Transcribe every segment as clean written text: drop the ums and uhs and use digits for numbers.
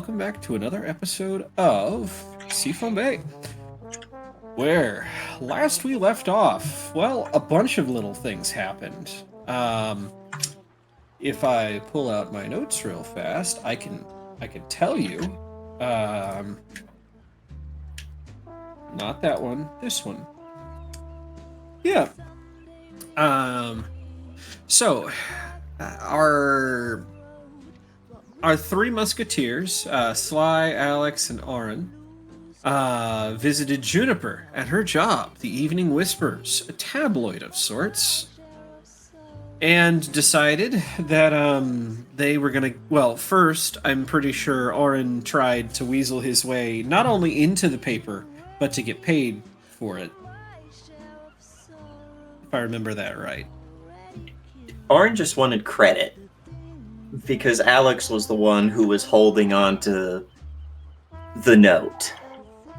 welcome back to another episode of Seafoam, where last we left off, well, a bunch of little things happened. If I pull out my notes real fast, I can tell you. Not that one, this one. Yeah. So our three musketeers, Sly, Alex, and Aaron, visited Juniper at her job, the Evening Whispers, a tabloid of sorts, and decided that they were gonna. Well, first, I'm pretty sure Aaron tried to weasel his way not only into the paper, but to get paid for it. If I remember that right. Aaron just wanted credit because Alex was the one who was holding on to the note.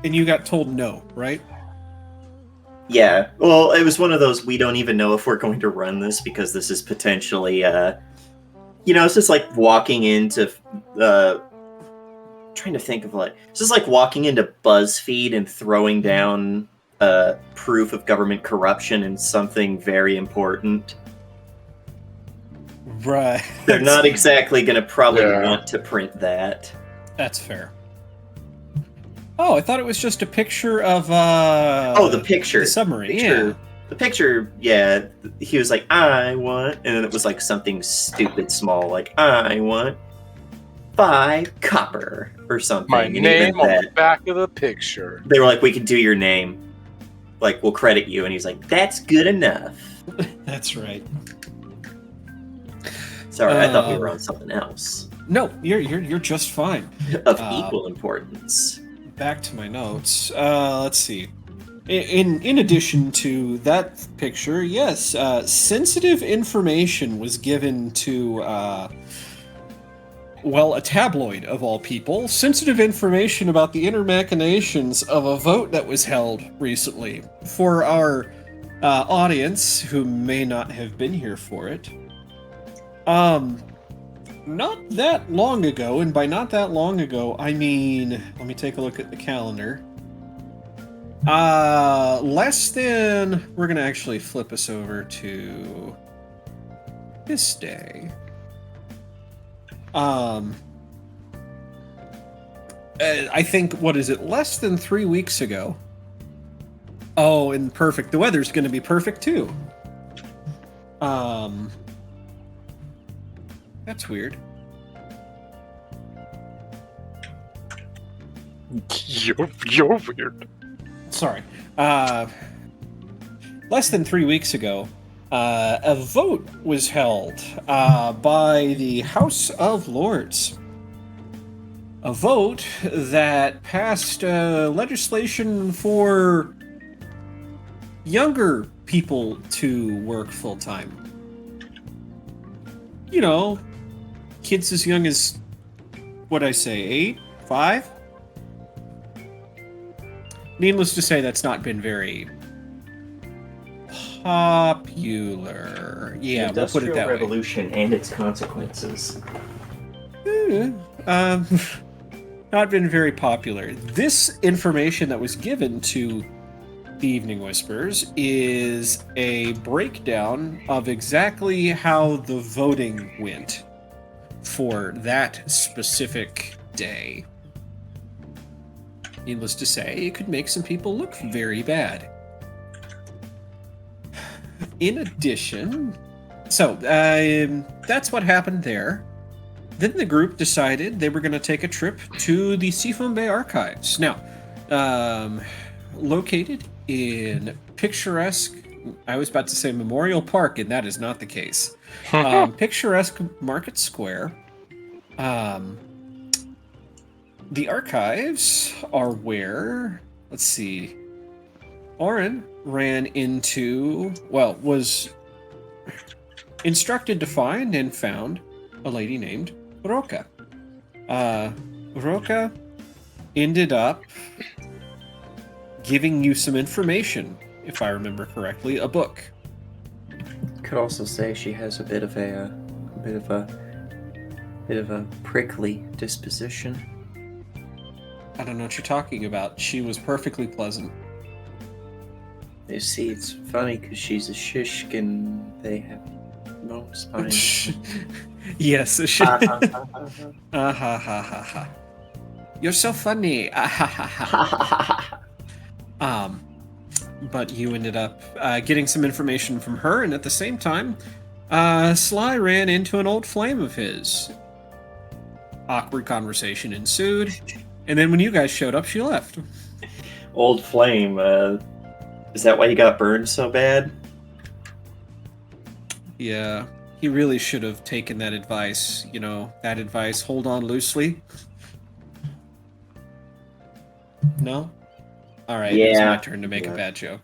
And you got told no, right? Yeah. Well, it was one of those, we don't even know if we're going to run this because this is potentially, it's just like walking into, trying to think of it's just like walking into BuzzFeed and throwing down proof of government corruption in something very important. Right. They're not exactly going to probably want to print that. That's fair. Oh, I thought it was just a picture of the picture. The submarine. Yeah. The picture, yeah. He was like, I want, and then it was like something stupid small, like, I want 5 copper or something. My name on the back of the picture. They were like, we can do your name. Like, we'll credit you. And he's like, that's good enough. That's right. Sorry, I thought we were on something else. No, you're just fine. Of equal importance. Back to my notes. Let's see. In addition to that picture, yes, sensitive information was given to, a tabloid of all people. Sensitive information about the inner machinations of a vote that was held recently. For our audience who may not have been here for it, not that long ago, and by not that long ago, I mean, let me take a look at the calendar. Less than, we're gonna actually flip us over to this day. I think, what is it, less than 3 weeks ago. Oh, and perfect. The weather's gonna be perfect too. That's weird. You're weird. Sorry. Less than 3 weeks ago, a vote was held by the House of Lords. A vote that passed legislation for younger people to work full-time. You know, kids as young as, what'd I say, 8? 5? Needless to say, that's not been very popular. Yeah, we'll put it that way. Industrial Revolution and its consequences. Not been very popular. This information that was given to the Evening Whispers is a breakdown of exactly how the voting went for that specific day. Needless to say, it could make some people look very bad. In addition, so that's what happened there. Then the group decided they were going to take a trip to the Seafoam Bay Archives. Now, located in picturesque, I was about to say Memorial Park, and that is not the case. Picturesque Market Square. The archives are where, let's see, Oren ran into, was instructed to find and found a lady named Roca. Roca ended up giving you some information, if I remember correctly, a book. Could also say she has a bit of a prickly disposition. I don't know what you're talking about. She was perfectly pleasant. You see, it's funny because she's a shishk and they have no spine. Yes. Ha, ha, ha, Ah ha ha ha ha. You're so funny. Ah ha ha ha. ha, ha, ha, ha. But you ended up getting some information from her, and at the same time, Sly ran into an old flame of his. Awkward conversation ensued, and then when you guys showed up, she left. Old flame. Is that why you got burned so bad? Yeah, he really should have taken that advice. You know, that advice, hold on loosely. No? Alright, it's my Yeah. turn to make a bad joke.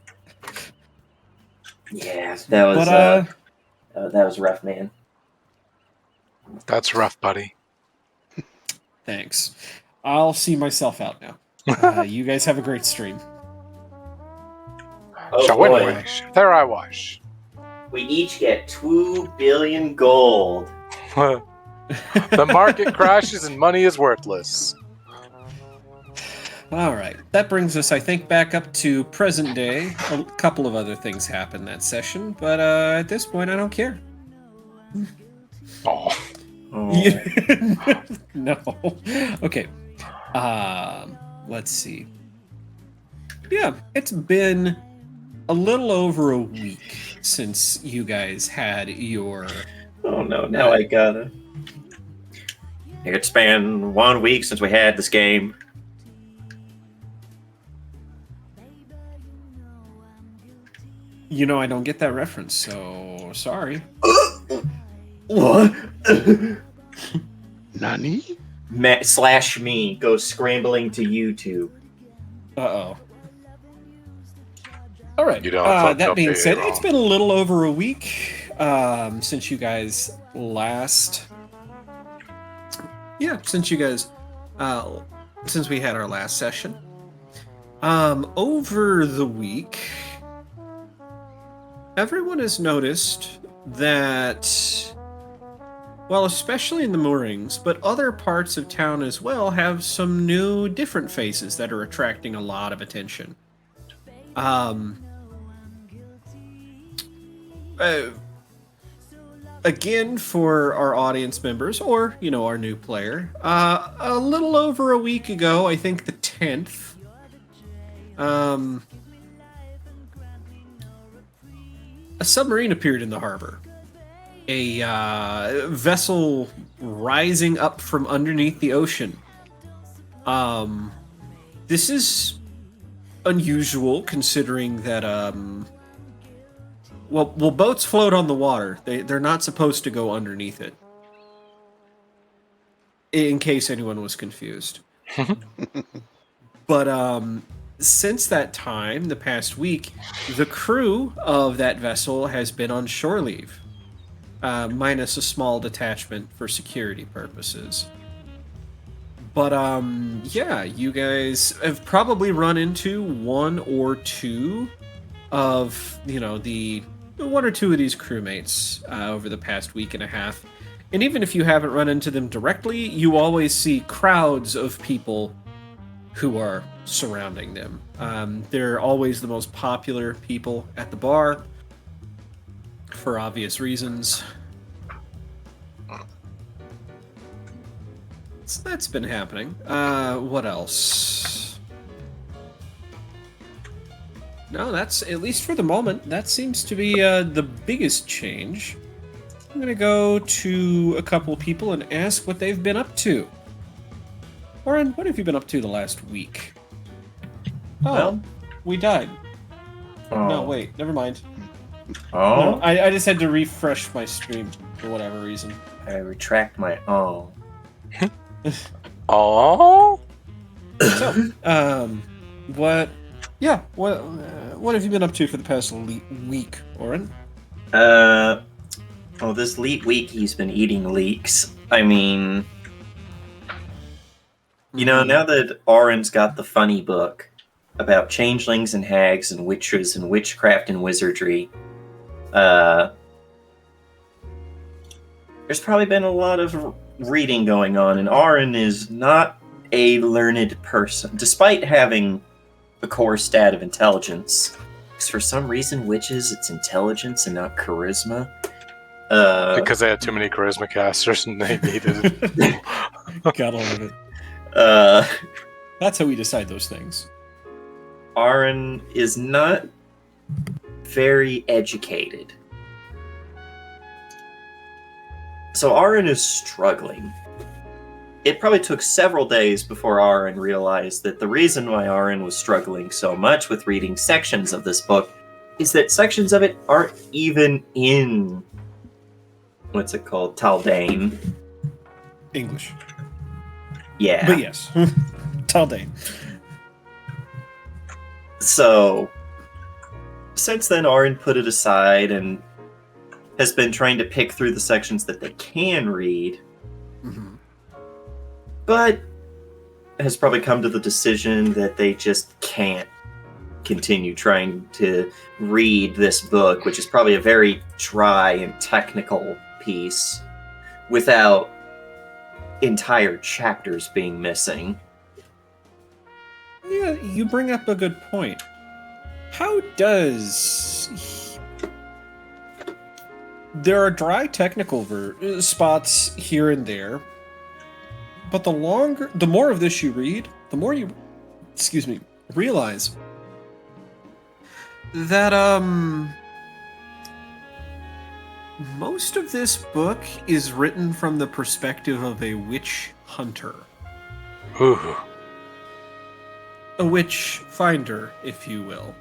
Yeah, that was that was rough, man. That's rough, buddy. Thanks. I'll see myself out now. You guys have a great stream. Oh So boy. anyway, there I was. We each get 2 billion gold. The market crashes and money is worthless. All right. That brings us, I think, back up to present day. A couple of other things happened that session, but at this point, I don't care. Oh, Oh. No. Okay. Let's see. Yeah, it's been a little over a week since you guys had your... Oh no, now I gotta. It's been 1 week since we had this game. You know, I don't get that reference, so sorry. What? Nani? /me goes scrambling to YouTube. Uh-oh. All right. You don't fuck that up being here, said, wrong. it's been a little over a week since you guys last... Yeah, since you guys... since we had our last session. Over the week, everyone has noticed that... Well, especially in the moorings, but other parts of town as well have some new, different faces that are attracting a lot of attention. Again, for our audience members, or, you know, our new player, a little over a week ago, I think the 10th, a submarine appeared in the harbor. A vessel rising up from underneath the ocean. This is unusual considering that well, boats float on the water. They're not supposed to go underneath it. In case anyone was confused. But since that time, the past week, the crew of that vessel has been on shore leave. Minus a small detachment for security purposes. But, yeah, you guys have probably run into one or two of, you know, the one or two of these crewmates over the past week and a half. And even if you haven't run into them directly, you always see crowds of people who are surrounding them. They're always the most popular people at the bar, for obvious reasons. So that's been happening. What else? No, that's, at least for the moment, that seems to be the biggest change. I'm gonna go to a couple of people and ask what they've been up to. Oren, what have you been up to the last week? Oh, Well- we died. Oh. No, wait, never mind. Oh. No, I just had to refresh my stream for whatever reason. I retract my oh. oh, So, what? Yeah, what have you been up to for the past week, Oren? Well, this leet week he's been eating leeks. I mean, you know, now that Oren's got the funny book about changelings and hags and witches and witchcraft and wizardry, there's probably been a lot of reading going on, and Oren is not a learned person, despite having a core stat of intelligence. Because for some reason, witches, it's intelligence and not charisma. Because they had too many charisma casters and they needed it. Gotta love it. That's how we decide those things. Aaron is not very educated. So Aaron is struggling. It probably took several days before Aaron realized that the reason why Aaron was struggling so much with reading sections of this book is that sections of it aren't even in, what's it called, Taldane. English. Yeah. But yes. Taldane. So, since then, Aaron put it aside and has been trying to pick through the sections that they can read. Mm-hmm. But has probably come to the decision that they just can't continue trying to read this book, which is probably a very dry and technical piece, without entire chapters being missing. Yeah, you bring up a good point. How does... There are dry technical spots here and there, but the more of this you read, the more you, realize that, most of this book is written from the perspective of a witch hunter. Ooh. A witch finder, if you will.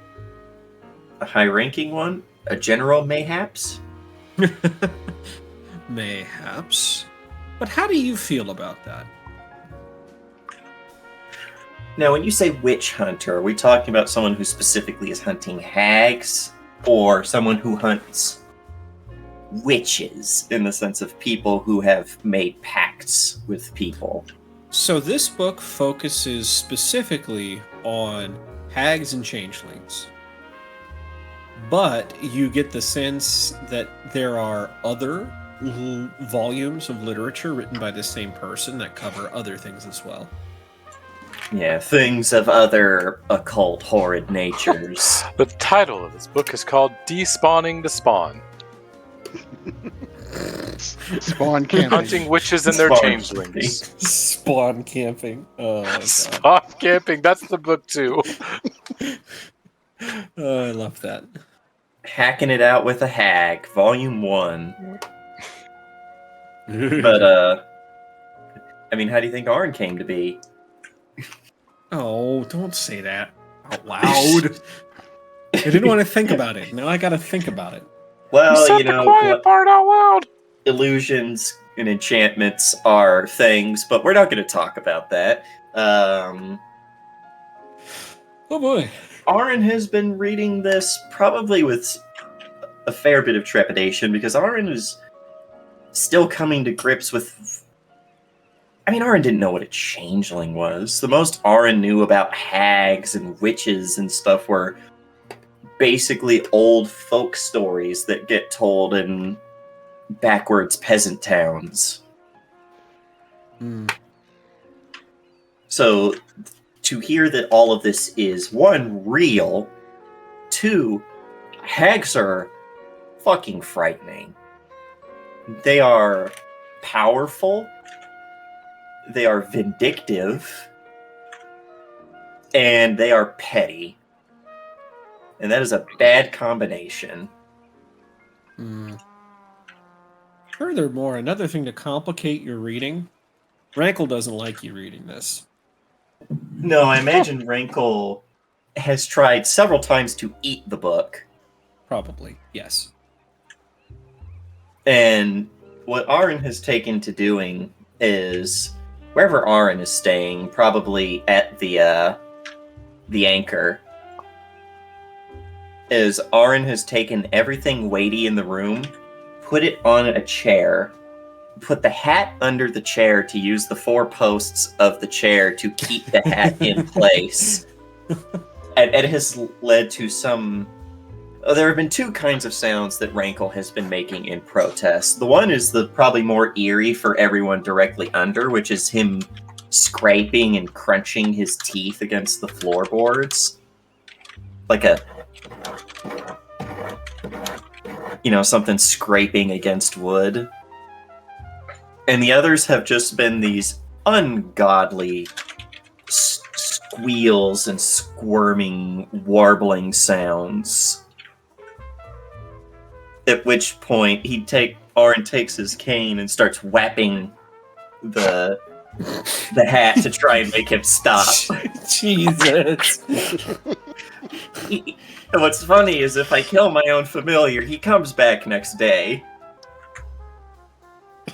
A high-ranking one? A general, mayhaps? Mayhaps. But how do you feel about that? Now, when you say witch hunter, are we talking about someone who specifically is hunting hags, or someone who hunts witches, in the sense of people who have made pacts with people? So this book focuses specifically on hags and changelings. But you get the sense that there are other volumes of literature written by the same person that cover other things as well. Yeah, things of other occult, horrid natures. The title of this book is called Despawning the Spawn. Spawn camping. Hunting witches and their Spawn changelings. Spawn camping. Oh, my God. Spawn camping, that's the book too. Oh, I love that. Hacking It Out with a Hag, Volume 1. But, I mean, how do you think Arn came to be? Oh, don't say that out loud. I didn't want to think about it. Now I gotta think about it. Well, you the know, quiet part out loud. illusions and enchantments are things, but we're not going to talk about that. Oh boy. Aaron has been reading this probably with a fair bit of trepidation, because Aaron is still coming to grips with... I mean, Aaron didn't know what a changeling was. The most Aaron knew about hags and witches and stuff were basically old folk stories that get told in backwards peasant towns. So to hear that all of this is, one, real, two, hags are fucking frightening. They are powerful, they are vindictive, and they are petty. And that is a bad combination. Furthermore, another thing to complicate your reading, Rankle doesn't like you reading this. No, I imagine Rankle has tried several times to eat the book. Probably, yes. And what Aaron has taken to doing is, wherever Aaron is staying, probably at the Anchor, is Aaron has taken everything weighty in the room, put it on a chair, put the hat under the chair to use the four posts of the chair to keep the hat in place. And it has led to some... there have been two kinds of sounds that Rankle has been making in protest. The one is the probably more eerie for everyone directly under, which is him scraping and crunching his teeth against the floorboards. Like something scraping against wood. And the others have just been these ungodly squeals and squirming, warbling sounds. At which point Aaron takes his cane and starts whapping the hat to try and make him stop. Jesus. What's funny is if I kill my own familiar, he comes back next day.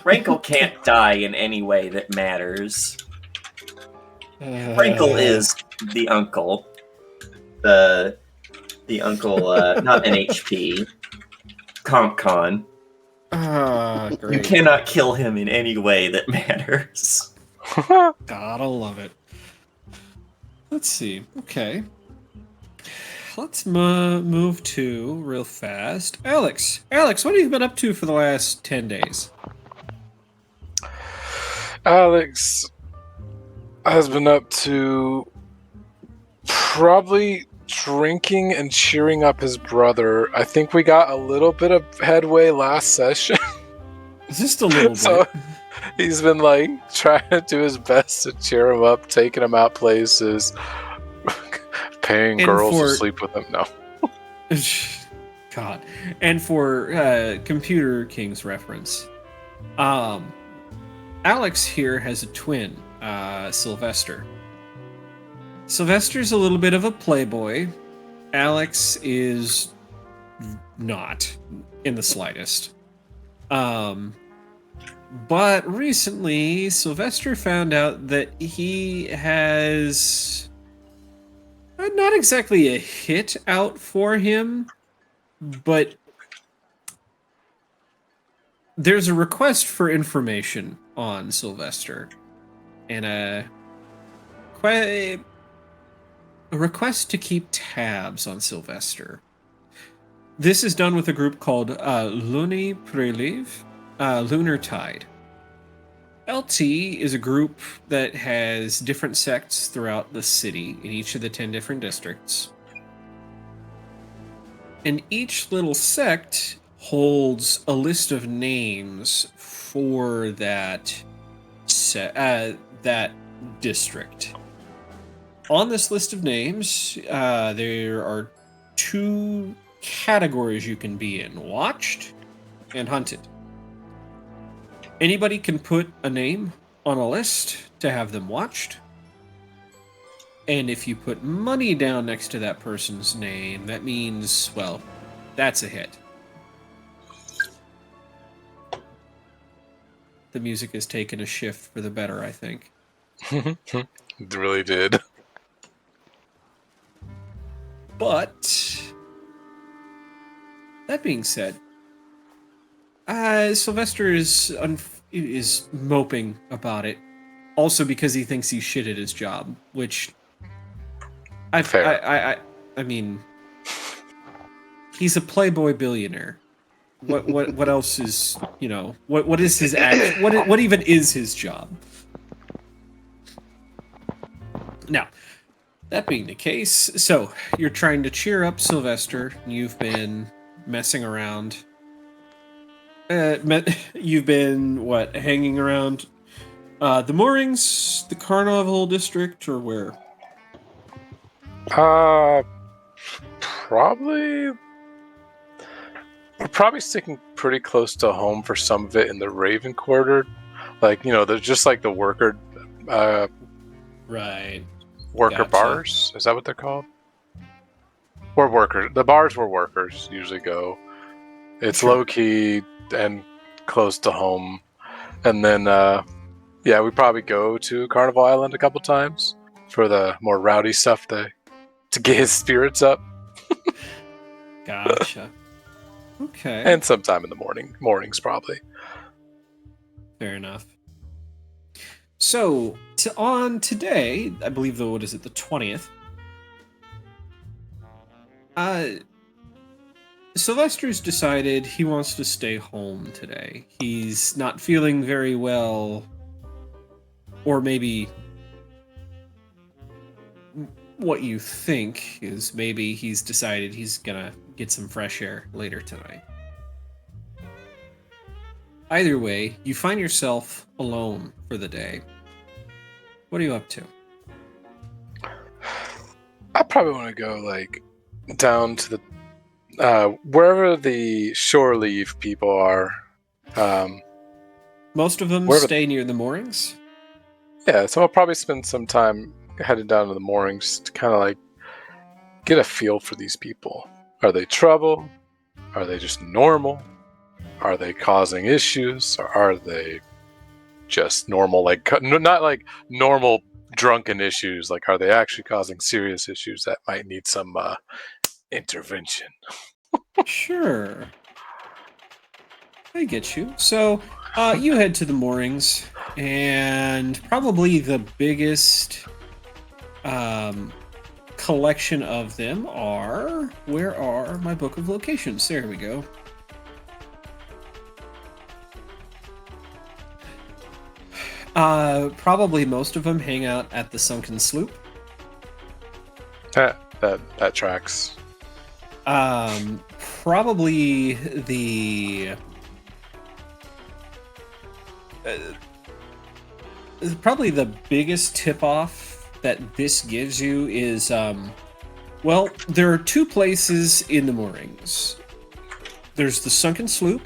Rankle can't die in any way that matters. Rankle is the uncle. The uncle, not NHP. CompCon. Great. You cannot kill him in any way that matters. Gotta love it. Let's see. Okay. Let's move to real fast. Alex, what have you been up to for the last 10 days? Alex has been up to probably drinking and cheering up his brother. I think we got a little bit of headway last session. Just a little bit. So he's been like trying to do his best to cheer him up, taking him out places, paying girls to sleep with him. No. God. And for Computer King's reference, Alex here has a twin, Sylvester. Sylvester's a little bit of a playboy. Alex is not in the slightest. But recently, Sylvester found out that he has not exactly a hit out for him, but there's a request for information on Sylvester and a request to keep tabs on Sylvester. This is done with a group called Luni Preliv, Lunar Tide. LT is a group that has different sects throughout the city in each of the 10 different districts. And each little sect holds a list of names for that district. On this list of names, there are 2 categories you can be in: watched and hunted. Anybody can put a name on a list to have them watched. And if you put money down next to that person's name, that means, well, that's a hit. The music has taken a shift for the better, I think. It really did. But that being said, Sylvester is moping about it, also because he thinks he's shit at his job, which I mean, he's a playboy billionaire. What else is, what is his act? What even is his job? Now, that being the case, so you're trying to cheer up Sylvester. You've been messing around. You've been hanging around the moorings, the Carnival District, or where? Probably. We're probably sticking pretty close to home for some of it in the Raven Quarter. There's just like the worker Right. Worker Gotcha. bars? Is that what they're called? Or workers. The bars where workers usually go. It's Sure. low key and close to home. And then, we probably go to Carnival Island a couple times for the more rowdy stuff to get his spirits up. Gotcha. Okay. And sometime in the mornings probably. Fair enough. So, on today, I believe the 20th? Sylvester's decided he wants to stay home today. He's not feeling very well, or maybe what you think is maybe he's decided he's gonna get some fresh air later tonight. Either way, you find yourself alone for the day. What are you up to? I probably want to go like down to the wherever the shore leave people are. Most of them Wherever- stay near the moorings. Yeah, so I'll probably spend some time headed down to the moorings to kind of like get a feel for these people. Are they trouble? Are they just normal? Are they causing issues? Or are they just normal, like not like normal drunken issues? Like, are they actually causing serious issues that might need some intervention? Sure. I get you. So, you head to the moorings, and probably the biggest collection of them are... Where are my book of locations? There we go. Probably most of them hang out at the Sunken Sloop. That tracks. Probably the... probably the biggest tip-off that this gives you is, well, there are two places in the moorings. There's the Sunken Sloop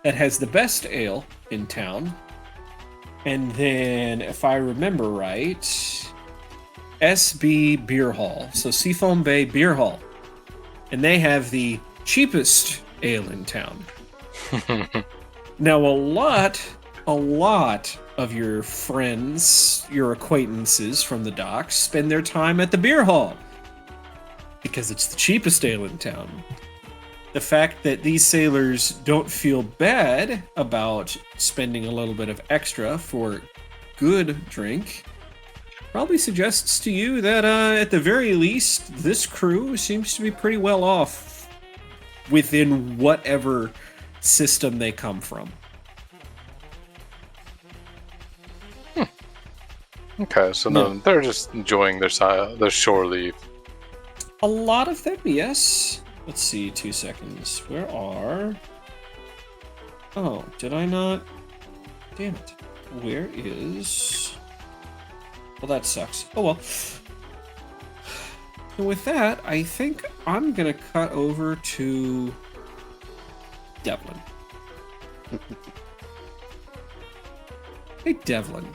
that has the best ale in town. And then, if I remember right, SB Beer Hall. So Seafoam Bay Beer Hall. And they have the cheapest ale in town. Now, a lot of your friends, your acquaintances from the docks spend their time at the beer hall because it's the cheapest ale in town. The fact that these sailors don't feel bad about spending a little bit of extra for good drink probably suggests to you that at the very least this crew seems to be pretty well off within whatever system they come from. Okay, so then they're just enjoying their shore leave. A lot of them, yes. Let's see, 2 seconds. Where are... Oh, did I not... Damn it. Where is... Well, that sucks. Oh, well. And with that, I think I'm gonna cut over to... Devlin. Hey, Devlin.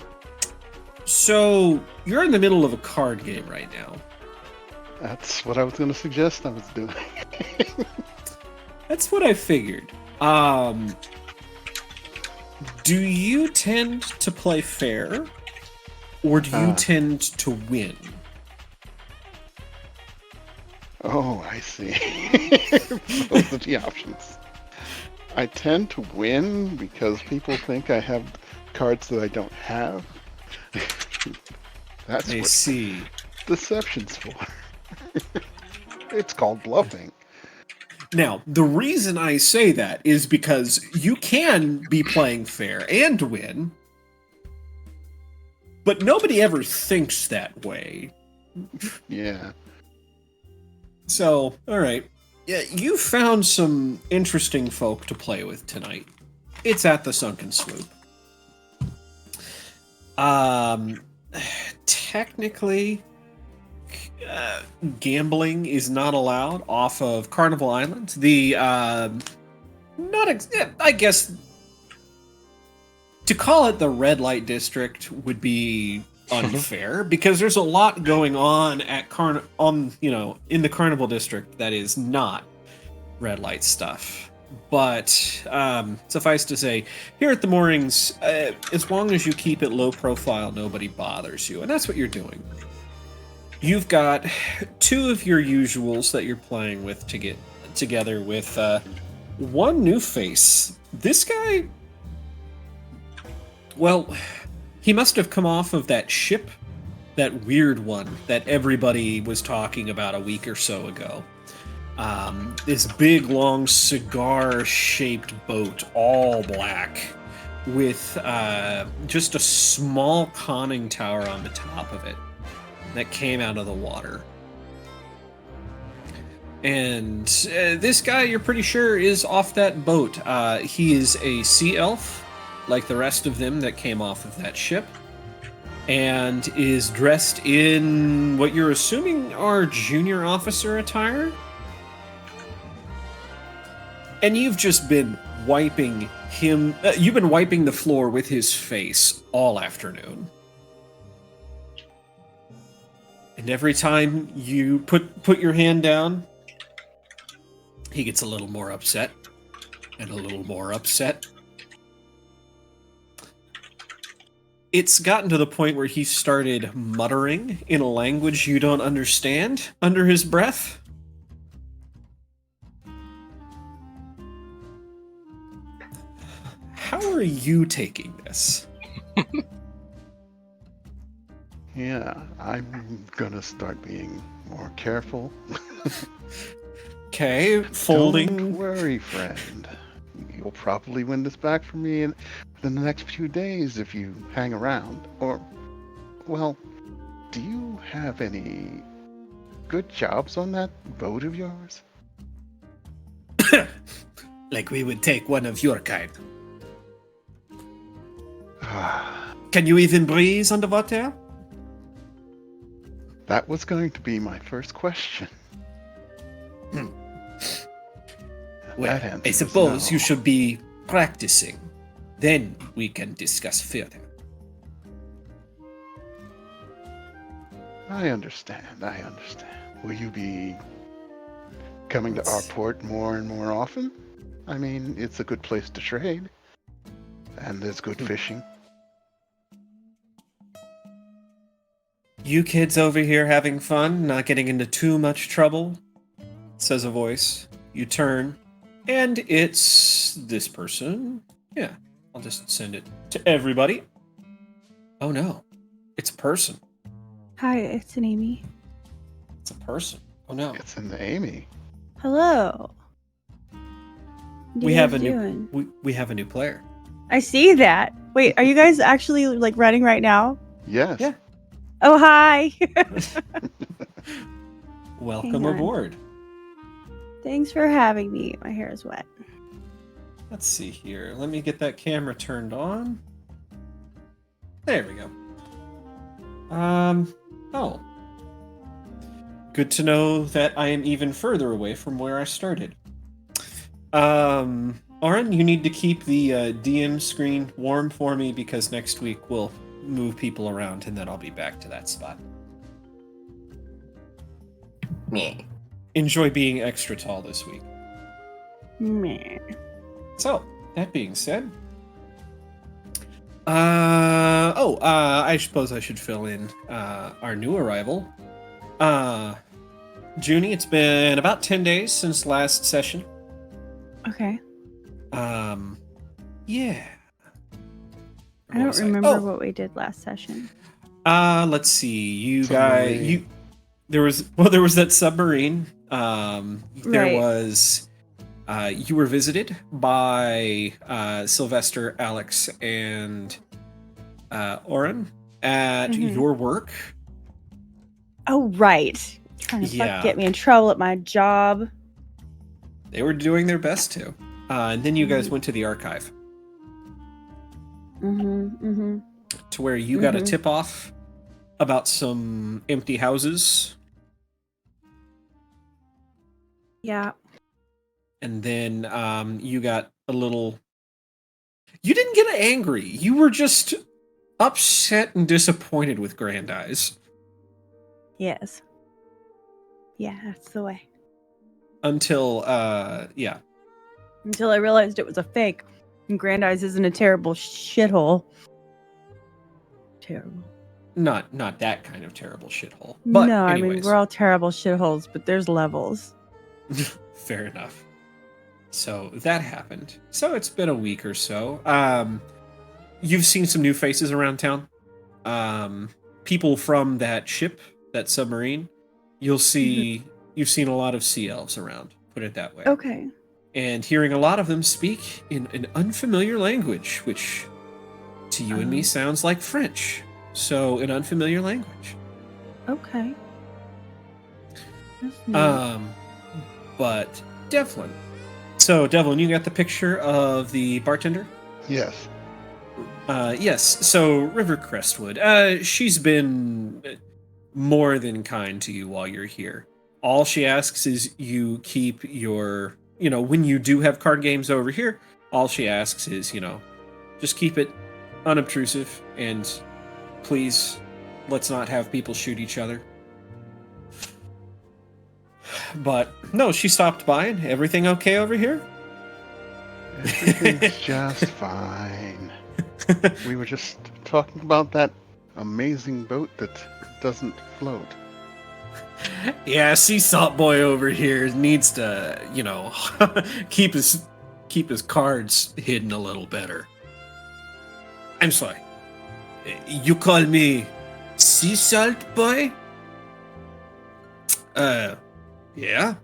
So, you're in the middle of a card game right now. That's what I was going to suggest I was doing. That's what I figured. Do you tend to play fair, or do you tend to win? Oh, I see. Those are the options. I tend to win because people think I have cards that I don't have. That's I what see. deception's for. It's called bluffing. Now, the reason I say that is because you can be playing fair and win, but nobody ever thinks that way. Yeah. So, alright. Yeah, you found some interesting folk to play with tonight. It's at the Sunken Sloop. Technically, gambling is not allowed off of Carnival Island. The, I guess, to call it the red light district would be unfair because there's a lot going on at in the Carnival district that is not red light stuff. But suffice to say, here at the moorings, as long as you keep it low profile, nobody bothers you, and that's what you're doing. You've got two of your usuals that you're playing with to get together with one new face. This guy, well, he must have come off of that ship, that weird one that everybody was talking about a week or so ago. This big, long, cigar-shaped boat, all black, with just a small conning tower on the top of it that came out of the water. And this guy, you're pretty sure, is off that boat. He is a sea elf, like the rest of them that came off of that ship, and is dressed in what you're assuming are junior officer attire. And you've just been wiping him. You've been wiping the floor with his face all afternoon. And every time you put your hand down, he gets a little more upset, and a little more upset. It's gotten to the point where he started muttering in a language you don't understand under his breath. How are you taking this? Yeah, I'm gonna start being more careful. Okay, folding. Don't worry, friend. You'll probably win this back from me within the next few days if you hang around. Or, well, do you have any good jobs on that boat of yours? Like we would take one of your kind. Can you even breathe underwater? That was going to be my first question. Well, That answer I is suppose no. you should be practicing. Then we can discuss further. I understand. Will you be coming to our port more and more often? I mean, it's a good place to trade. And there's good fishing. You kids over here having fun, not getting into too much trouble? Says a voice. You turn, and it's this person. Yeah, I'll just send it to everybody. Oh no, it's a person. Hi, it's an Amy. It's a person. Oh no. It's an Amy. Hello. What We you have guys a new doing? we have a new player. I see that. Wait, are you guys actually like running right now? Yes. Yeah. Oh, hi. Welcome Hang on. aboard. Thanks for having me. My hair is wet. Let's see here. Let me get that camera turned on. There we go. Oh. Good to know that I am even further away from where I started. Auron, you need to keep the DM screen warm for me because next week we'll move people around and then I'll be back to that spot. Meh. Enjoy being extra tall this week. Meh. So, that being said, I suppose I should fill in our new arrival. Junie, it's been about 10 days since last session. Okay. Yeah. I don't remember what we did last session. Let's see. You Submarine. there was that submarine. There Right. was you were visited by Sylvester, Alex, and Auron at Mhm. your work. Oh, right. Trying to Yeah. get me in trouble at my job. They were doing their best to. And then you guys Mhm. went to the archive Mm-hmm. to where you got a Mhm. tip off about some empty houses. Yeah. And then you got a little. You didn't get angry. You were just upset and disappointed with Grand Eyes Yes. Yeah, that's the way. until, yeah. Until I realized it was a fake. And Grand Eyes isn't a terrible shithole. Terrible. Not that kind of terrible shithole. But no, I mean, anyways, we're all terrible shitholes, but there's levels. fair enough. So that happened. So it's been a week or so. You've seen some new faces around town. People from that ship, that submarine. You've seen a lot of sea elves around. Put it that way. Okay. And hearing a lot of them speak in an unfamiliar language, which to you and me sounds like French. So an unfamiliar language. Okay. That's neat. but Devlin. So, Devlin, you got the picture of the bartender? Yes. Yes. So, River Crestwood. She's been more than kind to you while you're here. All she asks is you keep your, when you do have card games over here, all she asks is, just keep it unobtrusive, and please, let's not have people shoot each other. But no, she stopped by, and everything okay over here? Everything's just fine. We were just talking about that amazing boat that doesn't float. Yeah, Sea Salt Boy over here needs to, keep his cards hidden a little better. I'm sorry. You call me Sea Salt Boy? Yeah.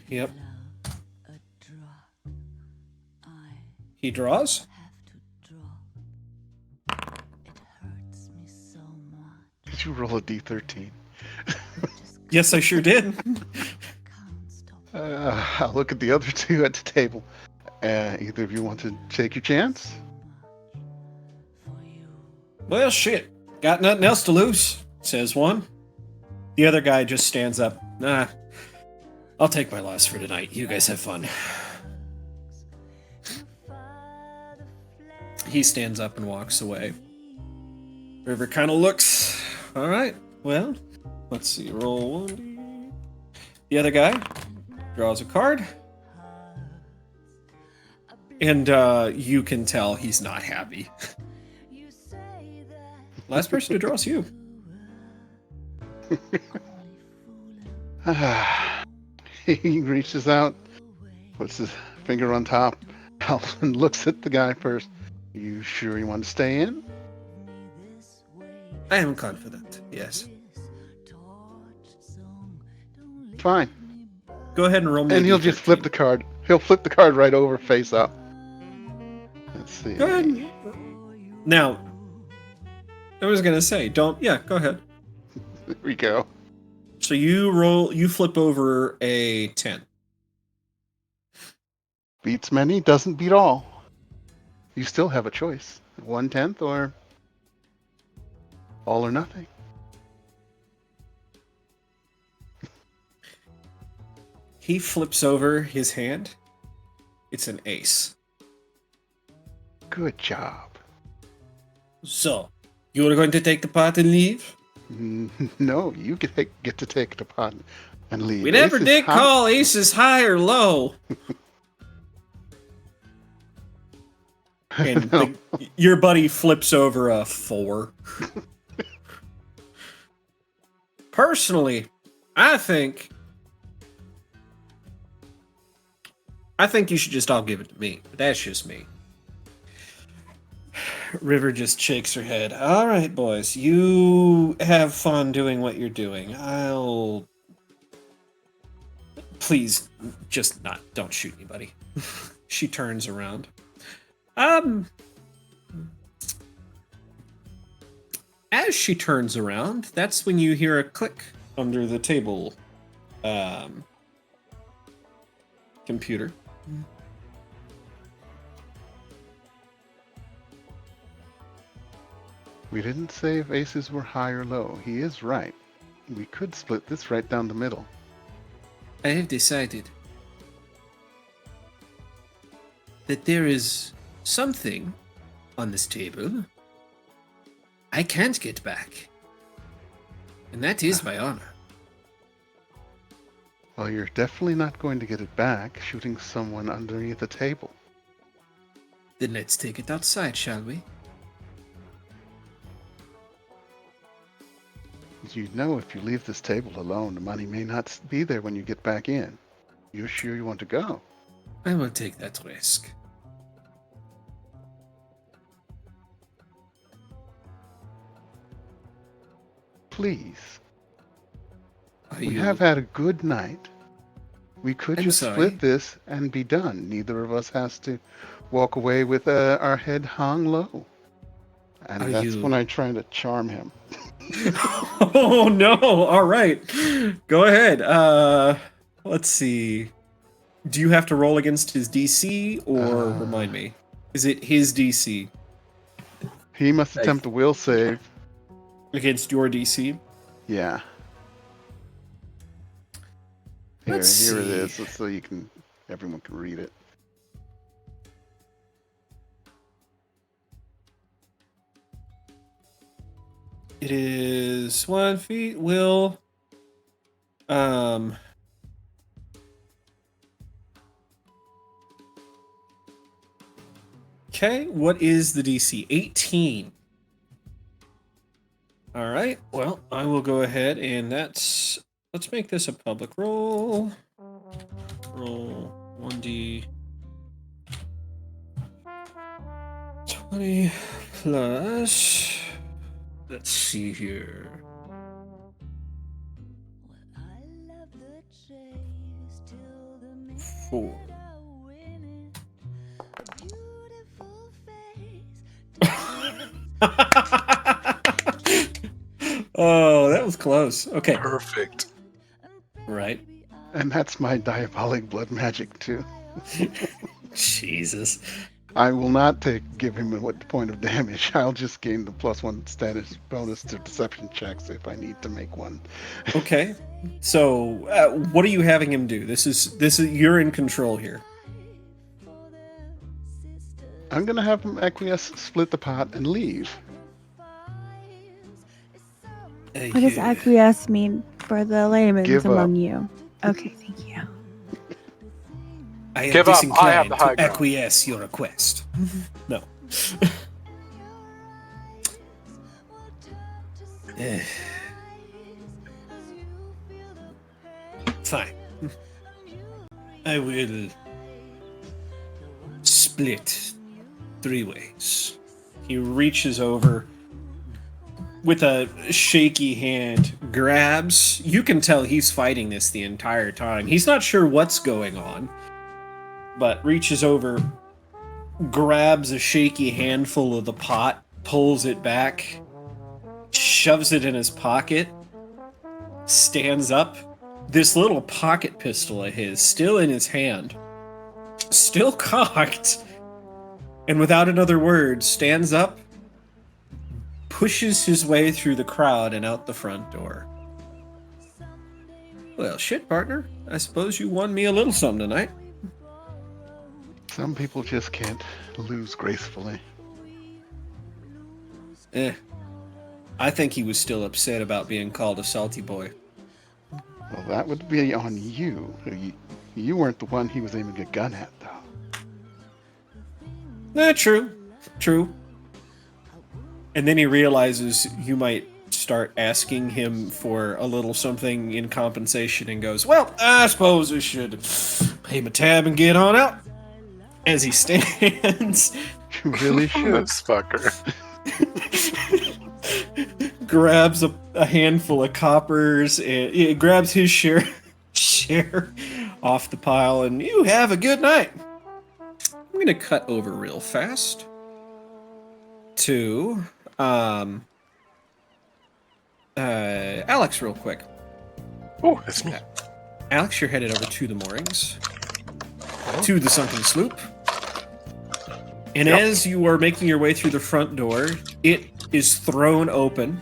Yep. He draws? Did you roll a d13? Yes, I sure did. I'll look at the other two at the table. Either of you want to take your chance? Well, shit. Got nothing else to lose, says one. The other guy just stands up. Nah, I'll take my loss for tonight. You guys have fun. He stands up and walks away. River kind of looks. All right, well, let's see. Roll 1d. The other guy draws a card. And you can tell he's not happy. Last person to draw is you. He reaches out, puts his finger on top, and looks at the guy first. You sure you want to stay in? I am confident. Yes. Fine. Go ahead and roll me. And a he'll just flip D13. the card. He'll flip the card right over, face up. Let's see. Go ahead. Now, I was gonna say, don't. Yeah, go ahead. There we go. So you roll. You flip over a 10. Beats many, doesn't beat all. You still have a choice. 1/10 or all or nothing. He flips over his hand. It's an ace. Good job. So, you're going to take the pot and leave? No, you get to take the pot and leave. We never Ace is did hot. call aces high or low. And No. your buddy flips over a 4. Personally, I think you should just all give it to me. But that's just me. River just shakes her head. All right, boys, you have fun doing what you're doing. I'll... Please, just don't shoot anybody. She turns around. As she turns around, that's when you hear a click under the table, computer. We didn't say if aces were high or low. He is right. We could split this right down the middle. I have decided that there is something on this table I can't get back. And that is my honor. Well, you're definitely not going to get it back shooting someone underneath the table. Then let's take it outside, shall we? You know if you leave this table alone, the money may not be there when you get back in. You're sure you want to go? I will take that risk. Please. Are We you... have had a good night. We could I'm just sorry. split this and be done. Neither of us has to walk away with our head hung low. And Are that's you- when I try to charm him. Oh no! All right, go ahead. Let's see. Do you have to roll against his DC, or remind me? Is it his DC He must attempt a will save. against your DC? Yeah. Here it Let's is, see. so everyone can read it. It is 1 feet. Will. Okay, what is the DC? 18. All right. Well, I will go ahead and let's make this a public roll. Roll 1d 20 plus. Let's see here. Four. Oh, that was close. Okay. Perfect. Right. And that's my diabolic blood magic too. Jesus. I will not give him a point of damage. I'll just gain the +1 status bonus to deception checks if I need to make one. Okay. So, what are you having him do? This is you're in control here. I'm gonna have him acquiesce, split the pot, and leave. What does acquiesce mean for the laymen Give among you? Okay, thank you. I am Give up. I have disinclined the high to ground. acquiesce your request. No. Eh. Fine. I will split 3 ways. He reaches over with a shaky hand, grabs. You can tell he's fighting this the entire time. He's not sure what's going on, but reaches over, grabs a shaky handful of the pot, pulls it back, shoves it in his pocket, stands up. This little pocket pistol of his still in his hand, still cocked, and without another word, stands up, pushes his way through the crowd and out the front door. Well, shit, partner. I suppose you won me a little something tonight. Some people just can't lose gracefully. I think he was still upset about being called a salty boy. Well, that would be on you. You weren't the one he was aiming a gun at, though. True. And then he realizes you might start asking him for a little something in compensation and goes, well, I suppose I should pay my tab and get on out. As he stands, You really should. This fucker. grabs a handful of coppers, and he grabs his share off the pile, and you have a good night. I'm going to cut over real fast to Alex real quick. Oh, that's me. Alex, you're headed over to the moorings, to the sunken sloop. And Yep. as you are making your way through the front door, it is thrown open.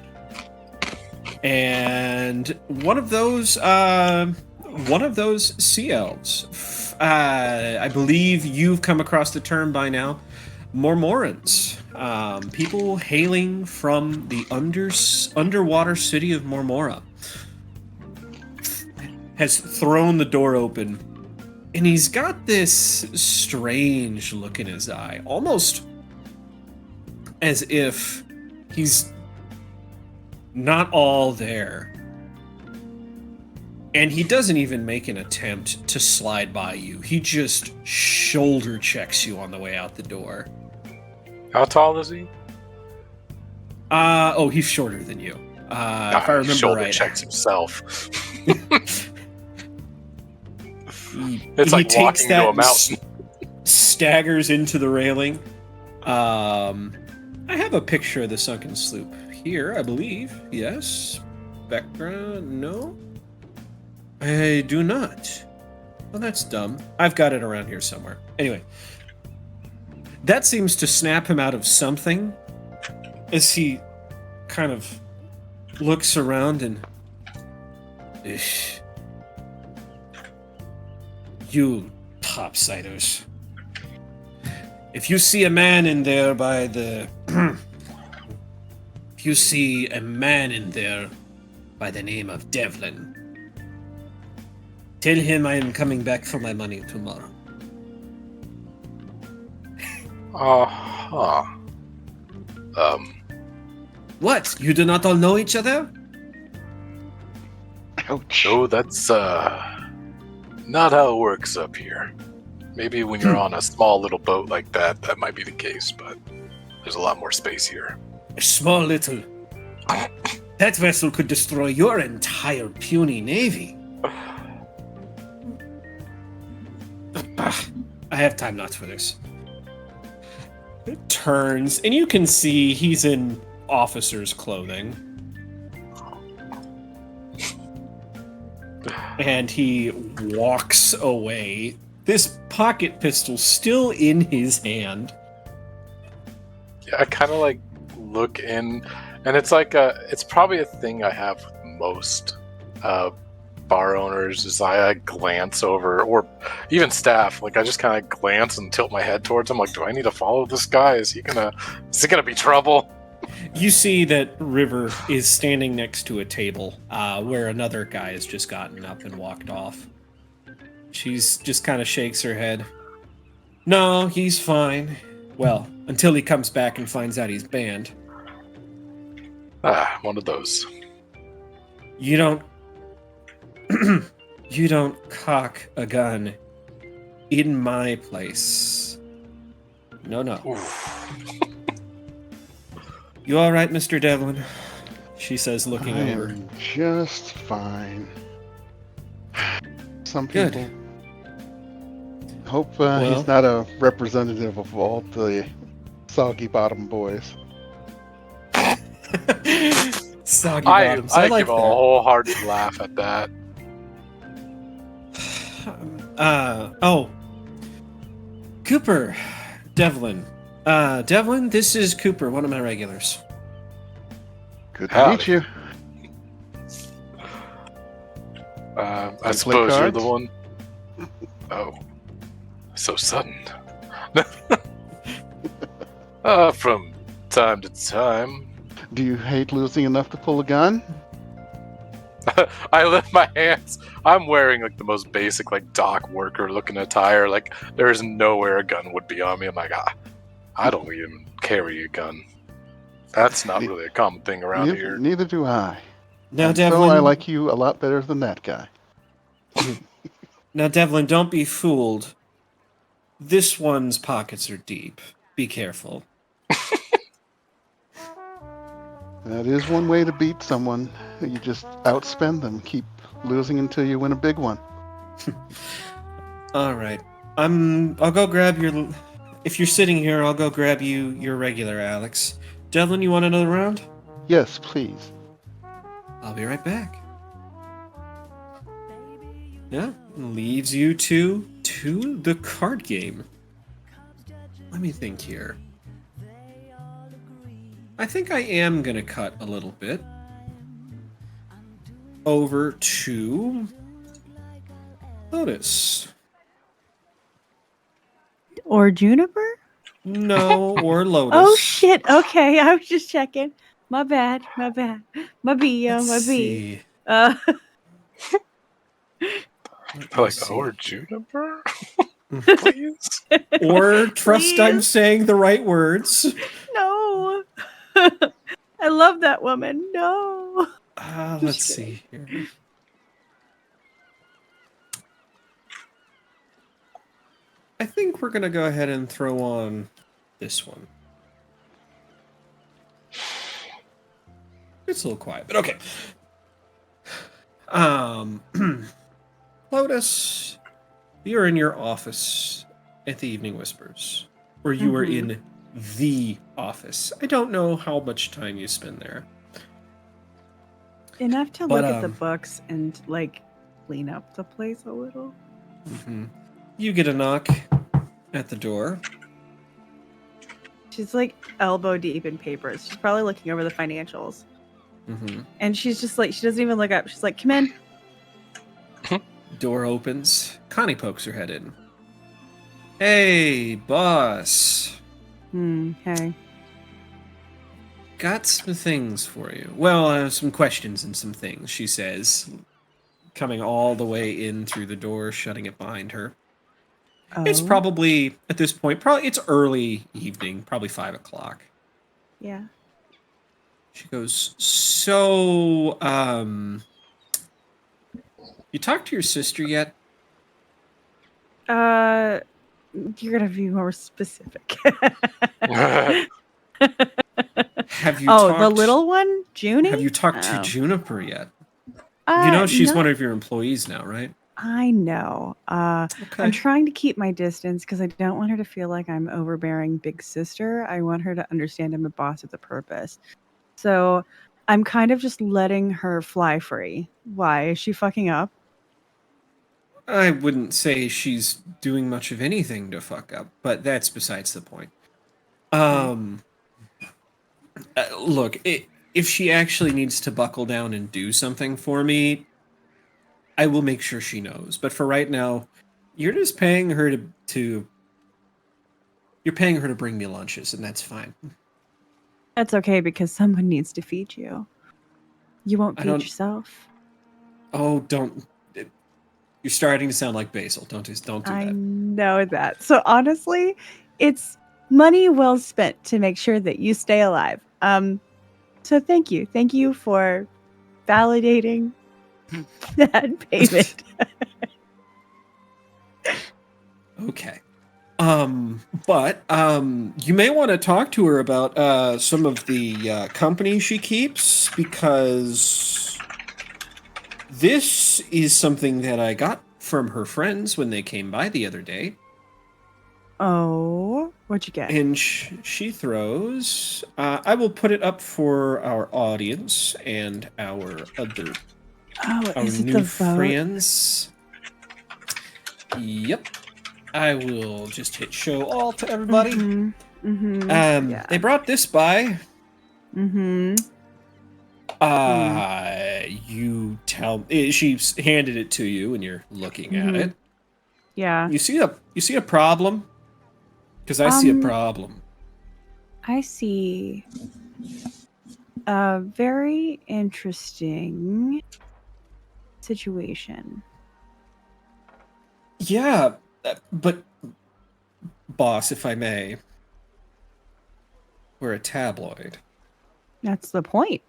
And one of those sea elves, I believe you've come across the term by now, Mormorans. People hailing from the underwater city of Mormora, has thrown the door open, and he's got this strange look in his eye, almost as if he's not all there. And he doesn't even make an attempt to slide by you. He just shoulder checks you on the way out the door. How tall is he? He's shorter than you. If I remember shoulder right. checks himself. He It's like takes walking that to a and mountain. staggers into the railing. I have a picture of the sunken sloop here, I believe. Yes. Background? No. I do not. Well, that's dumb. I've got it around here somewhere. Anyway. That seems to snap him out of something as he kind of looks around and... Ish. You topsiders. If you see a man in there by the... if you see a man in there by the name of Devlin, tell him I am coming back for my money tomorrow. What? You do not all know each other? Ouch. No, that's not how it works up here. Maybe when you're on a small little boat like that, that might be the case, but there's a lot more space here. A small little. That vessel could destroy your entire puny navy. I have time not for this. It turns, and you can see he's in officer's clothing. And he walks away. This pocket pistol still in his hand. Yeah, I kind of like look in, and it's like it's probably a thing I have with most bar owners is I glance over, or even staff. Like I just kind of glance and tilt my head towards him. Like, do I need to follow this guy? Is it gonna be trouble? You see that River is standing next to a table where another guy has just gotten up and walked off. She's just kind of shakes her head. No, he's fine. Well, until he comes back and finds out he's banned. One of those. You don't... you don't cock a gun in my place. No. Oof. You all right, Mr. Devlin? She says, looking I over. am just fine. Some Good. people hope Well- he's not a representative of all the soggy bottom boys. Soggy I bottoms. I like give a that. wholehearted laugh at that. Cooper. Devlin. Devlin, this is Cooper, one of my regulars. Good to Howdy. meet you. I play suppose you're the cards? one. Oh, so sudden. From time to time, Do you hate losing enough to pull a gun? I lift my hands. I'm wearing like the most basic, like dock worker looking attire. Like there is nowhere a gun would be on me. I'm like, I don't even carry a gun. That's not really a common thing around here. Neither do I. Now, And Devlin. so I like you a lot better than that guy. Now, Devlin, don't be fooled. This one's pockets are deep. Be careful. That is one way to beat someone. You just outspend them. Keep losing until you win a big one. All right. I'll go grab your. If you're sitting here, I'll go grab you your regular, Alex. Devlin, you want another round? Yes, please. I'll be right back. Yeah, leaves you to the card game. Let me think here. I think I am gonna cut a little bit over to Lotus. Or Juniper? No, or Lotus. Oh shit. Okay, I was just checking. My bad. My B, Let's my B. see. Uh, Let me Like, see. or Juniper? Please? Or trust I'm Please. saying the right words. no. I love that woman. No. Let's Just see here. I think we're gonna go ahead and throw on this one. It's a little quiet, but okay. Lotus, you're in your office at the Evening Whispers, or you are Mhm. in the office. I don't know how much time you spend there. Enough to But, look at the books and like clean up the place a little. Mhm. You get a knock at the door. She's like elbow deep in papers. She's probably looking over the financials. Mm-hmm. And she's just like, she doesn't even look up. She's like, come in. Door opens. Connie pokes her head in. Hey, boss. Hey. Got some things for you. Well, some questions and some things, she says, coming all the way in through the door, shutting it behind her. It's Oh, probably, at this point, probably it's early evening, probably 5 o'clock. yeah. She goes, so, you talked to your sister yet? You're gonna be more specific. Have you Oh, talked, the little one, Junie. have you talked to Oh. Juniper yet? You know she's no, one of your employees now, right? I know. Okay. I'm trying to keep my distance because I don't want her to feel like I'm overbearing big sister. I want her to understand I'm a boss with a purpose. So I'm kind of just letting her fly free. Why? Is she fucking up? I wouldn't say she's doing much of anything to fuck up, but that's besides the point. Look, if she actually needs to buckle down and do something for me, I will make sure she knows. But for right now, you're just paying her to you're paying her to bring me lunches, and that's fine. That's okay because someone needs to feed you. You won't I feed don't- yourself. Oh, don't. You're starting to sound like Basil. Don't do I that. know that. So honestly, it's money well spent to make sure that you stay alive. So thank you. Thank you for validating that payment. Okay. But you may want to talk to her about some of the company she keeps, because this is something that I got from her friends when they came by the other day. Oh, what'd you get? And she throws. I will put it up for our audience and our Is it new the vote? friends. Yep. I will just hit show all to everybody. Yeah. They brought this by. Mm-hmm. You tell. She handed it to you, and you're looking at it. Yeah. You see a problem? Because I see a problem. I see a very interesting situation. Yeah, but boss, if I may, we're a tabloid. That's the point.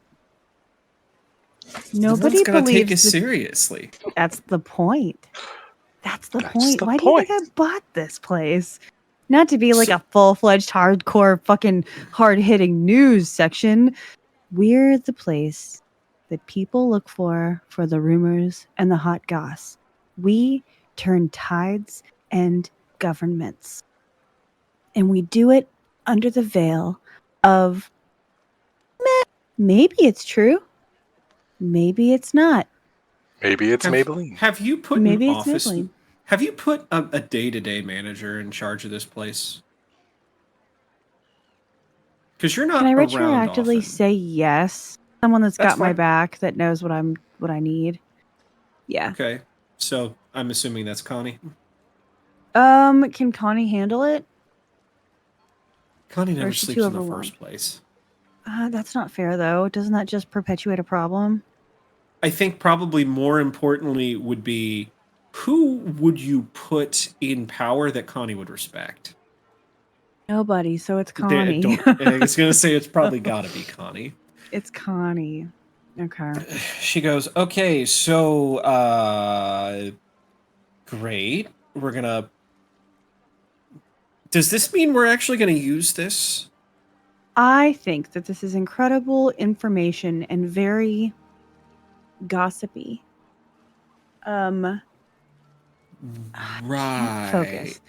No Nobody one's gonna take believes us seriously. That's the point. That's the That's point. the Why do you think I bought this place? Not to be like a full-fledged hardcore fucking hard-hitting news section. We're the place that people look for the rumors and the hot goss. We turn tides and governments. And we do it under the veil of maybe it's true. Maybe it's not. Maybe it's Maybelline. Have you put Maybe an it's office? Maybelline. Have you put a day-to-day manager in charge of this place? Because you're not Can I around retroactively often. say yes? Someone that's That's got my fine. back, that knows what I need. Yeah. Okay, so I'm assuming that's Connie. Can Connie handle it? Connie Or never is she sleeps too in the overwhelmed? first place. That's not fair though. Doesn't that just perpetuate a problem? I think probably more importantly would be, who would you put in power that Connie would respect? Nobody, so it's Connie. I was gonna say it's probably gotta be Connie. It's Connie. Okay. She goes, okay, so great. We're gonna. Does this mean we're actually gonna use this? I think that this is incredible information and very gossipy. Right. Focus.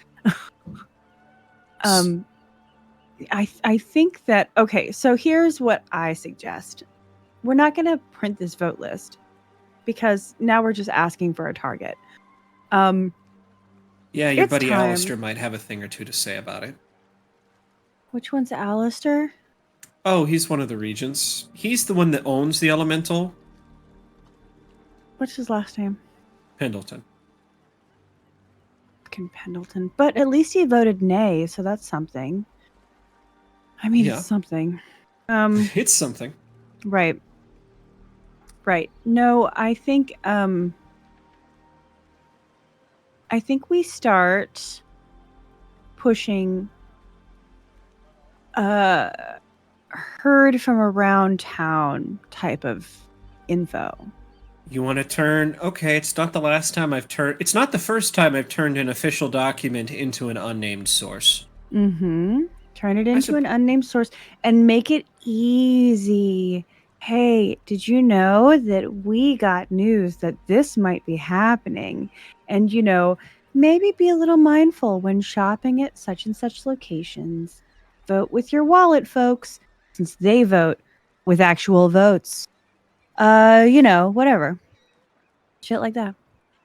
I think that okay, so here's what I suggest. We're not going to print this vote list because now we're just asking for a target. Yeah, your it's buddy time. Alistair might have a thing or two to say about it. Which one's Alistair? Oh, he's one of the regents. He's the one that owns the elemental. What's his last name? Pendleton. Fucking Pendleton. But at least he voted nay, so that's something. I mean, Yeah. it's something. It's something. Right. Right. No, I think we start pushing heard from around town type of info. You want to turn? Okay, it's not the last time I've turned. It's not the first time I've turned an official document into an unnamed source. Mm-hmm. Turn it into an unnamed source and make it easy. Hey, did you know that we got news that this might be happening? And, maybe be a little mindful when shopping at such and such locations. Vote with your wallet, folks, since they vote with actual votes. Whatever. Shit like that.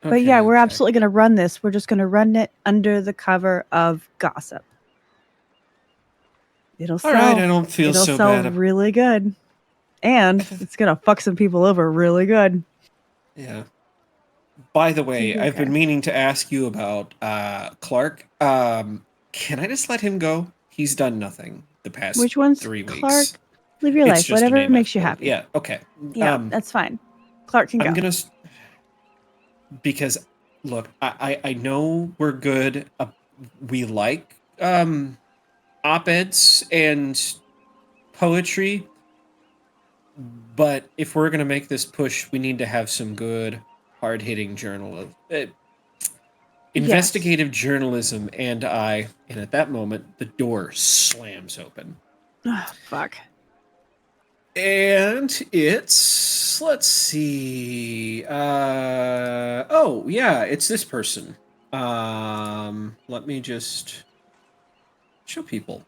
But yeah, we're absolutely going to run this. We're just going to run it under the cover of gossip. It'll sell. All right, I don't feel so bad. It'll sell really good. And it's going to fuck some people over really good. Yeah. By the way, I've been meaning to ask you about Clark. Can I just let him go? He's done nothing the past Which one's 3 weeks. Clark? Live your life. Whatever makes you happy. Yeah, okay. Yeah, that's fine. Clark can go. Because, look, I know we're good. We like op-eds and poetry. But if we're going to make this push, we need to have some good, hard-hitting journalism. investigative journalism, and at that moment, the door slams open. Oh, fuck. And it's, let's see, oh, yeah, it's this person. Let me just show people.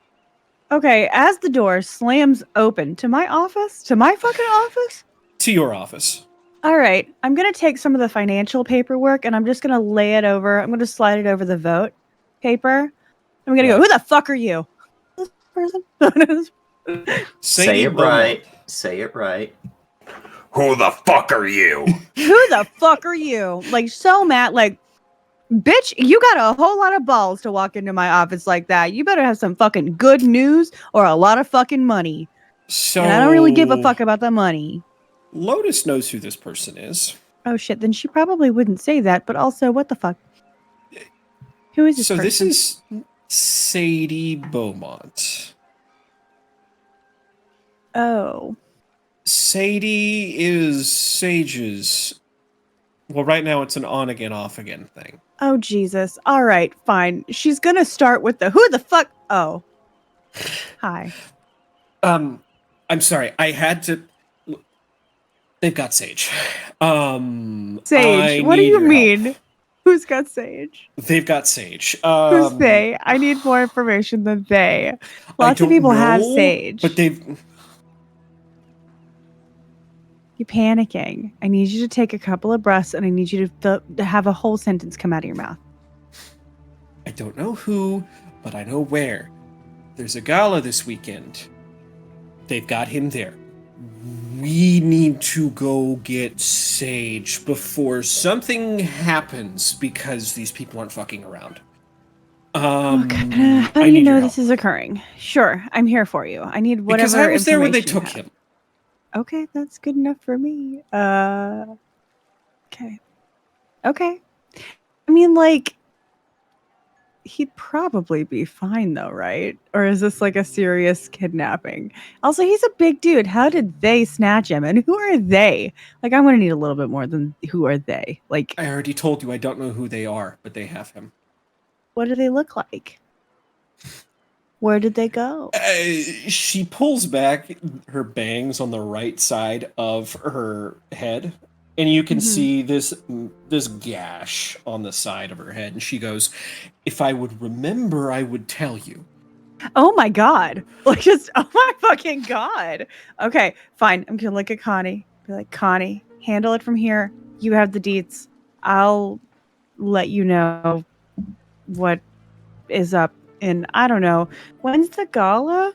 Okay, as the door slams open to my office, to my fucking office. To your office. All right, I'm gonna take some of the financial paperwork and I'm just gonna lay it over. I'm gonna slide it over the vote paper. I'm gonna go. Who the fuck are you? This person. Say it right. Say it right. Who the fuck are you? Who the fuck are you? Like, so mad. Like, bitch, you got a whole lot of balls to walk into my office like that. You better have some fucking good news or a lot of fucking money. So, And I don't really give a fuck about the money. Lotus knows who this person is. Oh shit, then she probably wouldn't say that, but also, what the fuck? Who is this person? This is Sadie Beaumont. Oh. Sadie is Sage's. Well, right now it's an on again, off again thing. Oh, Jesus. All right, fine. She's gonna start with the who the fuck? Oh. Hi. I'm sorry. I had to. They've got Sage. Sage. What do you mean? Help. Who's got Sage? They've got Sage. Who's they? I need more information than they. Lots of people have Sage. But they've. You're panicking. I need you to take a couple of breaths and I need you to have a whole sentence come out of your mouth. I don't know who, but I know where. There's a gala this weekend. They've got him there. We need to go get Sage before something happens because these people aren't fucking around. How do you know this is occurring? Sure, I'm here for you. I need whatever. Because I was there when they took him. Okay, that's good enough for me. Okay. I mean, like, he'd probably be fine though, right? Or is this like a serious kidnapping? Also, he's a big dude. How did they snatch him? And who are they? Like, I'm gonna need a little bit more than who are they? Like, I already told you I don't know who they are, but they have him. What do they look like? Where did they go? She pulls back her bangs on the right side of her head, and you can see this gash on the side of her head. And she goes, "If I would remember, I would tell you." Oh my god! Like, just oh my fucking god! Okay, fine. I'm gonna look at Connie. Be like, Connie, handle it from here. You have the deets. I'll let you know what is up. And I don't know, when's the gala?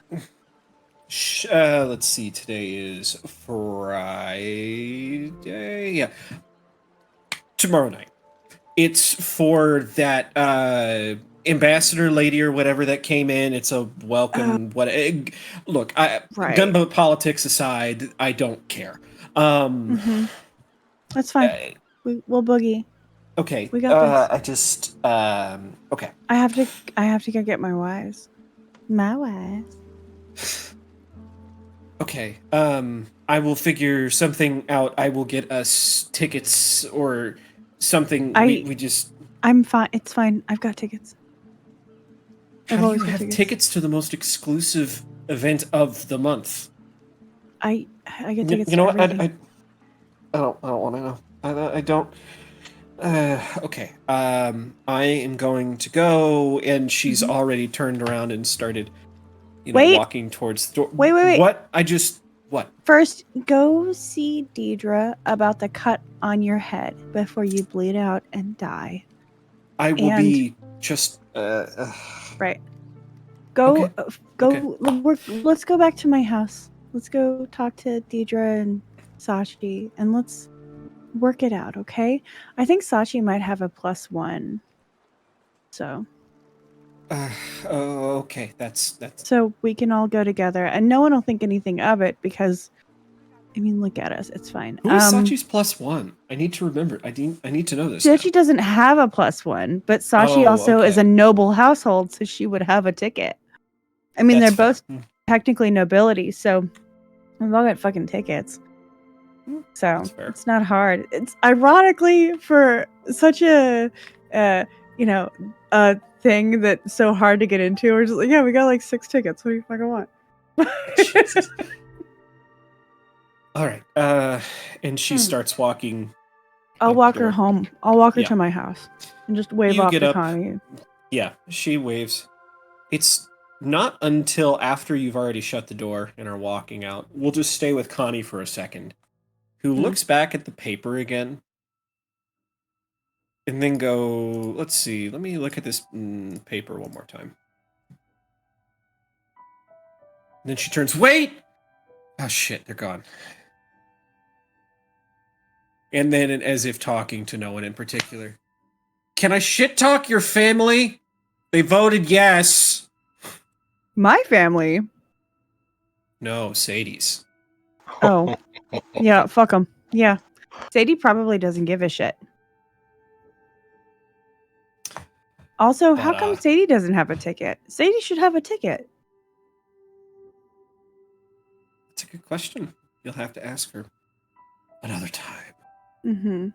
Let's see. Today is Friday. Yeah, tomorrow night. It's for that ambassador lady or whatever that came in. It's a welcome. Look, gunboat politics aside, I don't care. That's fine. We'll boogie. Okay. We got this. I just okay. I have to go get my wives. My wives. Okay. I will figure something out. I will get us tickets or something. We just. I'm fine. It's fine. I've got tickets. How do you have tickets to the most exclusive event of the month? I get tickets. You know what? I don't want to know. I don't. Okay. I am going to go, and she's already turned around and started, walking towards the door. Wait. What? What? First, go see Deidre about the cut on your head before you bleed out and die. I will be just. Right. Go. Okay. Go. Okay. Let's go back to my house. Let's go talk to Deidre and Sachi, and let's work it out, okay? I think Sachi might have a +1. So. Okay. That's. So we can all go together, and no one will think anything of it because, I mean, look at us. It's fine. Who is Sachi's +1? I need to remember. I need to know this. Sachi doesn't have a +1, but Sachi also is a noble household, so she would have a ticket. I mean, they're both technically nobility, so we've all got fucking tickets. So it's not hard. It's ironically for such a a thing that's so hard to get into. We're just like, yeah, we got like 6 tickets. What do you fucking want? Jesus. All right. And she Hmm. starts walking. I'll out the walk her door. home. I'll walk her Yeah. to my house and just wave You off get to up. Connie. Yeah, she waves. It's not until after you've already shut the door and are walking out. We'll just stay with Connie for a second, who Hmm. looks back at the paper again and then let's see, let me look at this paper one more time. And then she turns, wait! Oh shit, they're gone. And then, as if talking to no one in particular, can I shit talk your family? They voted yes. My family. No, Sadie's. Oh, yeah, fuck them. Yeah. Sadie probably doesn't give a shit. Also, how But, come Sadie doesn't have a ticket? Sadie should have a ticket. That's a good question. You'll have to ask her another time. Mm-hmm.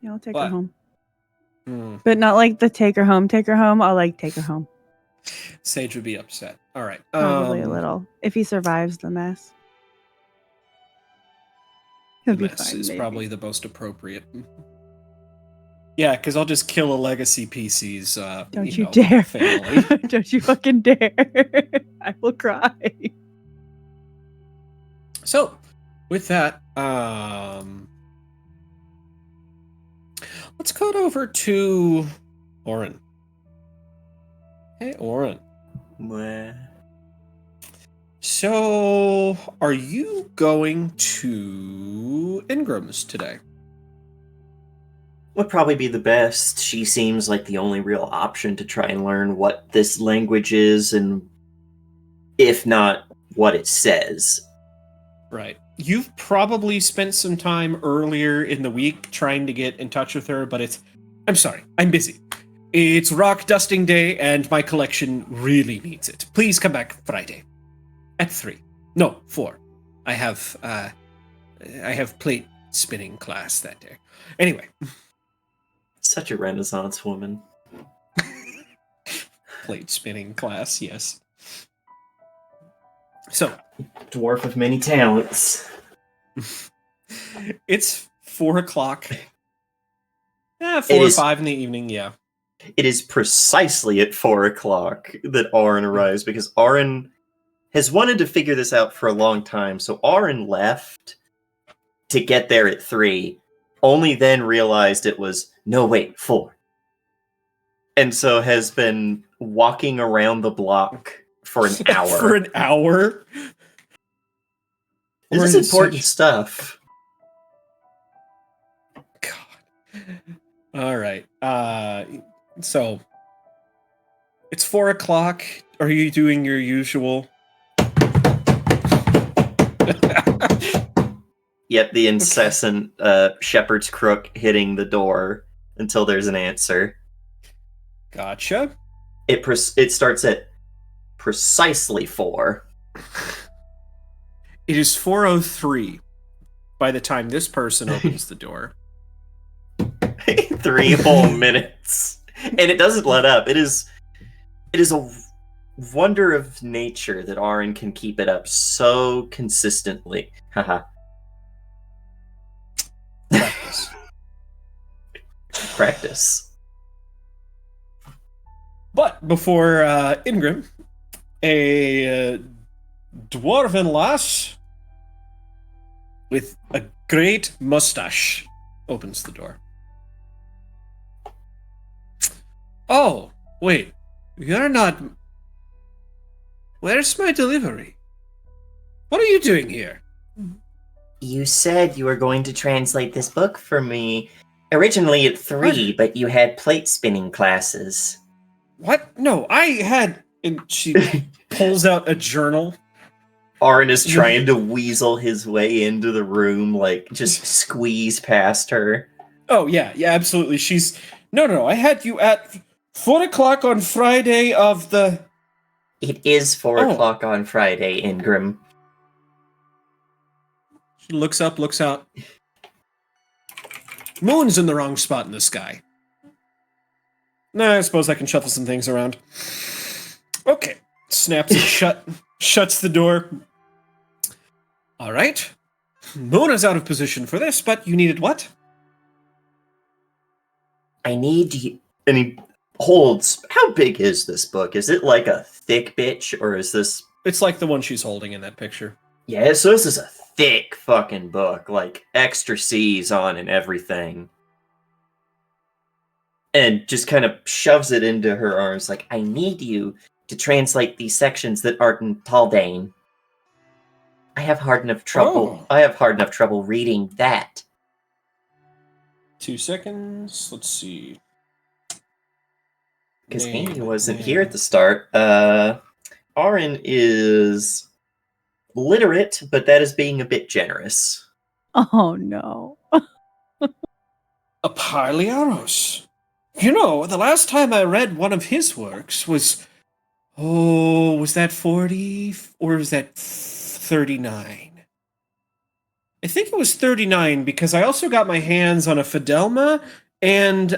Yeah, I'll take her But- home. Hmm. But not like the take her home. I'll like take her home. Sage would be upset. All right. Probably a little. If he survives the mess. He'll The be mess fine, is maybe. probably the most appropriate. Yeah, because I'll just kill a legacy PC's. Don't you dare. Family. Don't you fucking dare. I will cry. So, with that, let's go over to Oren. Hey, Oren. Mwah. So, are you going to Ingram's today? Would probably be the best. She seems like the only real option to try and learn what this language is, and if not, what it says. Right. You've probably spent some time earlier in the week trying to get in touch with her, but I'm sorry, I'm busy. It's rock dusting day, and my collection really needs it. Please come back Friday. At 3. No, 4. I have plate spinning class that day. Anyway. Such a Renaissance woman. Plate spinning class, yes. So, Dwarf of many talents. it's 4 o'clock. 4 It or is- 5 in the evening, yeah. It is precisely at 4 o'clock that Aaron arrives, because Aaron has wanted to figure this out for a long time, so Aaron left to get there at 3, only then realized it was, no wait, 4. And so has been walking around the block for an hour. For an hour? This Oren is important such- stuff. God. All right. So it's 4 o'clock. Are you doing your usual? Yep, the incessant shepherd's crook hitting the door until there's an answer. Gotcha. It starts at precisely 4. It is 4:03 by the time this person opens the door. 3 whole minutes, and it doesn't let up. It is a wonder of nature that Aaron can keep it up so consistently. Haha. Practice. Practice. But before Ingram, a dwarven lass with a great mustache opens the door. Oh, wait. You're not... Where's my delivery? What are you doing here? You said you were going to translate this book for me. Originally at 3, but you had plate spinning classes. What? No, I had... And she pulls out a journal. Aaron is trying to weasel his way into the room, like, just squeeze past her. Oh, yeah, absolutely. She's... No, I had you at 4 o'clock on Friday of the... It is 4 Oh. o'clock on Friday, Ingram. She looks up, looks out. Moon's in the wrong spot in the sky. Nah, I suppose I can shuffle some things around. Okay. Snaps it shut, shuts the door. All right. Mona's out of position for this, but you needed what? I need you. And he holds. How big is this book? Is it like a thick bitch, or is this? It's like the one she's holding in that picture. Yeah, so this is a thick fucking book, like extra C's on and everything. And just kind of shoves it into her arms, like, I need you to translate these sections that aren't in Taldane. I have hard enough trouble. Oh. I have hard enough trouble reading that. 2 seconds. Let's see. Because Name, Amy wasn't name. here at the start. Arin is literate, but that is being a bit generous. Oh no. A Parliaros. You know, the last time I read one of his works was... Oh, was that 40? Or was that 39? I think it was 39 because I also got my hands on a Fidelma and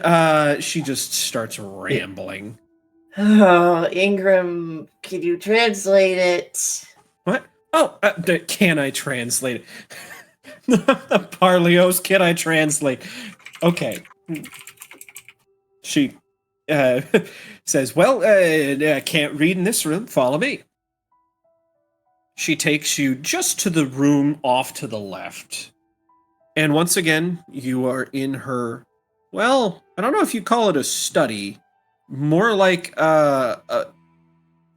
she just starts rambling. Oh, Ingram, can you translate it? What? Oh, can I translate it? Parlios, can I translate? Okay. She says, well, I can't read in this room. Follow me. She takes you just to the room off to the left. And once again, you are in her, well, I don't know if you call it a study, more like a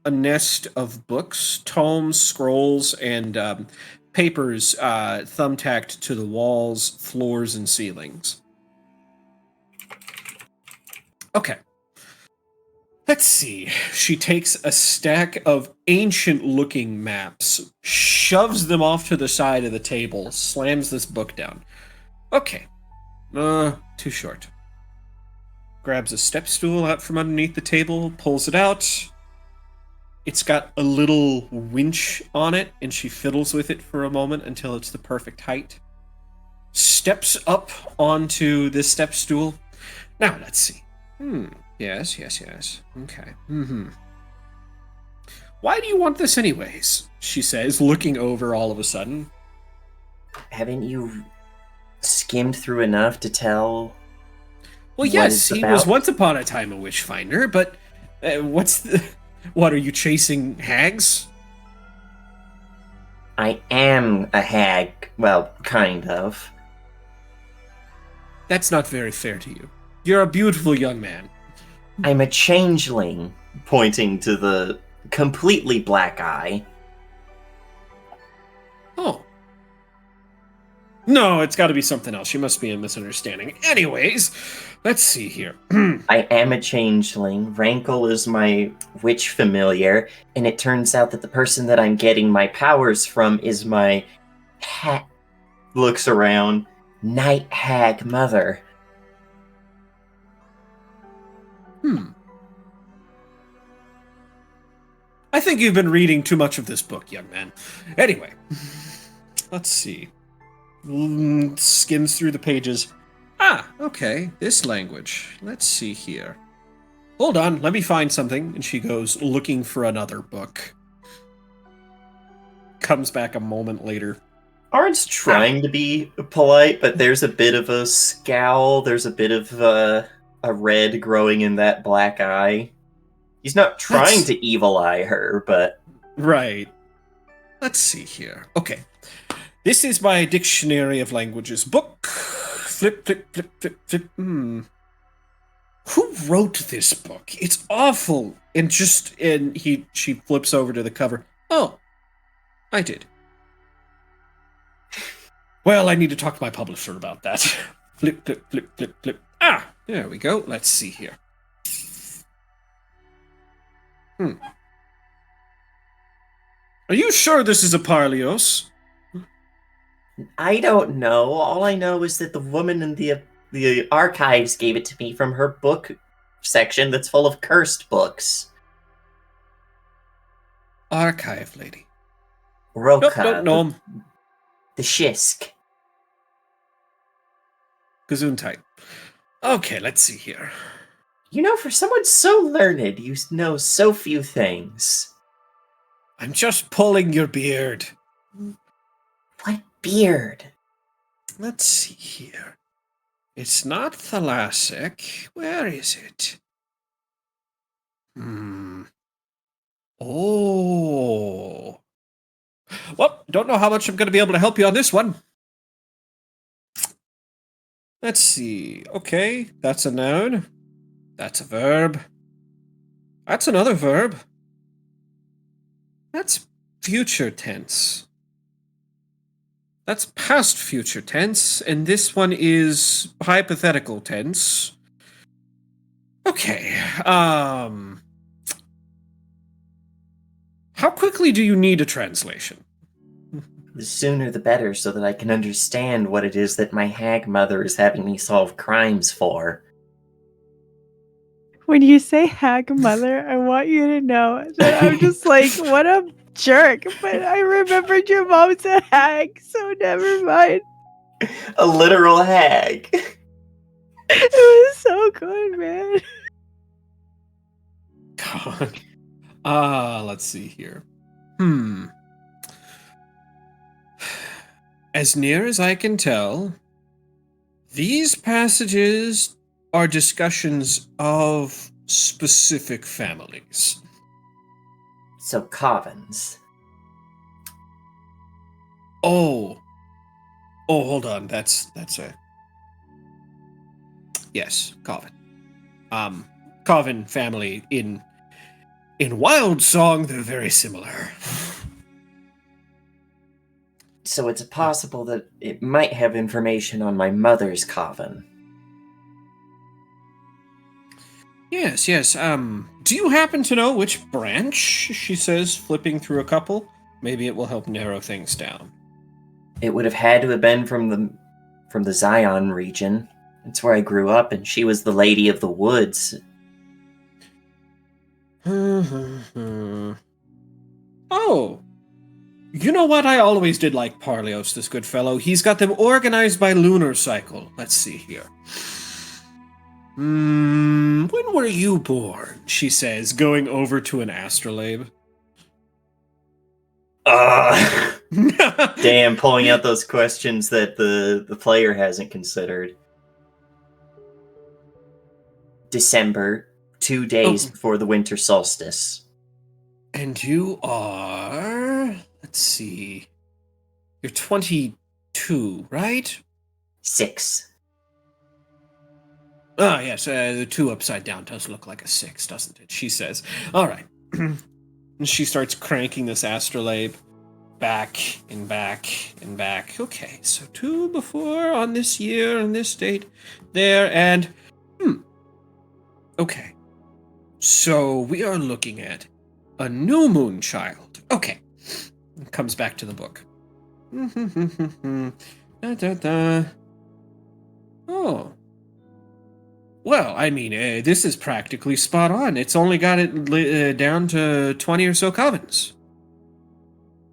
nest of books, tomes, scrolls, and papers thumbtacked to the walls, floors, and ceilings. Okay. Let's see. She takes a stack of ancient-looking maps, shoves them off to the side of the table, slams this book down. Okay. Too short. Grabs a step stool out from underneath the table, pulls it out. It's got a little winch on it, and she fiddles with it for a moment until it's the perfect height. Steps up onto this step stool. Now, let's see. Yes. Okay. Why do you want this anyways? She says, looking over all of a sudden. Haven't you skimmed through enough to tell? Well, yes, he was once upon a time a witchfinder, but what, are you chasing hags? I am a hag. Well, kind of. That's not very fair to you. You're a beautiful young man. I'm a changeling, pointing to the completely black eye. Oh. No, it's got to be something else. You must be a misunderstanding. Anyways, let's see here. I am a changeling. Rankle is my witch familiar, and it turns out that the person that I'm getting my powers from is my looks around, night hag mother. I think you've been reading too much of this book, young man. Anyway, let's see. Skims through the pages. Ah, okay, this language. Let's see here. Hold on, let me find something. And she goes looking for another book. Comes back a moment later. Arin's trying to be polite, but there's a bit of a scowl. There's a bit of a red growing in that black eye. He's not trying to evil eye her, but... Right. Let's see here. Okay. This is my Dictionary of Languages book. Flip. Who wrote this book? It's awful. And she flips over to the cover. Oh, I did. Well, I need to talk to my publisher about that. Flip. Ah, there we go. Let's see here. Are you sure this is a Parlios? I don't know. All I know is that the woman in the archives gave it to me from her book section that's full of cursed books. Archive lady. Roka. Nope, don't know him. The Shisk. Gesundheit. Okay, let's see here. For someone so learned, you know so few things. I'm just pulling your beard. What beard? Let's see here. It's not thalassic. Where is it? Oh. Well, don't know how much I'm going to be able to help you on this one. Let's see. Okay, that's a noun. That's a verb. That's another verb. That's future tense. That's past future tense, and this one is hypothetical tense. Okay, how quickly do you need a translation? The sooner the better, so that I can understand what it is that my hag mother is having me solve crimes for. When you say hag mother, I want you to know that I'm just like, what a jerk. But I remembered your mom's a hag, so never mind. A literal hag. It was so good, man. God. Let's see here. As near as I can tell, these passages are discussions of specific families. So covens. Oh, hold on. That's a yes, Coven. Coven family in Wild Song, they're very similar. So it's possible that it might have information on my mother's coven. Yes. Do you happen to know which branch? She says, flipping through a couple. Maybe it will help narrow things down. It would have had to have been from the Zion region. It's where I grew up, and she was the Lady of the Woods. Oh. You know what? I always did like Parlios, this good fellow. He's got them organized by lunar cycle. Let's see here. When were you born? She says, going over to an astrolabe. Damn, pulling out those questions that the player hasn't considered. December, 2 days before the winter solstice. And you are... Let's see. You're 22, right? 6. Ah, yes, the 2 upside down does look like a 6, doesn't it? She says. All right. And she starts cranking this astrolabe back and back and back. Okay, so 2 before on this year, on this date, there, and... Okay. So we are looking at a new moon child. Okay. Comes back to the book. Oh. Well, I mean, this is practically spot on. It's only got it down to 20 or so covens.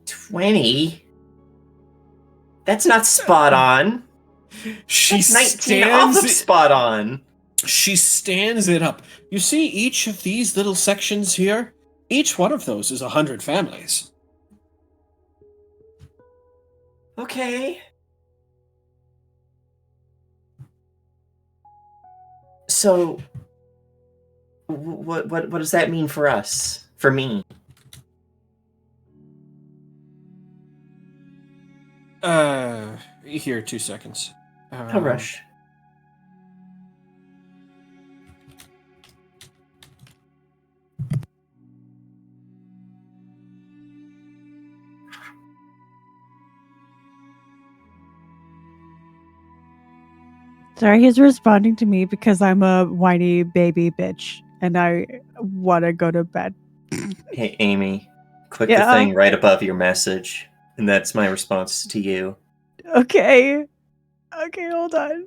20? That's not spot on. That's 19 off of spot on. She stands it up. You see each of these little sections here? Each one of those is 100 families. Okay. So, what does that mean for us? For me? Here, 2 seconds. No rush. Sorry, he's responding to me because I'm a whiny baby bitch and I want to go to bed. Hey, Amy, click the thing right above your message, and that's my response to you. Okay, hold on.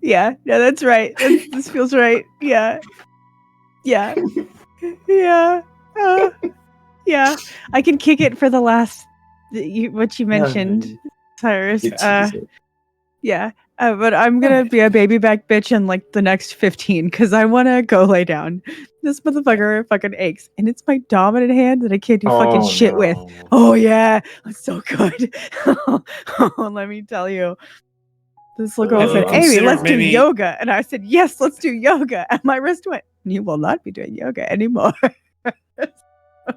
Yeah, that's right. This feels right. Yeah. Yeah. I can kick it for the last, what you mentioned, Cyrus. Yeah. But I'm gonna be a baby back bitch in like the next 15 because I want to go lay down. This motherfucker fucking aches, and it's my dominant hand that I can't do fucking shit with. Oh yeah, it's so good. Let me tell you. This little girl Have you said, "Amy, considered let's do maybe- yoga," and I said, "Yes, let's do yoga." And my wrist went, "You will not be doing yoga anymore."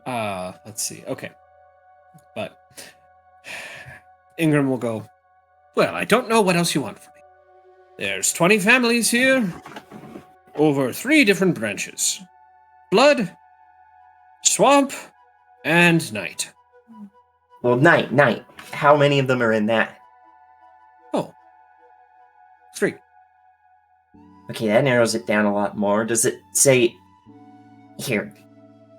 Let's see. Okay. But Ingram will go, well, I don't know what else you want from me. There's 20 families here, over 3 different branches. Blood, swamp, and night. Well, night. How many of them are in that? Oh. 3. Okay, that narrows it down a lot more. Does it say... Here,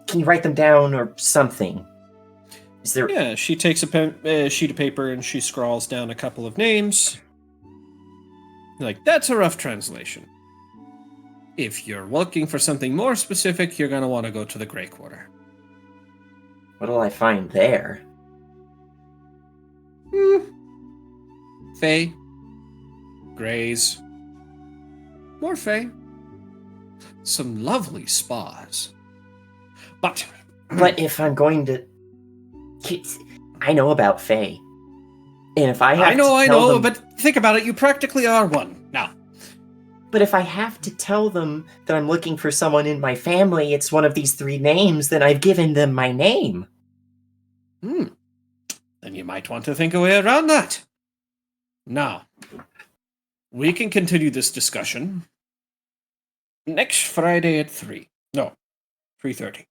can you write them down or something? Is there... Yeah, she takes a sheet of paper and she scrawls down a couple of names. Like, that's a rough translation. If you're looking for something more specific, you're going to want to go to the Grey Quarter. What'll I find there? Fae. Greys. More Fae. Some lovely spas. But But if I'm going to... I know about Faye. And if I have I know, to tell them... but think about it, you practically are one. Now, But if I have to tell them that I'm looking for someone in my family, it's one of these 3 names, then I've given them my name. then you might want to think a way around that. Now, we can continue this discussion next Friday at 3. No, 3:30.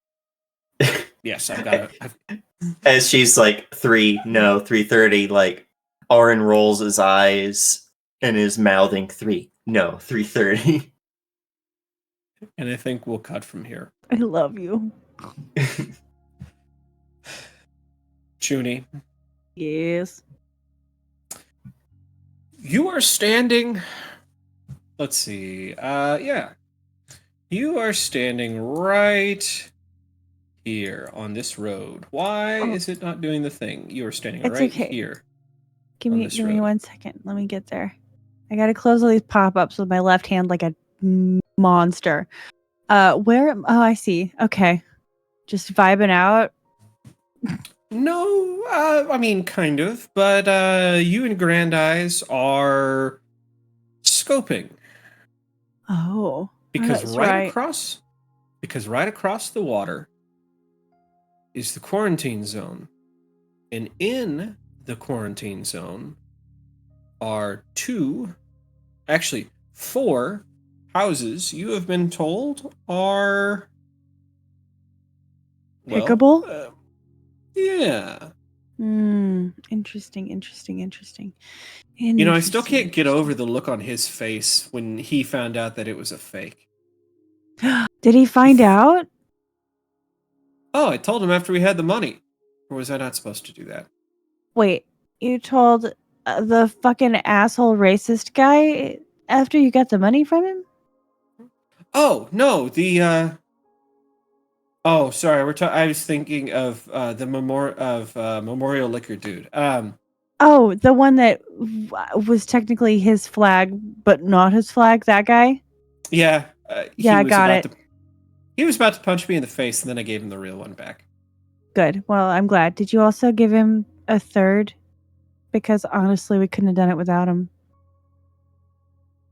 Yes, I've got it. As she's like, 3:30, like, Auron rolls his eyes and is mouthing 3:30. And I think we'll cut from here. I love you. Junie, Yes. you are standing... Let's see. Yeah. You are standing right here on this road. Why is it not doing the thing? You are standing It's right okay. here. Give on me this give me road. 1 second. Let me get there. I gotta close all these pop-ups with my left hand like a monster. Where? Oh, I see. Okay, just vibing out. No, I mean, kind of. But you and Grand Eyes are scoping. Oh, Because that's right right. across... Because right across the water is the quarantine zone. And in the quarantine zone are 4 houses you have been told are... well, Pickable? Yeah. Interesting. You know, I still can't get over the look on his face when he found out that it was a fake. Did he find out? Oh, I told him after we had the money. Or was I not supposed to do that? Wait, you told the fucking asshole racist guy after you got the money from him? Oh, no, the oh, sorry, I was thinking of the Memorial Liquor dude. Oh, the one that was technically his flag, but not his flag. That guy. Yeah, Yeah, I got it. He was about to punch me in the face, and then I gave him the real one back. Good. Well, I'm glad. Did you also give him a third? Because honestly, we couldn't have done it without him.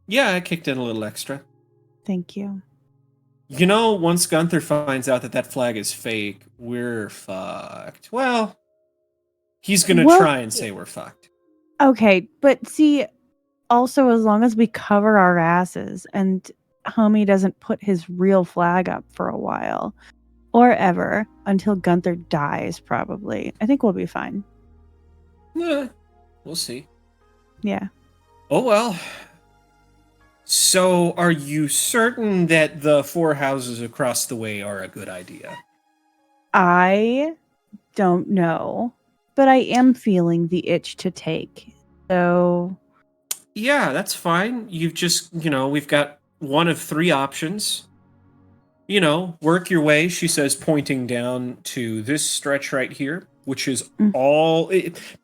Yeah, I kicked in a little extra. Thank you. You know, once Gunther finds out that flag is fake, we're fucked. Well, he's gonna try and say we're fucked. Okay, but see, also as long as we cover our asses and homie doesn't put his real flag up for a while, or ever, until Gunther dies, probably, I think we'll be fine. Yeah, we'll see. Yeah. Oh well. So, are you certain that the 4 houses across the way are a good idea? I don't know, but I am feeling the itch to take. So, Yeah, that's fine. You've just, we've got one of 3 options. Work your way, she says, pointing down to this stretch right here. which is Mm. all.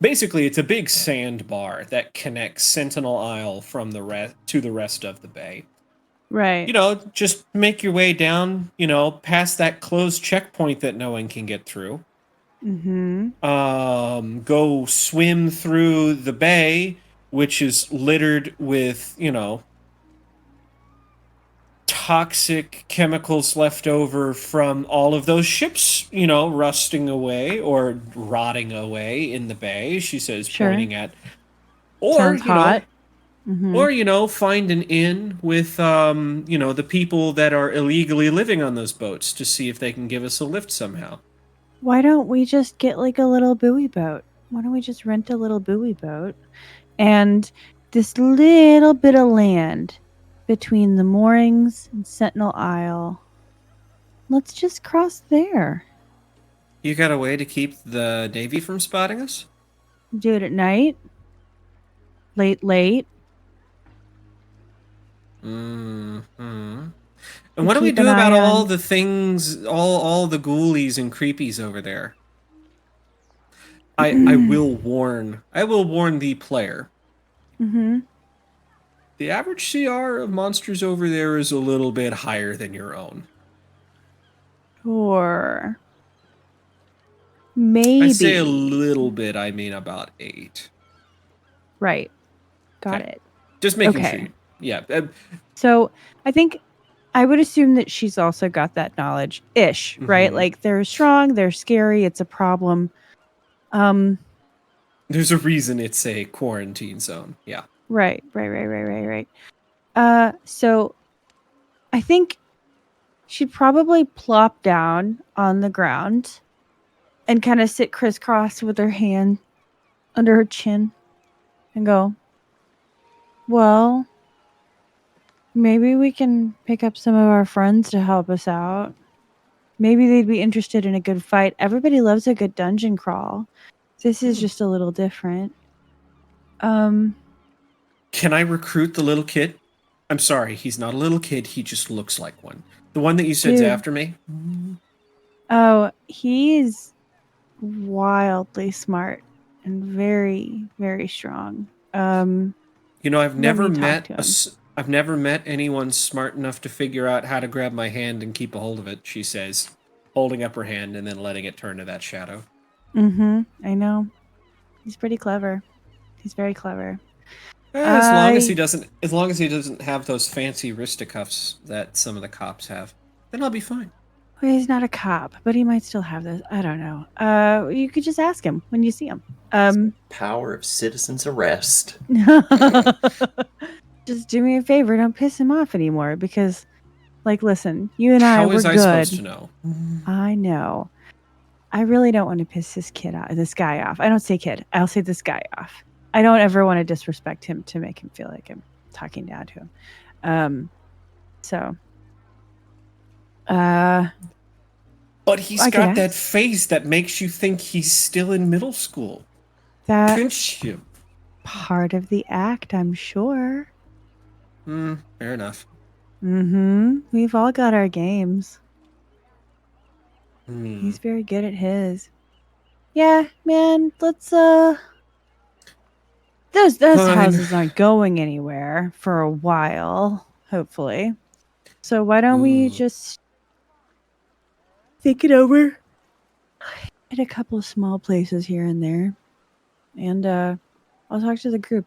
Basically, it's a big sandbar that connects Sentinel Isle from the rest to the rest of the bay. Right. Just make your way down, past that closed checkpoint that no one can get through. Mm-hmm. Go swim through the bay, which is littered with, toxic chemicals left over from all of those ships, rusting away or rotting away in the bay, she says, Sure. pointing at. Or, Sounds hot. Mm-hmm. or, find an inn with, the people that are illegally living on those boats to see if they can give us a lift somehow. Why don't we just get like a little buoy boat? Why don't we just rent a little buoy boat? And this little bit of land between the moorings and Sentinel Isle, let's just cross there. You got a way to keep the Navy from spotting us? Do it at night. Late. Mm-hmm. And what do we Keep an do about eye all on- the things, all the ghoulies and creepies over there? I will warn the player. Mm-hmm. The average CR of monsters over there is a little bit higher than your own. Or maybe. I say a little bit, I mean about 8. Right. Got Okay. it. Just making Okay. sure. Yeah. So I think I would assume that she's also got that knowledge-ish, right? Mhm. Like they're strong, they're scary, it's a problem. There's a reason it's a quarantine zone. Yeah. Right. So I think she'd probably plop down on the ground and kind of sit crisscross with her hand under her chin and go, well, maybe we can pick up some of our friends to help us out. Maybe they'd be interested in a good fight. Everybody loves a good dungeon crawl. This is just a little different. Can I recruit the little kid? I'm sorry, he's not a little kid. He just looks like one. The one that you said's Dude. after me? Oh, he's wildly smart and very, very strong. I've never me talk met to him. I've never met anyone smart enough to figure out how to grab my hand and keep a hold of it, she says, holding up her hand and then letting it turn to that shadow. Mm-hmm. I know. He's pretty clever. He's very clever. As long as he doesn't have those fancy wristicuffs that some of the cops have, then I'll be fine. Well, he's not a cop, but he might still have those. I don't know. You could just ask him when you see him. Power of citizen's arrest. Just do me a favor, don't piss him off anymore, because, like, listen, you and How we're is I good. supposed to know? I know. I really don't want to piss this guy off. I don't say kid. I'll say this guy off. I don't ever want to disrespect him to make him feel like I'm talking down to him. But he's I got that guess. face that makes you think he's still in middle school. That's Pinch him. part of the act, I'm sure. Fair enough. Mm-hmm. We've all got our games. Hmm. He's very good at his. Yeah, man, let's those Fine. houses aren't going anywhere for a while, hopefully. So why don't we Ooh. just think it over? Hit a couple of small places here and there. And I'll talk to the group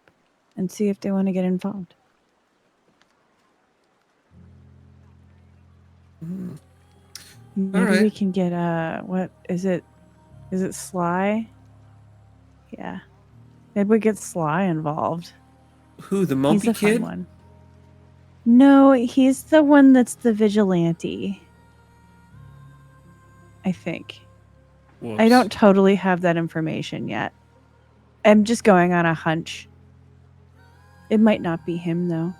and see if they want to get involved. Maybe All right. we can get what is it? Is it Sly? Yeah. Maybe we get Sly involved. Who, the He's mumpy a kid? fun one. No, he's the one that's the vigilante. I think. Whoops. I don't totally have that information yet. I'm just going on a hunch. It might not be him, though.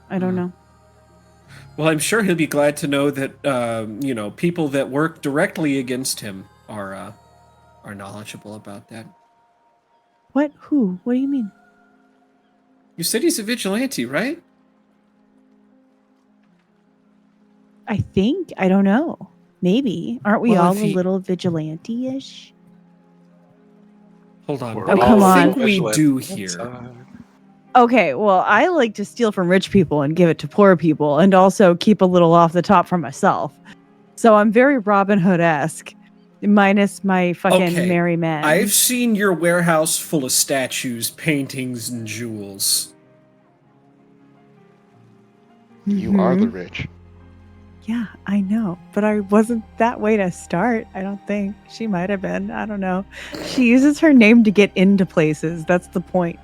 I don't know. Well, I'm sure he'll be glad to know that people that work directly against him are knowledgeable about that. What? Who? What do you mean? You said he's a vigilante, right? I think. I don't know. Maybe. Aren't we Well, all if a he- little vigilante-ish? Hold on. We're What do come you on. think we vigilant do here? inside. Okay, well, I like to steal from rich people and give it to poor people, and also keep a little off the top for myself. So I'm very Robin Hood-esque, minus my fucking Okay, merry men. I've seen your warehouse full of statues, paintings, and jewels. You are the Mhm. rich. Yeah, I know, but I wasn't that way to start. I don't think she might have been. I don't know. She uses her name to get into places. That's the point.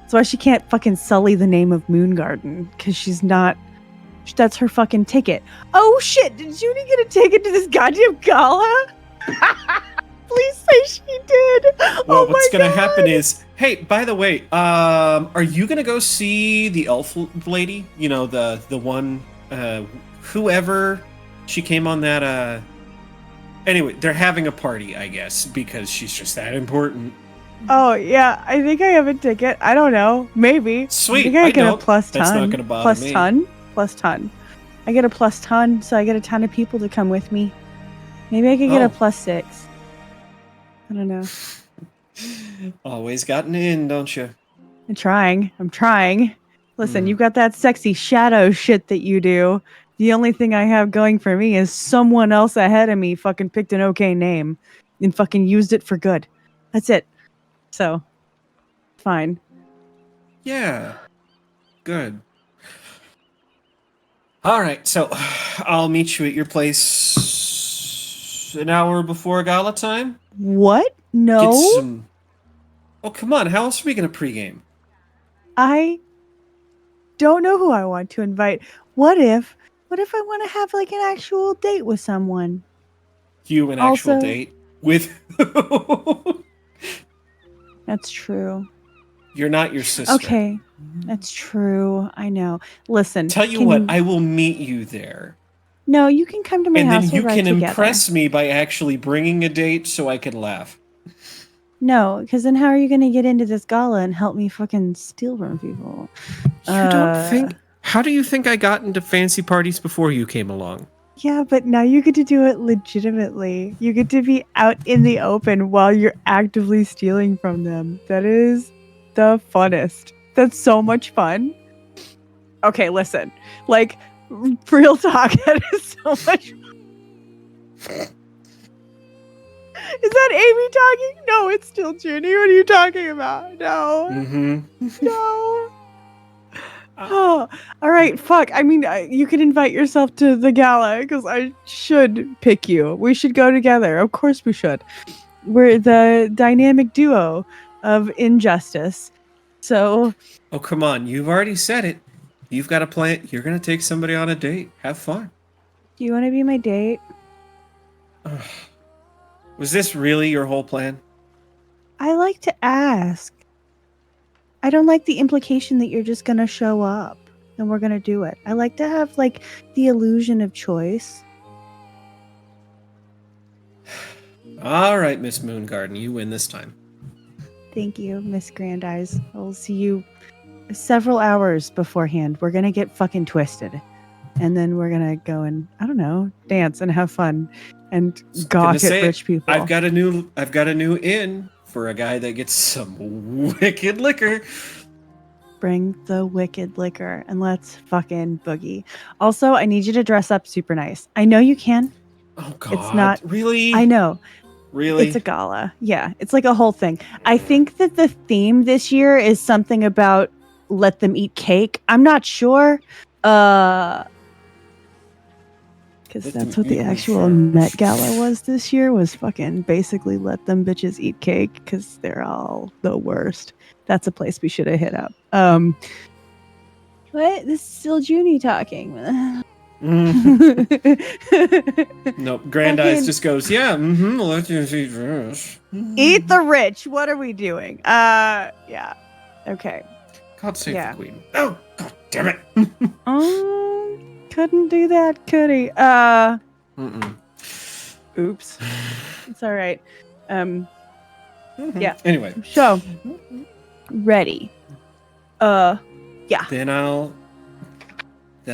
That's why she can't fucking sully the name of Moongarden, because she's not. That's her fucking ticket. Oh shit! Did Junie get a ticket to this goddamn gala? Please say she did. Well, Oh what's my gonna God. happen is, hey, by the way, are you gonna go see the elf lady? You know, the one, whoever she came on that. Anyway, they're having a party, I guess, because she's just that important. Oh yeah, I think I have a ticket. I don't know. Maybe. Sweet, I think I I get a don't. plus ton. That's not gonna bother plus me. ton. Plus ton. I get a plus ton, so I get a ton of people to come with me. Maybe I could get Oh. a plus 6. I don't know. Always gotten in, don't you? I'm trying. I'm trying. Listen, Hmm. you've got that sexy shadow shit that you do. The only thing I have going for me is someone else ahead of me fucking picked an okay name and fucking used it for good. That's it. So, fine. Yeah. Good. All right, so I'll meet you at your place an hour before gala time. What? No. Get some. Oh, come on! How else are we gonna pregame? I don't know who I want to invite. What if I want to have like an actual date with someone? You an actual Also- date with? That's true. You're not your sister. Okay. That's true. I know. Listen. Tell you can what, I will meet you there, No, you can come to my and house. then you We'll ride can together. impress me by actually bringing a date, so I can laugh. No, because then how are you going to get into this gala and help me fucking steal from people? You don't think? How do you think I got into fancy parties before you came along? Yeah, but now you get to do it legitimately. You get to be out in the open while you're actively stealing from them. That is the funnest. That's so much fun. Okay, listen. Like, real talk, that is so much. Is that Amy talking? No, it's still Junie. What are you talking about? No. Mm-hmm. No. Oh, all right. Fuck. I mean, you can invite yourself to the gala because I should pick you. We should go together. Of course, we should. We're the dynamic duo of injustice. So, Oh, come on! You've already said it. You've got a plan. You're gonna take somebody on a date. Have fun. do you want to be my date? Ugh. Was this really your whole plan? I like to ask. I don't like the implication that you're just gonna show up and we're gonna do it. I like to have like the illusion of choice. All right, Miss Moongarden, you win this time. Thank you, Miss Grand Eyes. I'll see you several hours beforehand. We're gonna get fucking twisted. And then we're gonna go and, I don't know, dance and have fun and gawk at say, rich people. I've got a new inn for a guy that gets some wicked liquor. Bring the wicked liquor and let's fucking boogie. Also, I need you to dress up super nice. I know you can. Oh God! It's not really. I know. Really. It's a gala. Yeah, it's like a whole thing. I think that the theme this year is something about let them eat cake. I'm not sure. Because Let that's them what the eat me actual first. Met Gala was this year, was fucking basically let them bitches eat cake because they're all the worst. That's a place we should have hit up. What? This is still Junie talking. Nope. Grand Eyes Fucking- just goes, yeah. Let you see this. Eat the rich. What are we doing? Yeah. Okay. God save Yeah. the queen. Oh God damn it. Couldn't do that, could he? Mm-mm. Oops. It's all right. Yeah. Anyway, So, ready. Yeah. Then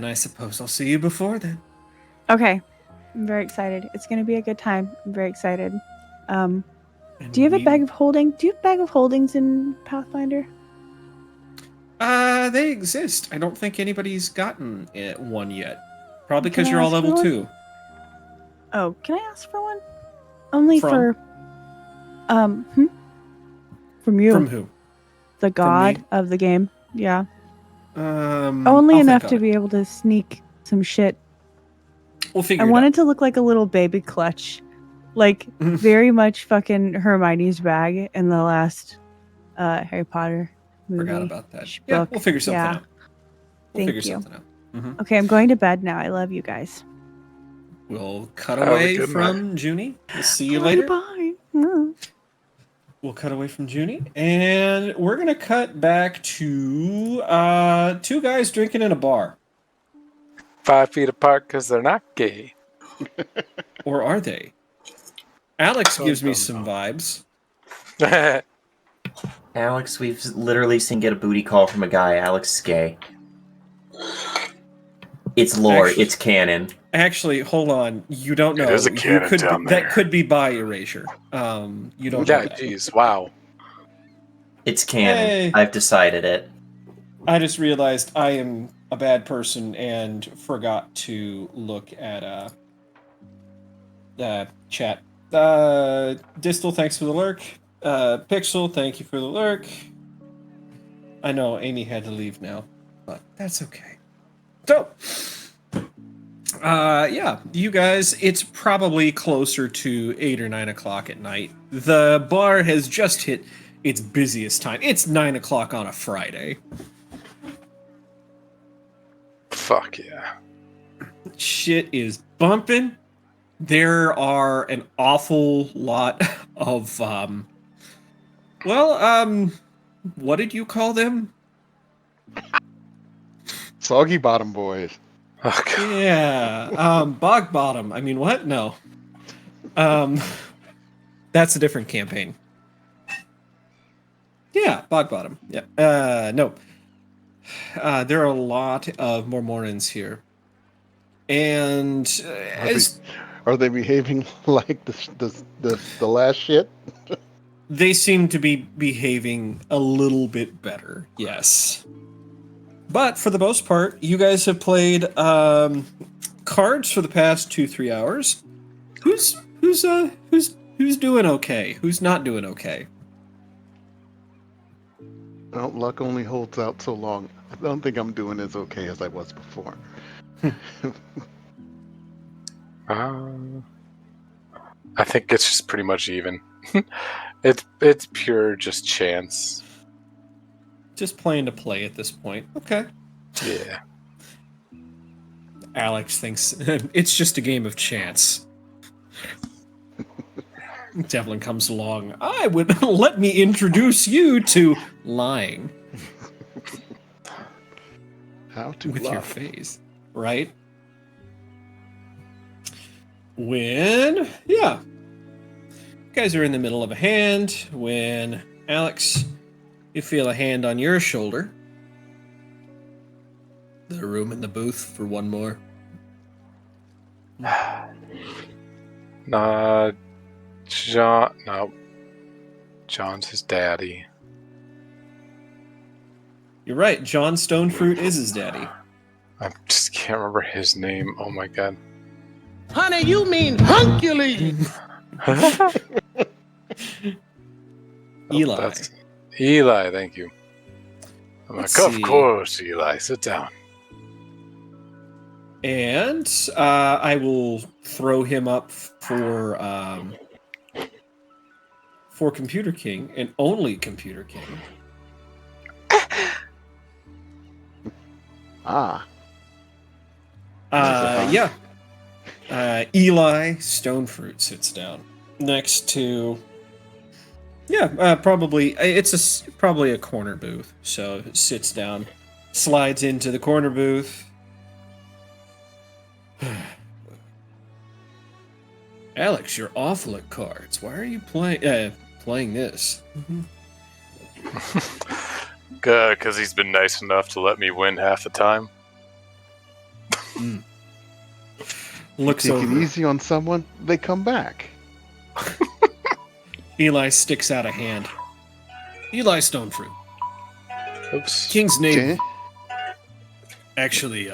I suppose I'll see you before then. Okay. I'm very excited. It's gonna be a good time. I'm very excited. And Do you have a we- bag of holding? Do you have a bag of holdings in Pathfinder? They exist. I don't think anybody's gotten one yet. Probably Can because I you're all ask for level one? 2. Oh, can I ask for one? Only From? for from you, From who? the me? god of the game. Yeah. I'll Only think enough on to it. be able to sneak some shit. We'll figure I it wanted out. to look like a little baby clutch. Like very much fucking Hermione's bag in the last Harry Potter movie. Forgot about that. Yeah, book. we'll figure something Yeah. out. We'll Thank figure you. something out. Okay, I'm going to bed now. I love you guys. We'll cut Have a away good from Junie. We'll see you Bye later. bye. We'll cut away from Junie, and we're gonna cut back to 2 guys drinking in a bar. 5 feet apart because they're not gay. Or are they? Alex gives me Dum, some dum, vibes. Alex, we've literally seen get a booty call from a guy. Alex is gay. It's lore. Actually- It's canon. Actually, hold on. You don't know. It is a You cannon could down be, there. That could be by erasure. You don't know Yeah, that. jeez, wow. It's canon. Hey. I've decided it. I just realized I am a bad person and forgot to look at chat. Distal, thanks for the lurk. Pixel, thank you for the lurk. I know Amy had to leave now, but that's okay. So, yeah, you guys, it's probably closer to 8 or 9 o'clock at night. The bar has just hit its busiest time. It's 9 o'clock on a Friday. Fuck yeah. Shit is bumping. There are an awful lot of, what did you call them? Soggy bottom boys. Oh, God. Yeah, bog bottom. I mean, what? No. That's a different campaign. Yeah, bog bottom. Yeah. No. There are a lot of Mormonans here. And Are they behaving like the last shit? they seem to be behaving a little bit better, yes. But for the most part, you guys have played cards for the past 2-3 hours. Who's doing okay? Who's not doing okay? Well, luck only holds out so long. I don't think I'm doing as okay as I was before. I think it's just pretty much even. It's pure just chance. Just playing to play at this point. Okay. Yeah. Alex thinks it's just a game of chance. Devlin comes along. I would let me introduce you to lying How to with your love. face, right? When, yeah. You guys are in the middle of a hand. When, Alex, you feel a hand on your shoulder. The room in the booth for one more. John. No. John's his daddy. You're right. John Stonefruit is his daddy. I just can't remember his name. Oh my god. Honey, you mean Hercules. Eli. That's Eli, thank you. I'm Let's like, see. of course, Eli, sit down. And I will throw him up for Computer King and only Computer King. Ah, Yeah. Eli Stonefruit sits down next to. Yeah, probably probably a corner booth. So sits down, slides into the corner booth. Alex, you're awful at cards. Why are you playing this? Good, because he's been nice enough to let me win half the time. Looks take over. it easy on someone, they come back. Eli sticks out a hand. Eli Stonefruit. Oops. King's Navy. Okay. Actually,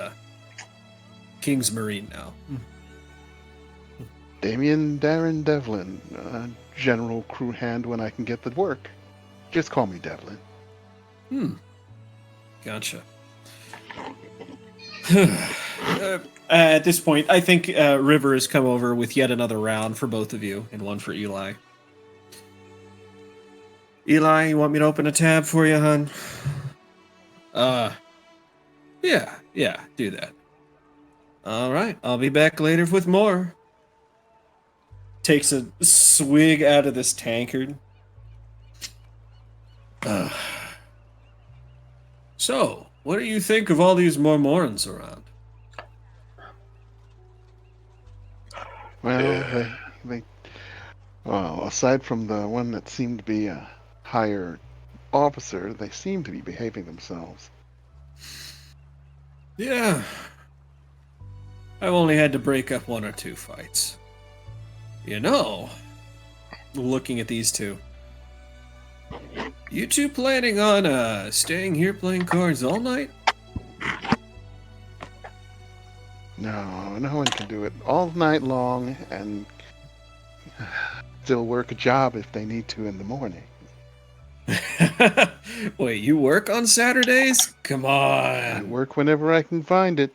King's Marine now. Damien Darren Devlin, general crew hand when I can get the work. Just call me Devlin. Gotcha. At this point, I think River has come over with yet another round for both of you, and one for Eli. Eli, you want me to open a tab for you, hon? Yeah, do that. All right, I'll be back later with more. Takes a swig out of this tankard. So, what do you think of all these Mormons around? Well, well, aside from the one that seemed to be a higher officer, they seem to be behaving themselves. Yeah. I've only had to break up 1 or 2 fights. You know, looking at these two. You two planning on staying here playing cards all night? No, no one can do it all night long and still work a job if they need to in the morning. Wait, you work on Saturdays? Come I on. work whenever I can find it.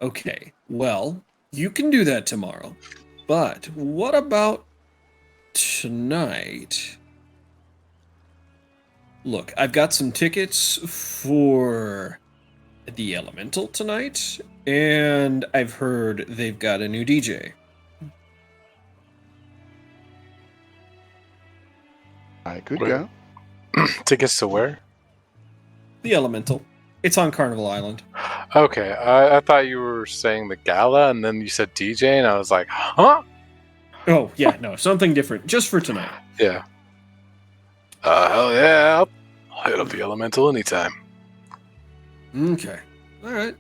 Okay, well, you can do that tomorrow. But what about tonight? Look, I've got some tickets for the Elemental tonight, and I've heard they've got a new DJ. I could Wait. go. Tickets to where? The Elemental. It's on Carnival Island. Okay, I thought you were saying the gala, and then you said DJ, and I was like, huh? Oh, yeah, no, something different. Just for tonight. Yeah. Hell yeah. I'll hit up the Elemental anytime. Okay. Alright.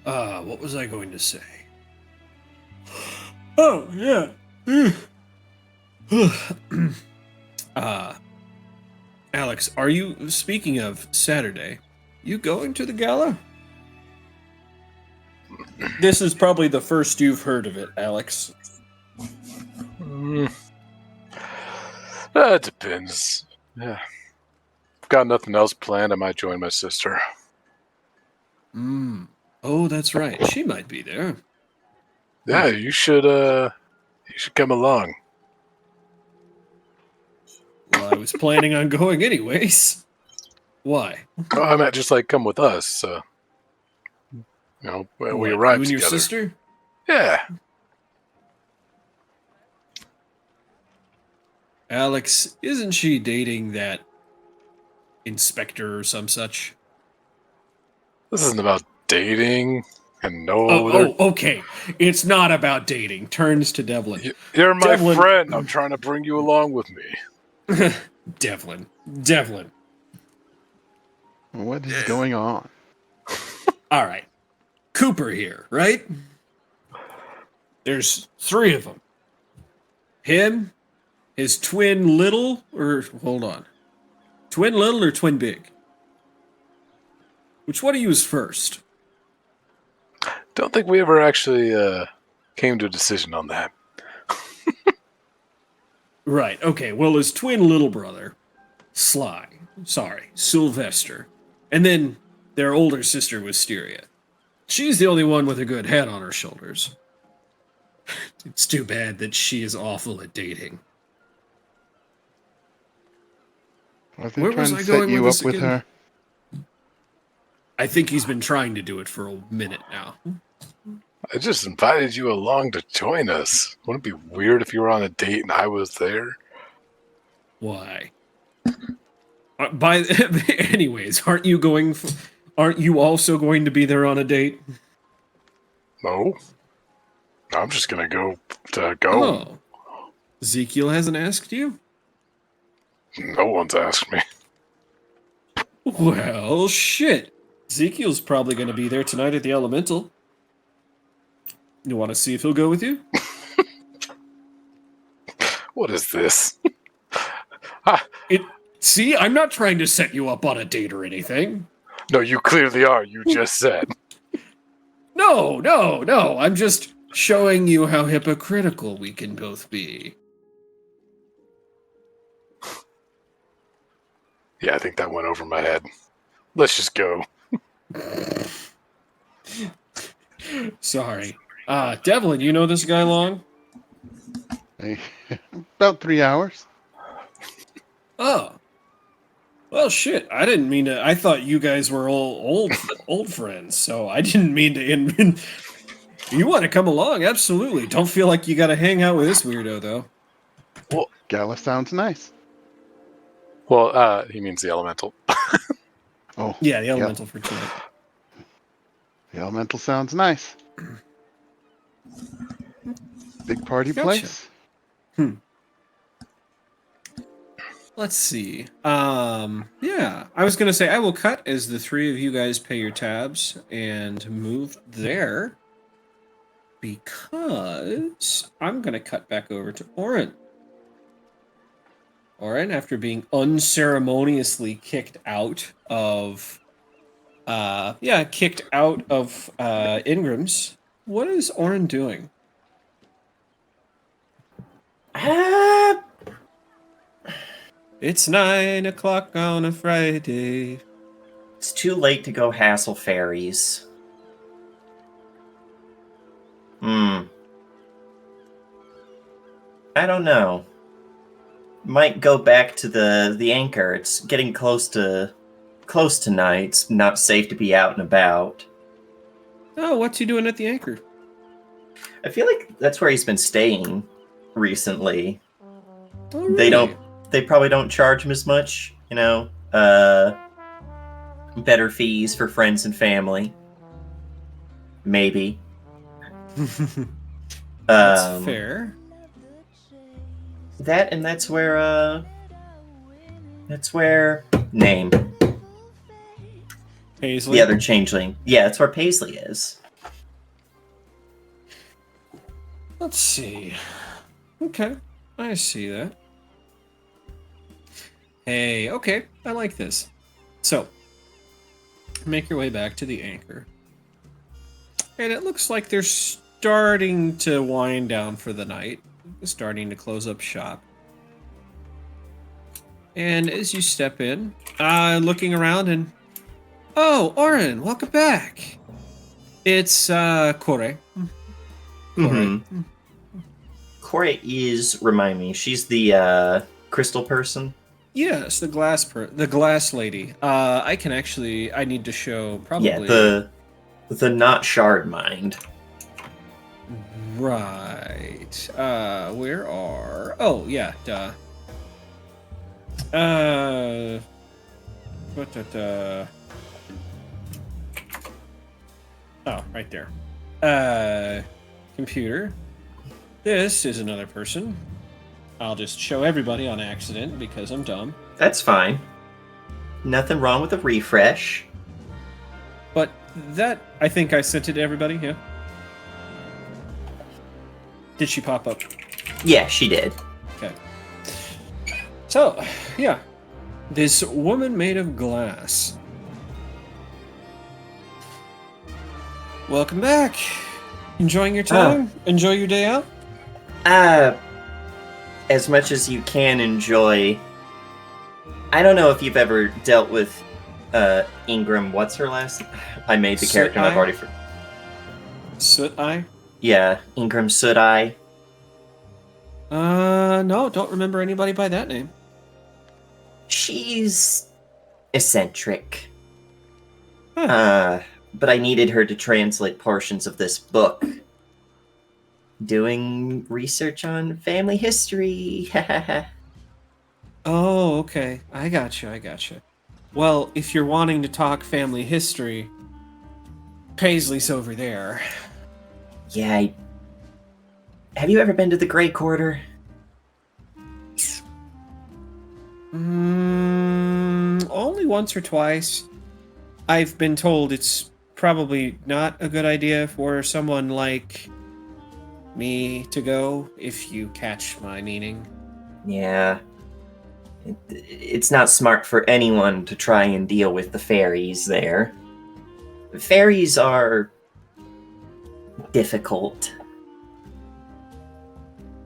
What was I going to say? Oh, yeah. Alex, are you, speaking of Saturday, you going to the gala? This is probably the first you've heard of it, Alex. That depends. Yeah. I've got nothing else planned. I might join my sister. Oh, that's right. She might be there. Yeah, you should come along. Well, I was planning on going anyways. Why? Oh, I meant just like come with us. You know, when we arrive you and your together. sister? Yeah. Alex, isn't she dating that inspector or some such? This isn't about dating. And no, Okay. It's not about dating. Turns to Devlin. You're my Devlin. friend. I'm trying to bring you along with me. Devlin. What is going on? All right. Cooper here, right? There's 3 of them. Him, his twin little, or hold on. Twin little or twin big? Which one of you is first? Don't think we ever actually came to a decision on that. Right, okay. Well, his twin little brother, Sylvester. And then their older sister, Wisteria. She's the only one with a good head on her shoulders. It's too bad that she is awful at dating. Are they Where trying was to I set going you with up this with again? her? I think he's been trying to do it for a minute now. I just invited you along to join us. Wouldn't it be weird if you were on a date and I was there? Why? Anyways, aren't you also going to be there on a date? No. I'm just gonna go. Oh. Ezekiel hasn't asked you? No one's asked me. Well, shit. Ezekiel's probably going to be there tonight at the Elemental. You want to see if he'll go with you? What is this? See, I'm not trying to set you up on a date or anything. No, you clearly are. You just said. No. I'm just showing you how hypocritical we can both be. Yeah, I think that went over my head. Let's just go. Sorry. Devlin, you know this guy long? About 3 hours. Oh. Well, shit. I didn't mean to. I thought you guys were all old friends, so I didn't mean to. You want to come along? Absolutely. Don't feel like you got to hang out with this weirdo, though. Gala sounds nice. Well, he means the elemental. Oh, Yeah, the elemental for tonight. the elemental sounds nice. Big party Gotcha. place. Let's see. Yeah, I was gonna say I will cut as the three of you guys pay your tabs and move there because I'm gonna cut back over to Oren. Oren, after being unceremoniously kicked out of Ingram's, what is Oren doing? It's 9 o'clock on a Friday. It's too late to go hassle fairies. I don't know. Might go back to the anchor. It's getting close to night. It's not safe to be out and about. Oh, what's he doing at the anchor? I feel like that's where he's been staying recently. Oh, really? They probably don't charge him as much, better fees for friends and family. Maybe. That's fair. That's where name. Paisley. The other changeling. Yeah, that's where Paisley is. Let's see. Okay, I see that. Hey, okay, I like this. So, make your way back to the anchor. And it looks like they're starting to wind down for the night. Starting to close up shop. And as you step in, looking around and... Oh, Oren, welcome back. It's, Kore. Mm-hmm. Kore is, remind me, she's the, crystal person? Yes, the glass lady. I need to show probably... Yeah, the not shard mind. Right. Where are... Oh, yeah, duh. Oh, right there. Computer. This is another person. I'll just show everybody on accident because I'm dumb. That's fine. Nothing wrong with a refresh. But that, I think I sent it to everybody, yeah? Did she pop up? Yeah, she did. Okay. So, yeah. This woman made of glass. Welcome back. Enjoying your time? Enjoy your day out? As much as you can enjoy. I don't know if you've ever dealt with Ingram. What's her last? I made the character and I've already forgotten. Soot Eye? Yeah, Ingram Soot Eye. No, don't remember anybody by that name. She's eccentric. Huh. But I needed her to translate portions of this book. Doing research on family history. Oh, okay. I gotcha. Well, if you're wanting to talk family history, Paisley's over there. Yeah, have you ever been to the Grey Quarter? Only once or twice. I've been told it's probably not a good idea for someone like me to go, if you catch my meaning. Yeah. It's not smart for anyone to try and deal with the fairies there. Fairies are difficult.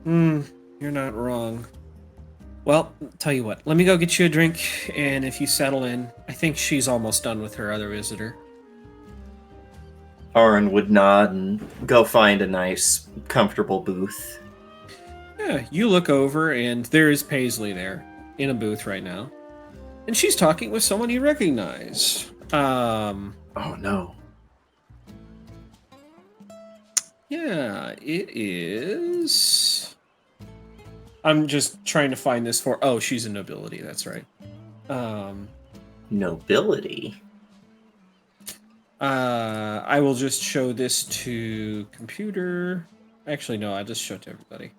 You're not wrong. Well, tell you what, let me go get you a drink, and if you settle in, I think she's almost done with her other visitor. Aaron would nod and go find a nice, comfortable booth. Yeah, you look over, and there is Paisley there, in a booth right now. And she's talking with someone you recognize. Oh no. Yeah, it is... I'm just trying to find this for... Oh, she's a nobility, that's right. Nobility? I will just show this to computer. Actually, no, I'll just show it to everybody.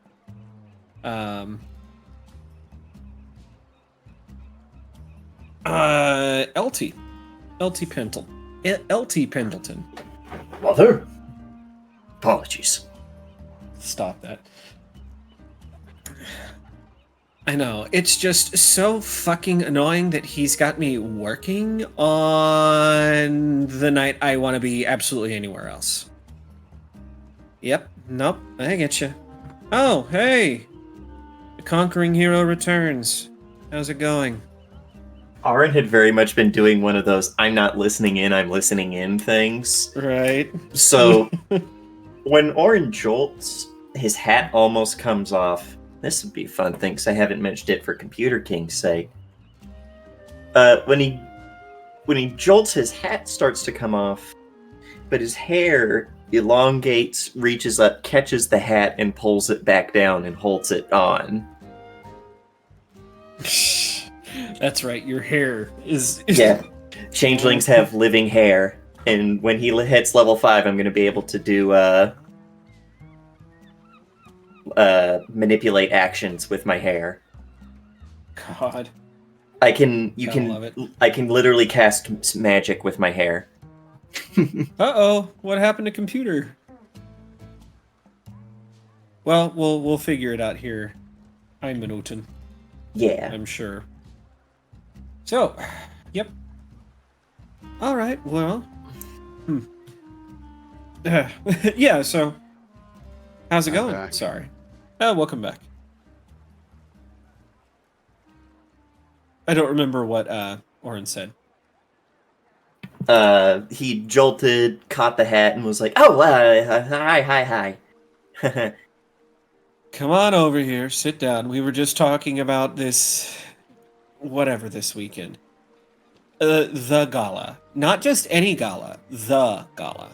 LT. LT Pendleton. LT Pendleton. Mother? Apologies. Stop that. I know. It's just so fucking annoying that he's got me working on the night I want to be absolutely anywhere else. Yep. Nope. I get you. Oh, hey! The conquering hero returns. How's it going? Aaron had very much been doing one of those I'm not listening in, I'm listening in things. Right. So, when Orin jolts, his hat almost comes off. This would be a fun thing, because I haven't mentioned it for Computer King's sake. When he jolts, his hat starts to come off, but his hair elongates, reaches up, catches the hat, and pulls it back down and holds it on. That's right, your hair is... Yeah. Changelings have living hair, and when he hits level 5, I'm going to be able to do, manipulate actions with my hair. God. I can Love it. I can literally cast magic with my hair. Uh-oh, what happened to computer? Well, we'll figure it out here. I'm Minuten, Yeah. I'm sure. So, yep. All right, well. Yeah, so how's it I'm going? back. Sorry. Welcome back. I don't remember what Oren said. He jolted, caught the hat, and was like, "Oh, hi." Come on over here, sit down. We were just talking about this, whatever this weekend. The gala. Not just any gala, the gala.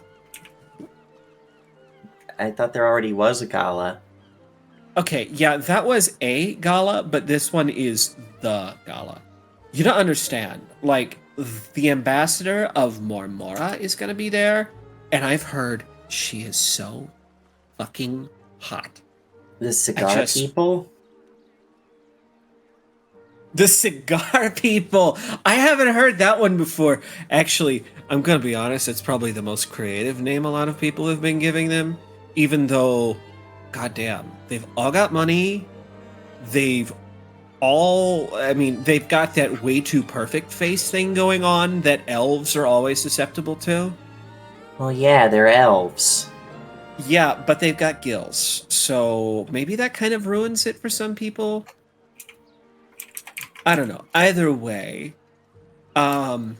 I thought there already was a gala. Okay, yeah, that was a gala, but this one is the gala. You don't understand. Like, the ambassador of Mormora is gonna be there, and I've heard she is so fucking hot. The cigar just- people? The cigar people! I haven't heard that one before. Actually, I'm gonna be honest, it's probably the most creative name a lot of people have been giving them. Even though, goddamn, they've all got money. They've got that way too perfect face thing going on that elves are always susceptible to. Well, yeah, they're elves. Yeah, but they've got gills. So maybe that kind of ruins it for some people. I don't know. Either way, no,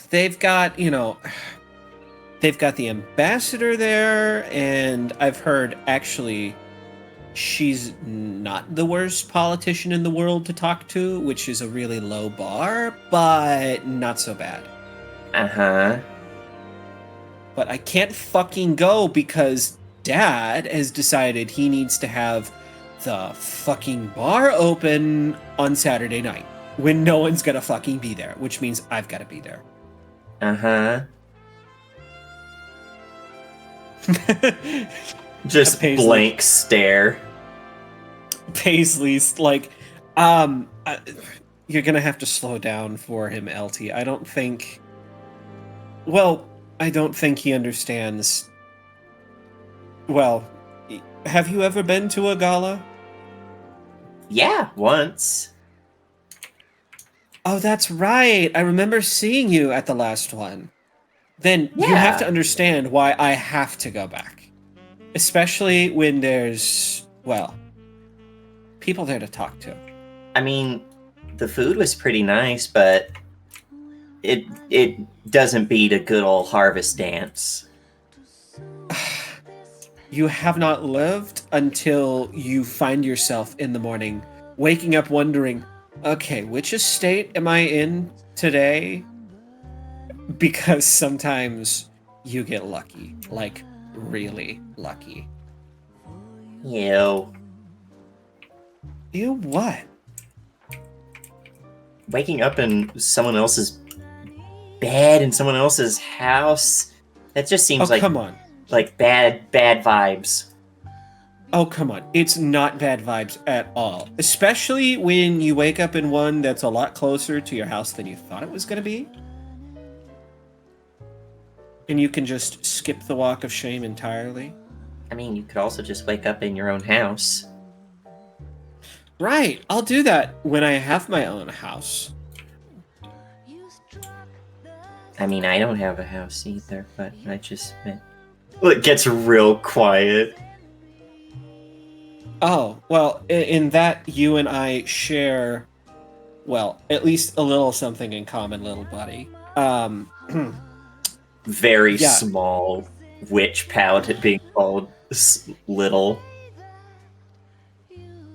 they've got, they've got the ambassador there, and I've heard actually she's not the worst politician in the world to talk to, which is a really low bar, but not so bad. Uh-huh. But I can't fucking go because Dad has decided he needs to have the fucking bar open on Saturday night when no one's gonna fucking be there, which means I've gotta be there. Uh-huh. Just Paisley. blank stare. Paisley's like, you're gonna have to slow down for him, LT. I don't think he understands. Well, have you ever been to a gala? Yeah, once. Oh, that's right. I remember seeing you at the last one. Then you have to Yeah. understand why I have to go back. Especially when there's, well, people there to talk to. I mean, the food was pretty nice, but it doesn't beat a good old harvest dance. You have not lived until you find yourself in the morning, waking up wondering, okay, which estate am I in today? Because sometimes you get lucky, like really lucky. Ew. You what? Waking up in someone else's bed in someone else's house. That just seems Oh, come on. like bad vibes. Oh, come on. It's not bad vibes at all. Especially when you wake up in one that's a lot closer to your house than you thought it was going to be. And you can just skip the walk of shame entirely. I mean, you could also just wake up in your own house. Right. I'll do that when I have my own house. I mean, I don't have a house either, but I just meant... Well, it gets real quiet. Oh, well, in that you and I share, well, at least a little something in common, little buddy. Very Yeah. small witch pout at being called little.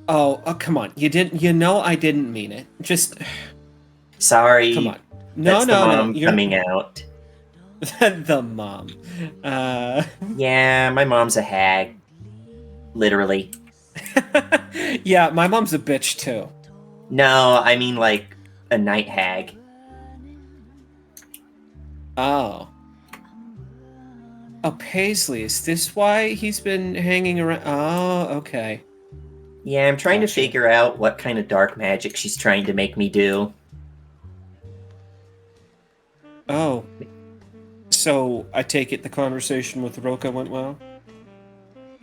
Oh, come on. You know I didn't mean it. Just, Sorry. come on. No, That's the no, mom no. coming out. The mom. Yeah, my mom's a hag. Literally. Yeah, my mom's a bitch too. No, I mean like a night hag. Oh. Oh, Paisley, is this why he's been hanging around? Oh, okay. Yeah, I'm trying to Gotcha. figure out what kind of dark magic she's trying to make me do. Oh. So, I take it the conversation with Roka went well?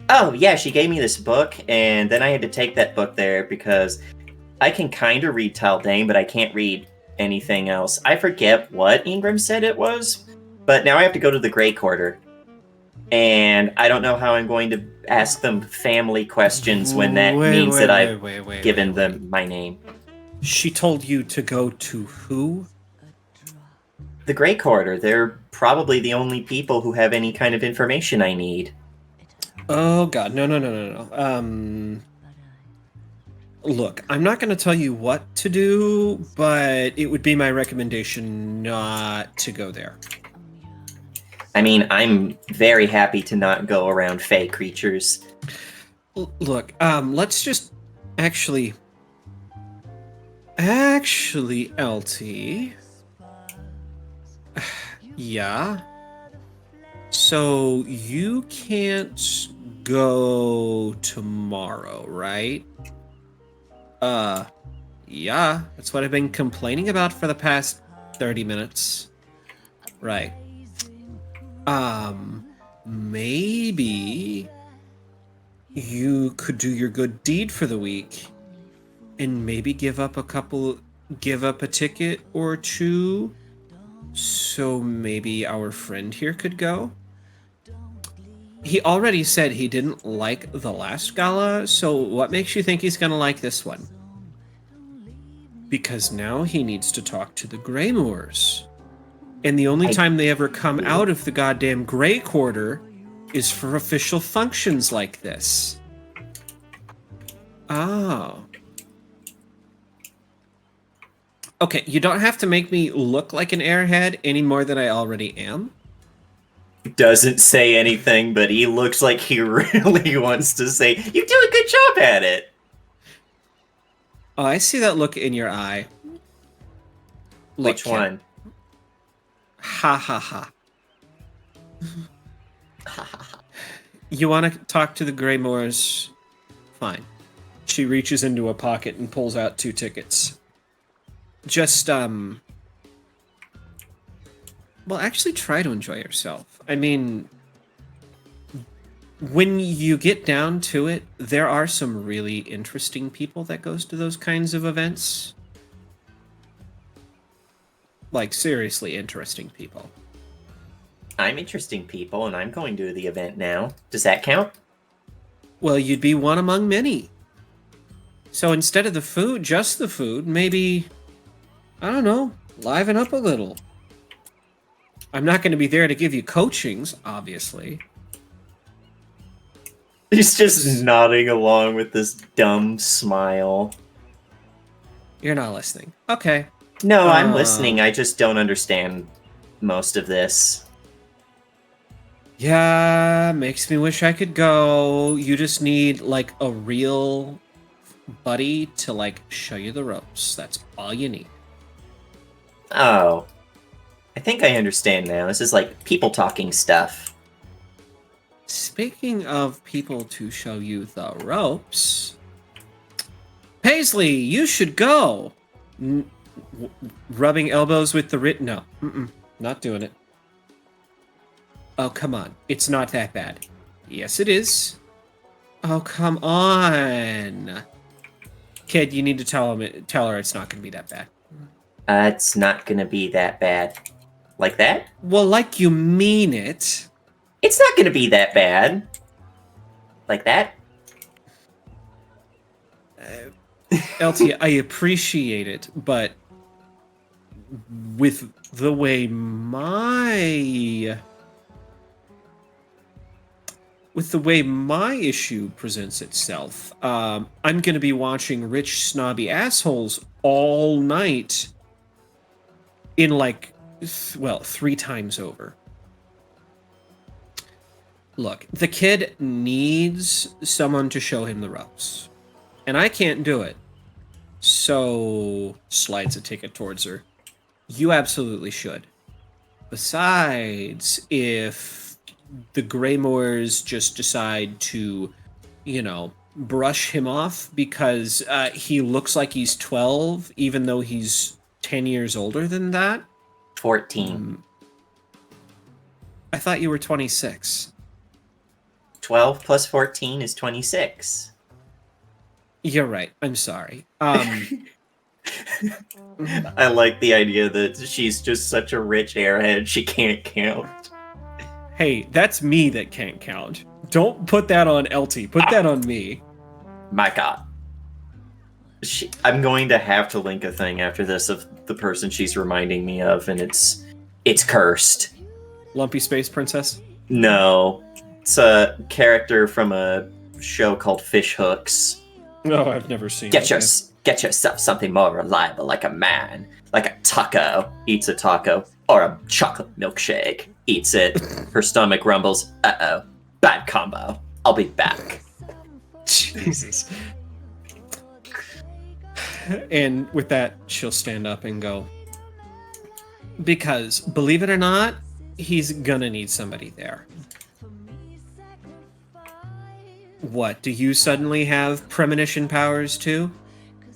Oh, yeah, she gave me this book, and then I had to take that book there because I can kind of read Taldane, but I can't read anything else. I forget what Ingram said it was, but now I have to go to the Grey Quarter. And I don't know how I'm going to ask them family questions when that means that I've given them my name. She told you to go to who? The Grey Quarter, they're probably the only people who have any kind of information I need. Oh god, no. Look, I'm not going to tell you what to do, but it would be my recommendation not to go there. I mean, I'm very happy to not go around fey creatures. Look, let's just actually, LT. Yeah. So you can't go tomorrow, right? Yeah, that's what I've been complaining about for the past 30 minutes. Right. Maybe you could do your good deed for the week and maybe give up a ticket or two so maybe our friend here could go. He already said he didn't like the last gala, so what makes you think he's gonna like this one? Because now he needs to talk to the Greymoors. And the only time they ever come out of the goddamn Grey Quarter is for official functions like this. Oh. Okay, you don't have to make me look like an airhead any more than I already am. Doesn't say anything, but he looks like he really wants to say, "You do a good job at it." Oh, I see that look in your eye. Look, Which kid. one? Ha ha ha. You want to talk to the Greymoors? Fine. She reaches into a pocket and pulls out 2 tickets. Just, well, actually try to enjoy yourself. I mean, when you get down to it, there are some really interesting people that goes to those kinds of events. Like, seriously interesting people. I'm interesting people, and I'm going to the event now. Does that count? Well, you'd be one among many. So instead of the food, just the food, maybe, I don't know, liven up a little. I'm not going to be there to give you coachings, obviously. He's just nodding along with this dumb smile. You're not listening. Okay. No, I'm listening. I just don't understand most of this. Yeah, makes me wish I could go. You just need, like, a real buddy to, like, show you the ropes. That's all you need. Oh. I think I understand now. This is like people talking stuff. Speaking of people to show you the ropes, Paisley, you should go. Rubbing elbows with the No, not doing it. Oh, come on. It's not that bad. Yes, it is. Oh, come on. Kid, you need to tell her it's not going to be that bad. It's not gonna be that bad. Like that? Well, like you mean it. It's not gonna be that bad. Like that? LT, I appreciate it, but with the way my issue presents itself, I'm going to be watching rich, snobby assholes all night in, like, 3 times over. Look, the kid needs someone to show him the ropes. And I can't do it. So, slides a ticket towards her. You absolutely should. Besides, if the Greymoors just decide to, brush him off because he looks like he's 12, even though he's 10 years older than that. 14. I thought you were 26. 12 plus 14 is 26. You're right. I'm sorry. I like the idea that she's just such a rich airhead she can't count. Hey, that's me that can't count. Don't put that on LT. Put that on me. My god. I'm going to have to link a thing after this of the person she's reminding me of, and it's cursed. Lumpy Space Princess? No. It's a character from a show called Fish Hooks. No, I've never seen Get it. Get yourself something more reliable, like a man. Like a taco eats a taco, or a chocolate milkshake eats it. Her stomach rumbles. Uh-oh. Bad combo. I'll be back. Jesus. And with that, she'll stand up and go. Because, believe it or not, he's gonna need somebody there. What, do you suddenly have premonition powers too?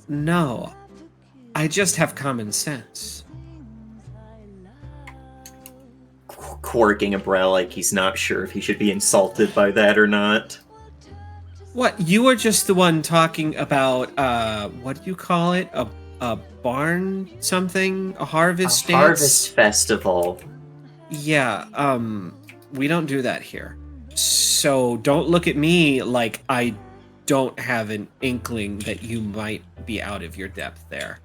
No. I just have common sense. Quirking a brow like he's not sure if he should be insulted by that or not. What, you were just the one talking about, what do you call it? A barn something? A harvest dance? Harvest festival. Yeah, we don't do that here. So don't look at me like I don't have an inkling that you might be out of your depth there.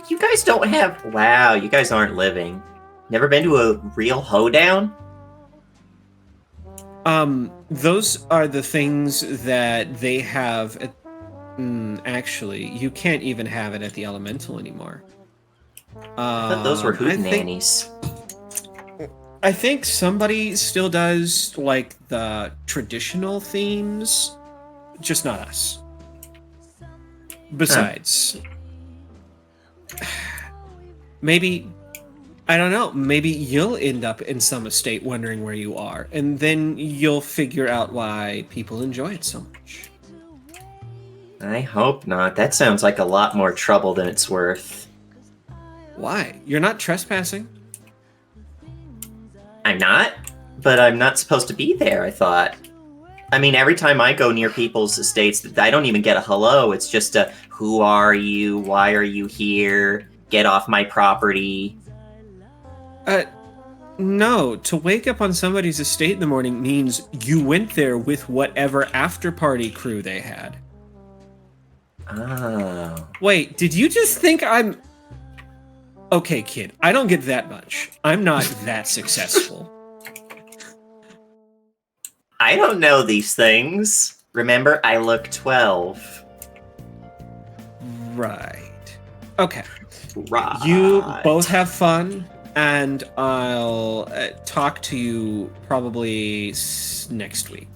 You guys don't have... Wow, you guys aren't living. Never been to a real hoedown? Those are the things that they have at... actually, you can't even have it at the Elemental anymore. I thought those were hootenannies. I think somebody still does, like, the traditional themes, just not us. Besides, maybe, I don't know, maybe you'll end up in some estate wondering where you are, and then you'll figure out why people enjoy it so much. I hope not. That sounds like a lot more trouble than it's worth. Why? You're not trespassing? I'm not? But I'm not supposed to be there, I thought. I mean, every time I go near people's estates, I don't even get a hello. It's just a, who are you? Why are you here? Get off my property. No, to wake up on somebody's estate in the morning means you went there with whatever after-party crew they had. Oh. Wait, did you just think I'm... Okay, kid, I don't get that much. I'm not that successful. I don't know these things. Remember, I look 12. Right. Okay. Right. You both have fun, and I'll talk to you probably next week.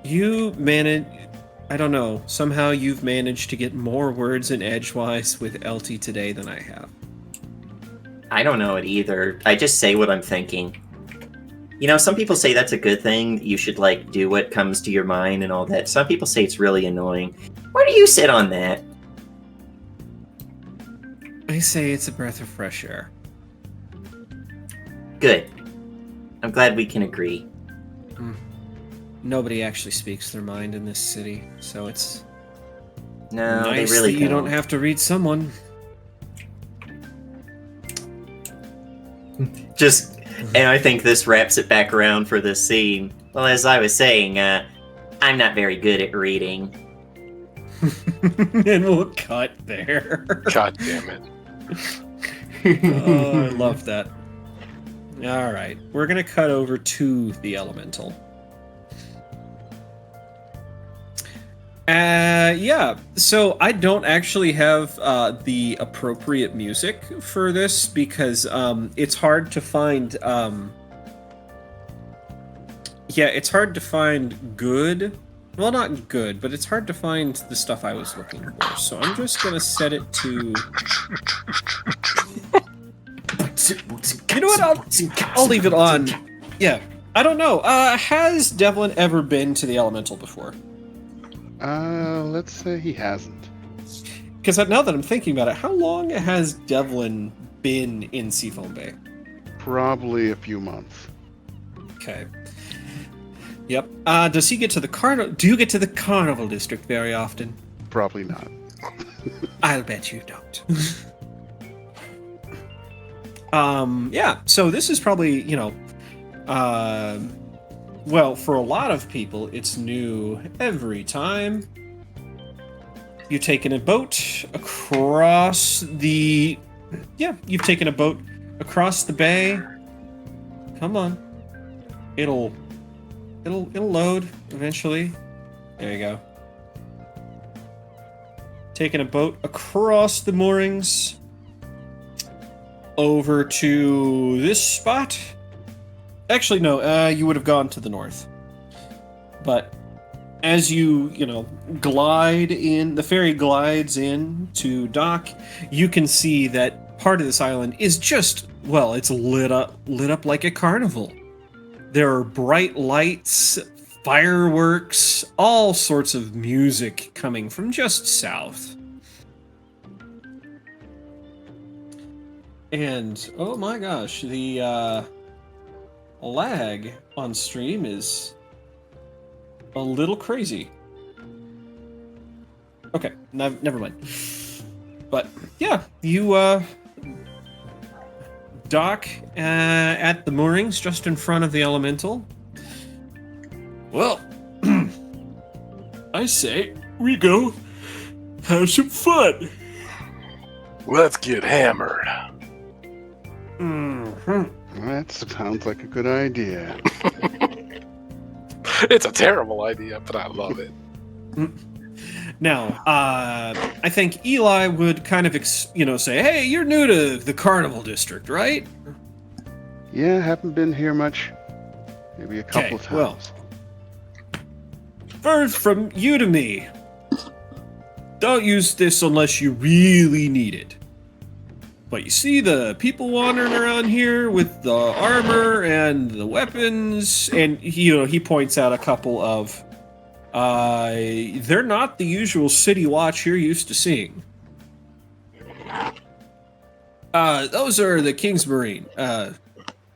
You managed... I don't know. Somehow you've managed to get more words in edgewise with Elty today than I have. I don't know it either. I just say what I'm thinking. You know, some people say that's a good thing. You should, like, do what comes to your mind and all that. Some people say it's really annoying. Where do you sit on that? I say it's a breath of fresh air. Good. I'm glad we can agree. Nobody actually speaks their mind in this city, so it's No, nice they really that you don't have to read someone. Just, and I think this wraps it back around for this scene. Well, as I was saying, I'm not very good at reading. And we'll cut there. God damn it. Oh, I love that. All right, we're gonna cut over to the elemental. Yeah, so I don't actually have the appropriate music for this because it's hard to find it's hard to find good, well, not good, but it's hard to find the stuff I was looking for, so I'm just gonna set it to... You know what, I'll leave it on. Yeah, I don't know, has Devlin ever been to the elemental before? Let's say he hasn't. Because now that I'm thinking about it, how long has Devlin been in Seafoam Bay? Probably a few months. Okay. Yep. Does he get to the carnival? Do you get to the carnival district very often? Probably not. I'll bet you don't. Yeah. So this is probably, you know, well, for a lot of people, it's new every time. You've taken a boat across the... Yeah, you've taken a boat across the bay. Come on. It'll load eventually. There you go. Taking a boat across the moorings over to this spot. Actually, no, you would have gone to the north. But as you glide in, the ferry glides in to dock, you can see that part of this island is just, well, it's lit up like a carnival. There are bright lights, fireworks, all sorts of music coming from just south. And, oh my gosh, the lag on stream is a little crazy. Okay, never mind. But yeah, you dock at the moorings just in front of the elemental. Well, I say we go have some fun. Let's get hammered. Mm-hmm. That sounds like a good idea. It's a terrible idea, but I love it. Now, I think Eli would kind of, say, hey, you're new to the Carnival District, right? Yeah, haven't been here much. Maybe a couple of times. Well, first from you to me, don't use this unless you really need it. But you see the people wandering around here with the armor and the weapons, and he points out a couple of, they're not the usual city watch you're used to seeing. Those are the King's Marine.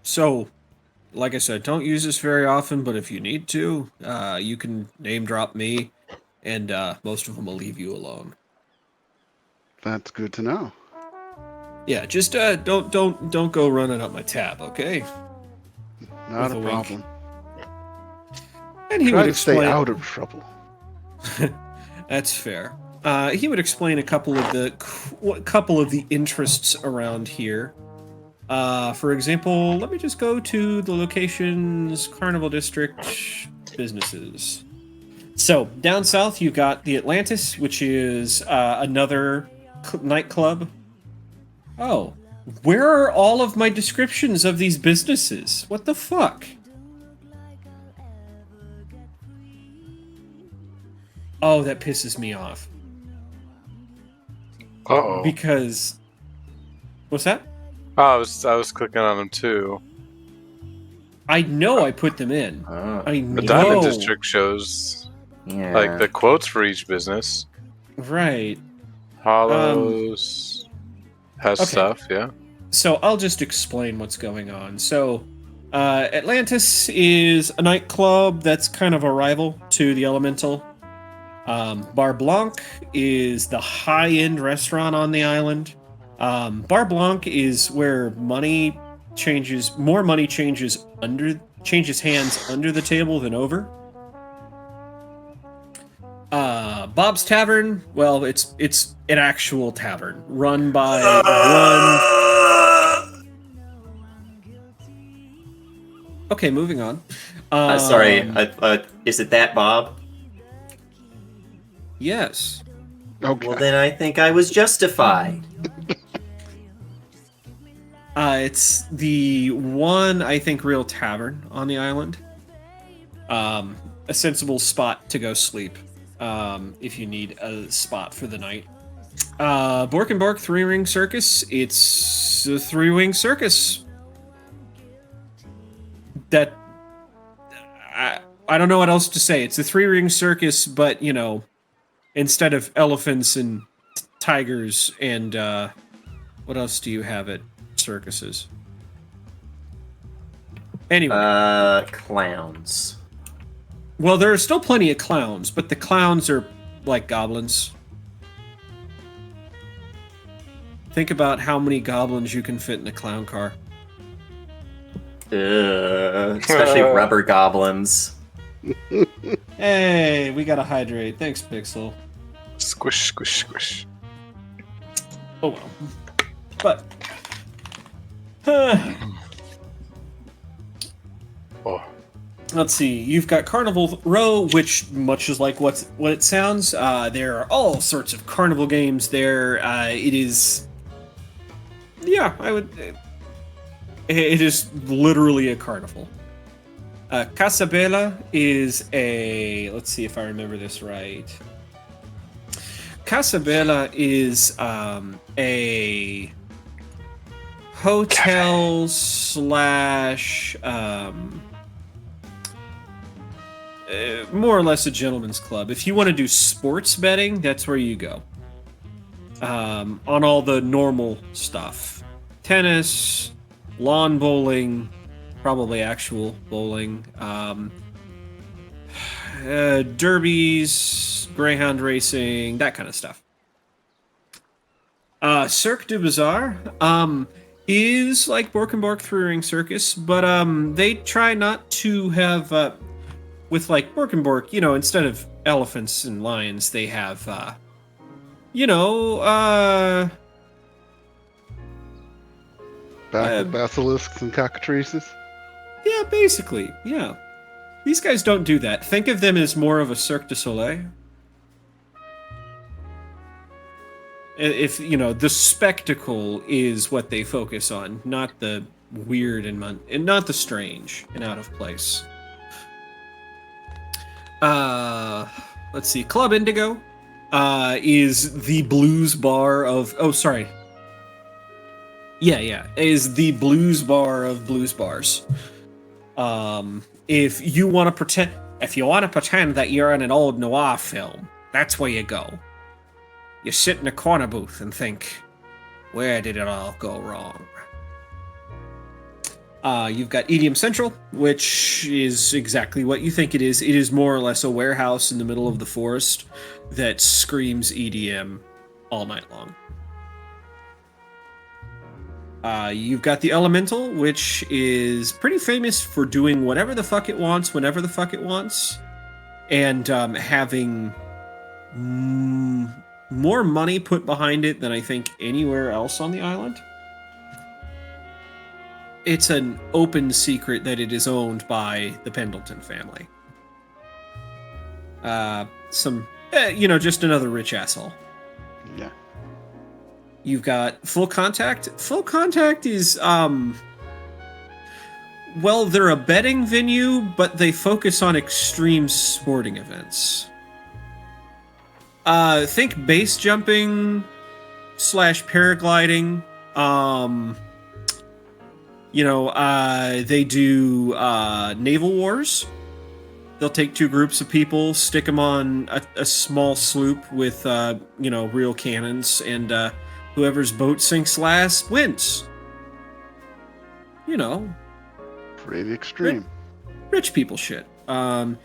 So, like I said, don't use this very often, but if you need to, you can name drop me, and most of them will leave you alone. That's good to know. Yeah, just don't go running up my tab, okay? Not With a a wink. problem. And he Try would to explain. stay out of trouble. That's fair. He would explain a couple of the interests around here. For example, let me just go to the locations, Carnival District, businesses. So, down south, you've got the Atlantis, which is another nightclub. Oh, where are all of my descriptions of these businesses? What the fuck? Oh, that pisses me off. Uh-oh. Because... What's that? Oh, I was clicking on them too. I know I put them in. Oh, I The know. Diamond District shows yeah. like the quotes for each business. Right. Hollows has okay. stuff, yeah. So I'll just explain what's going on. So, Atlantis is a nightclub that's kind of a rival to the Elemental. Bar Blanc is the high-end restaurant on the island. Bar Blanc is where more money changes hands under the table than over. Bob's Tavern, well, it's an actual tavern run by one. Okay, moving on. Sorry, is it that Bob? Yes. Okay. Well, then I think I was justified. It's the one, I think, real tavern on the island. A sensible spot to go sleep, if you need a spot for the night. Bork and Bork Three-Ring Circus, it's a three-wing circus. That... I don't know what else to say. It's a three-ring circus, but, you know, instead of elephants and tigers and, what else do you have at circuses? Anyway. Clowns. Well, there are still plenty of clowns, but the clowns are like goblins. Think about how many goblins you can fit in a clown car. Especially rubber goblins. Hey, we gotta hydrate. Thanks, Pixel. Squish, squish, squish. Oh well. But... Oh. Let's see. You've got Carnival Row, which, much is like what it sounds, there are all sorts of carnival games there. It is... Yeah, I would... It is literally a carnival. Casabella is a... Let's see if I remember this right. Casabella is a hotel slash... more or less a gentleman's club. If you want to do sports betting, that's where you go. On all the normal stuff. Tennis, lawn bowling, probably actual bowling, derbies, greyhound racing, that kind of stuff. Cirque du Bazaar is like Bork and Bork Three-Ring Circus, but they try not to have... with like Bork and Bork, you know, instead of elephants and lions, they have, Basilisks and cockatrices. Yeah, basically, yeah. These guys don't do that. Think of them as more of a Cirque du Soleil. If, you know, the spectacle is what they focus on, not the weird and not the strange and out of place. Let's see. Club Indigo is the blues bar of... Oh, sorry. Yeah. Is the blues bar of blues bars. If you want to pretend that you're in an old noir film, that's where you go. You sit in a corner booth and think, Where did it all go wrong? You've got EDM Central, which is exactly what you think it is. It is more or less a warehouse in the middle of the forest that screams EDM all night long. You've got the Elemental, which is pretty famous for doing whatever the fuck it wants, whenever the fuck it wants, and having more money put behind it than I think anywhere else on the island. It's an open secret that it is owned by the Pendleton family. Just another rich asshole. Yeah. You've got Full Contact. Full Contact is, they're a betting venue, but they focus on extreme sporting events. Think base jumping / paragliding. They do naval wars. They'll take two groups of people, stick them on a small sloop with, real cannons, and whoever's boat sinks last wins. Pretty extreme. Rich people shit. Or,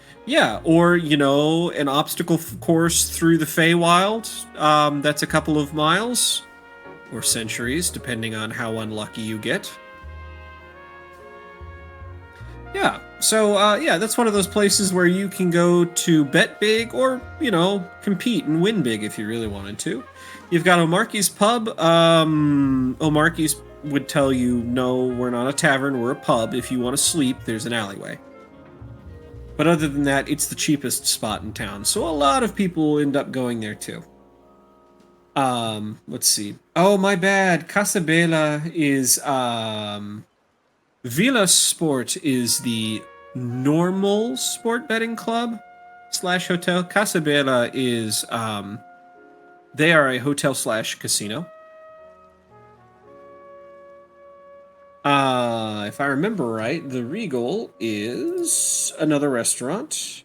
an obstacle course through the Feywild. That's a couple of miles or centuries, depending on how unlucky you get. Yeah, so, that's one of those places where you can go to bet big or, compete and win big if you really wanted to. You've got O'Markey's Pub. O'Markey's would tell you, no, we're not a tavern, we're a pub. If you want to sleep, there's an alleyway. But other than that, it's the cheapest spot in town, so a lot of people end up going there too. Let's see. Oh, my bad. Casabella is, Villa Sport is the normal sport betting club / hotel. Casabella is, they are a hotel / casino. If I remember right, the Regal is another restaurant.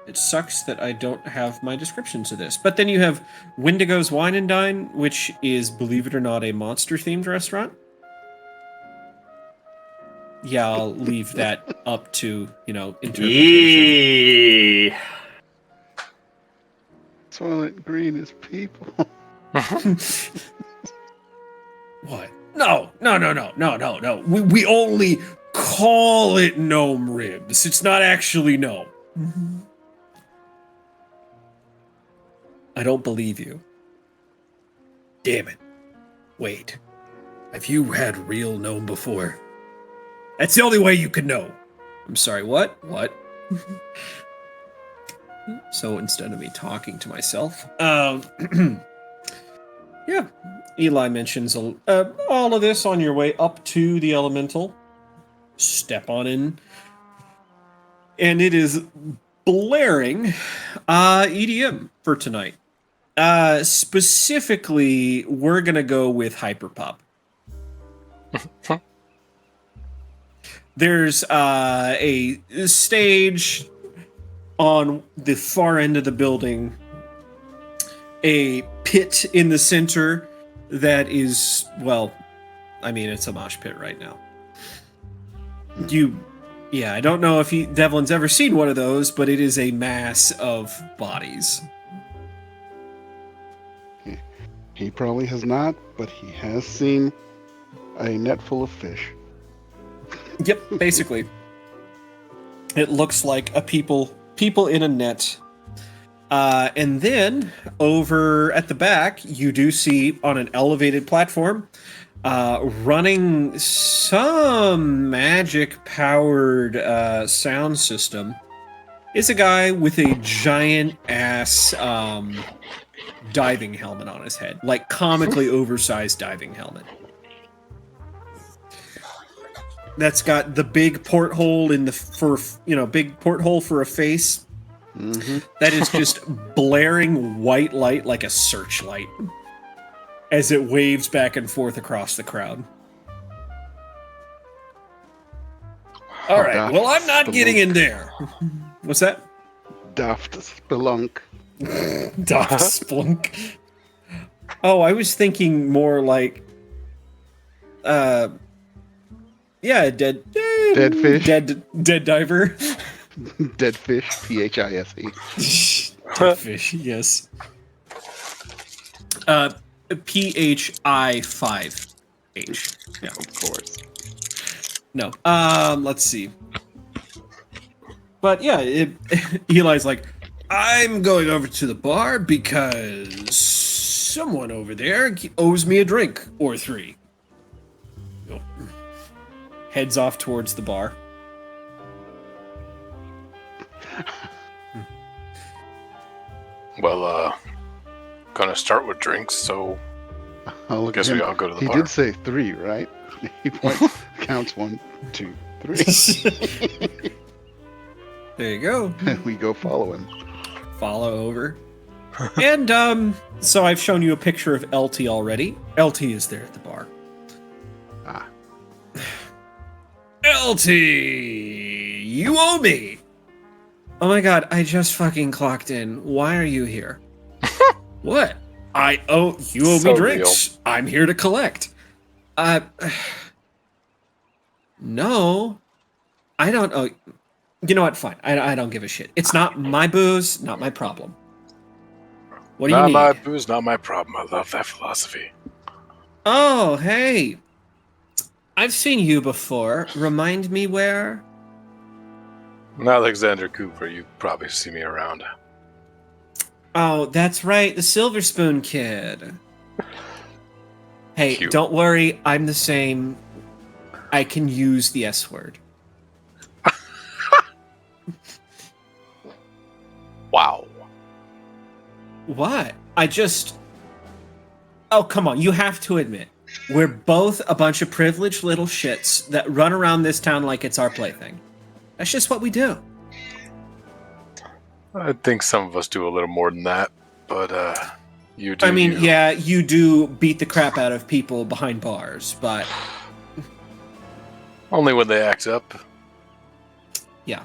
It sucks that I don't have my descriptions of this. But then you have Wendigo's Wine and Dine, which is, believe it or not, a monster-themed restaurant. Yeah, I'll leave that up to, interpretation. Eee. Soylent Green is people. What? No. We only call it gnome ribs. It's not actually gnome. I don't believe you. Damn it. Wait. Have you had real gnome before? That's the only way you can know. I'm sorry, what? What? So instead of me talking to myself, yeah, Eli mentions all of this on your way up to the Elemental. Step on in. And it is blaring EDM for tonight. Specifically, we're going to go with Hyperpop. There's a stage on the far end of the building, a pit in the center that is, it's a mosh pit right now. I don't know if Devlin's ever seen one of those, but it is a mass of bodies. He probably has not, but he has seen a net full of fish. Yep, basically. It looks like a people in a net. And then, over at the back, you do see, on an elevated platform, running some magic-powered sound system, is a guy with a giant-ass diving helmet on his head. Like, comically oversized diving helmet. That's got the big porthole big porthole for a face. Mm-hmm. That is just blaring white light like a searchlight as it waves back and forth across the crowd. All right, well, I'm not getting in there. What's that? Daft Spelunk. Daft Spelunk. Oh, I was thinking more like, yeah, dead fish? dead diver. Dead fish, PHISE. Dead fish, yes. PHI5H. Yeah. Of course. No. Let's see. But yeah, Eli's like, I'm going over to the bar because someone over there owes me a drink or three. Heads off towards the bar. Well, gonna start with drinks, so Oh, look guess at we him. all go to the He bar. did say 3, right? He points, counts 1, 2, 3. There you go. And we go follow him. Follow over. And so I've shown you a picture of LT already. LT is there at the bar. Ah. LT, you owe me. Oh my god, I just fucking clocked in. Why are you here? What? You owe So me drinks. I'm here to collect. No, I don't owe. You know what? Fine. I don't give a shit. It's not my booze, not my problem. What do you Not need? my booze, not my problem. I love that philosophy. Oh, hey. I've seen you before. Remind me where? Alexander Cooper, you probably see me around. Oh, that's right. The Silver Spoon Kid. Hey, Cute. don't worry. I'm the same. I can use the S word. Wow. What? Oh, come on. You have to admit. We're both a bunch of privileged little shits that run around this town like it's our plaything. That's just what we do. I think some of us do a little more than that, but you do. I mean, you. yeah, you do beat the crap out of people behind bars, but Only when they act up. yeah.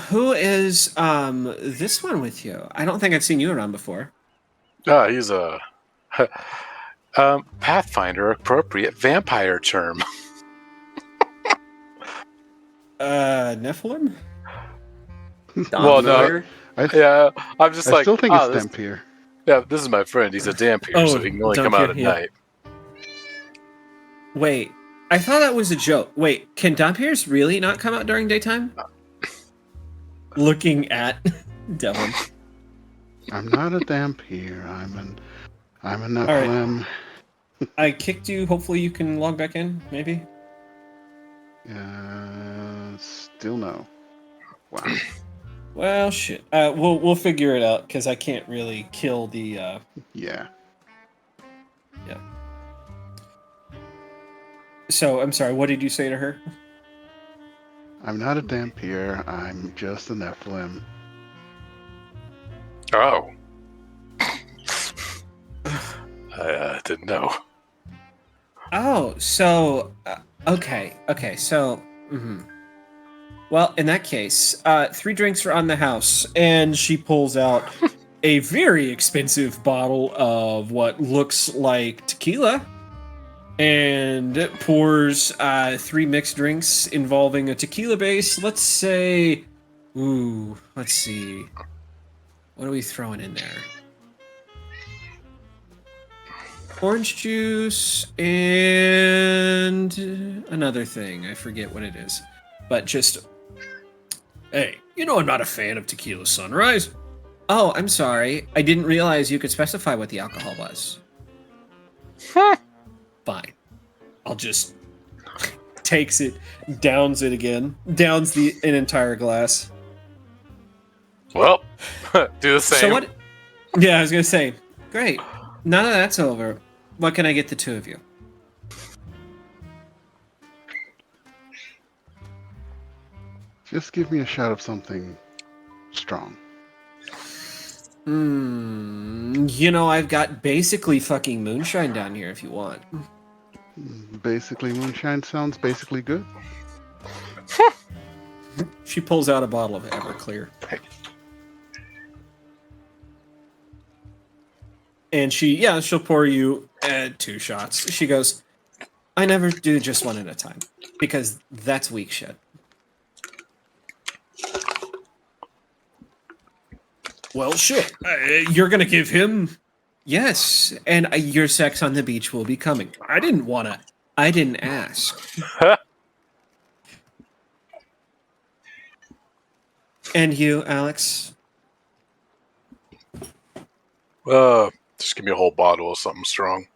Who is this one with you? I don't think I've seen you around before. He's a Pathfinder appropriate vampire term. Nephilim? Well, no. Lawyer? Yeah, I'm just I like, still think oh, it's this, Dampier. yeah, this is my friend. He's a dampier, Oh, so he can only come out at Dampier, yeah. night. Wait, I thought that was a joke. Wait, can Dampiers really not come out during daytime? Looking at Devlin. I'm not a Dampier. I'm a right. Nephilim. I kicked you. Hopefully you can log back in, maybe? Still no. Wow. Well, shit. We'll figure it out, because I can't really kill the, Yeah. yeah. So, I'm sorry, what did you say to her? I'm not a Dampier. I'm just a Nephilim. Oh. I didn't know. Oh, so, okay, so, well, in that case, 3 drinks are on the house, and she pulls out a very expensive bottle of what looks like tequila, and pours 3 mixed drinks involving a tequila base. Let's say, let's see, what are we throwing in there? Orange juice and another thing. I forget what it is. But just, hey, you know I'm not a fan of tequila sunrise. Oh, I'm sorry. I didn't realize you could specify what the alcohol was. Fine. I'll just takes it, downs it again. Downs an entire glass. Well, do the same. So what? Yeah, I was going to say, great. None of that's over. What can I get the 2 of you? Just give me a shot of something strong. You know, I've got basically fucking moonshine down here if you want. Basically, moonshine sounds basically good. She pulls out a bottle of Everclear. And she'll pour you 2 shots. She goes, I never do just one at a time because that's weak shit. Well, sure. You're gonna give him? Yes, and your sex on the beach will be coming. I didn't ask. And you, Alex? Just give me a whole bottle of something strong.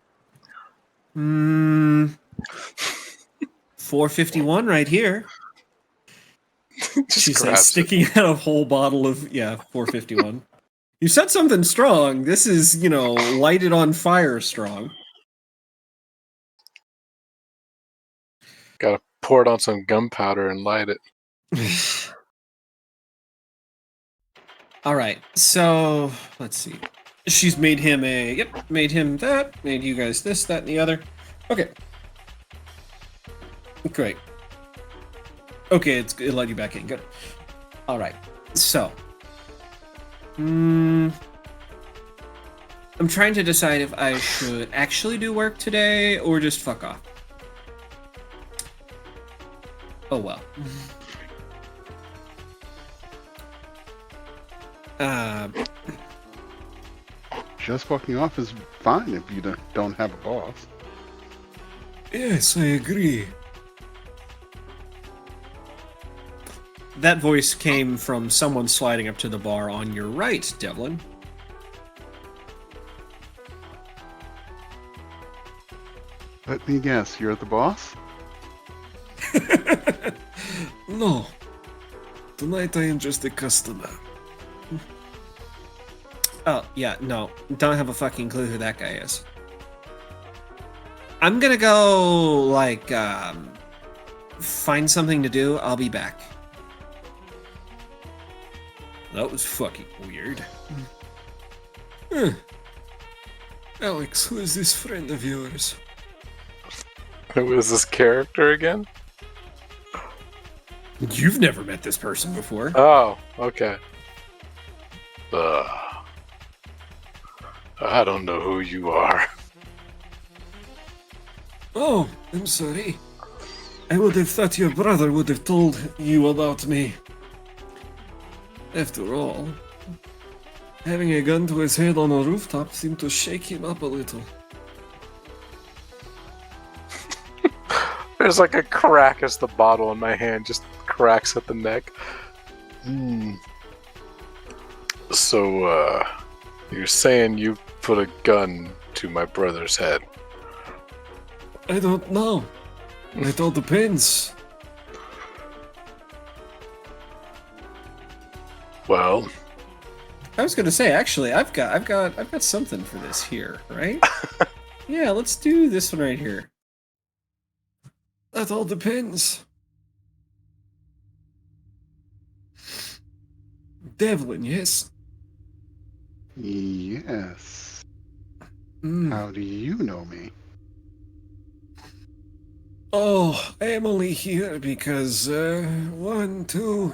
451 right here. She's like grabs sticking out a whole bottle of 451. You said something strong. This is, lighted on fire strong. Gotta pour it on some gunpowder and light it. All right. So, let's see. She's made him made him that, made you guys this, that, and the other. Okay. Great. Okay, it let you back in. Good. All right. So, I'm trying to decide if I should actually do work today or just fuck off. Oh well. Just fucking off is fine if you don't have a boss. Yes, I agree. That voice came from someone sliding up to the bar on your right, Devlin. Let me guess, you're the boss? No. Tonight I am just a customer. Oh, yeah, no. Don't have a fucking clue who that guy is. I'm gonna go, find something to do. I'll be back. That was fucking weird. Alex, who is this friend of yours? Who is this character again? You've never met this person before. Oh, okay. I don't know who you are. Oh, I'm sorry. I would have thought your brother would have told you about me. After all, having a gun to his head on a rooftop seemed to shake him up a little. There's like a crack as the bottle in my hand just cracks at the neck. So, you're saying you put a gun to my brother's head? I don't know. It all depends. Well, I was gonna say, actually, I've got something for this here, right? Yeah, let's do this one right here. That all depends. Devlin, yes? Yes. Mm. How do you know me? Oh, I am only here because, 1, 2...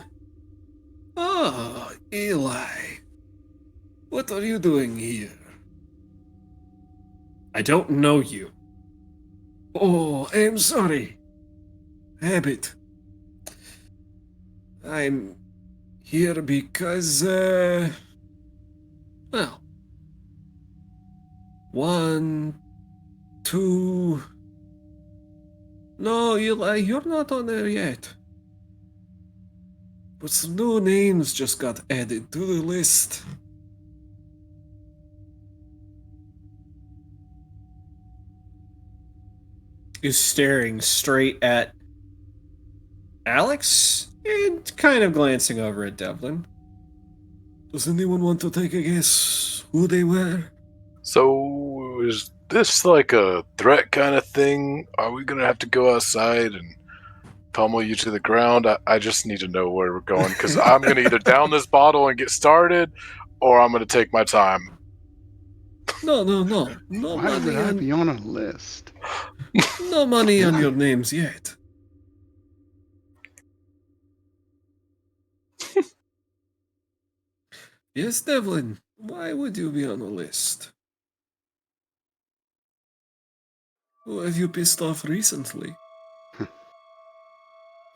Oh, Eli. What are you doing here? I don't know you. Oh, I am sorry. Habit. I'm here because, well... 1, 2... No, Eli, you're not on there yet. But some new names just got added to the list. Is staring straight at Alex and kind of glancing over at Devlin. Does anyone want to take a guess who they were? so is this like a threat kind of thing? Are we gonna have to go outside and pummel you to the ground? I just need to know where we're going, because I'm gonna either down this bottle and get started, or I'm gonna take my time. No Why would I be on a list? no money on your names yet. Yes, Devlin, why would you be on a list? Who have you pissed off recently?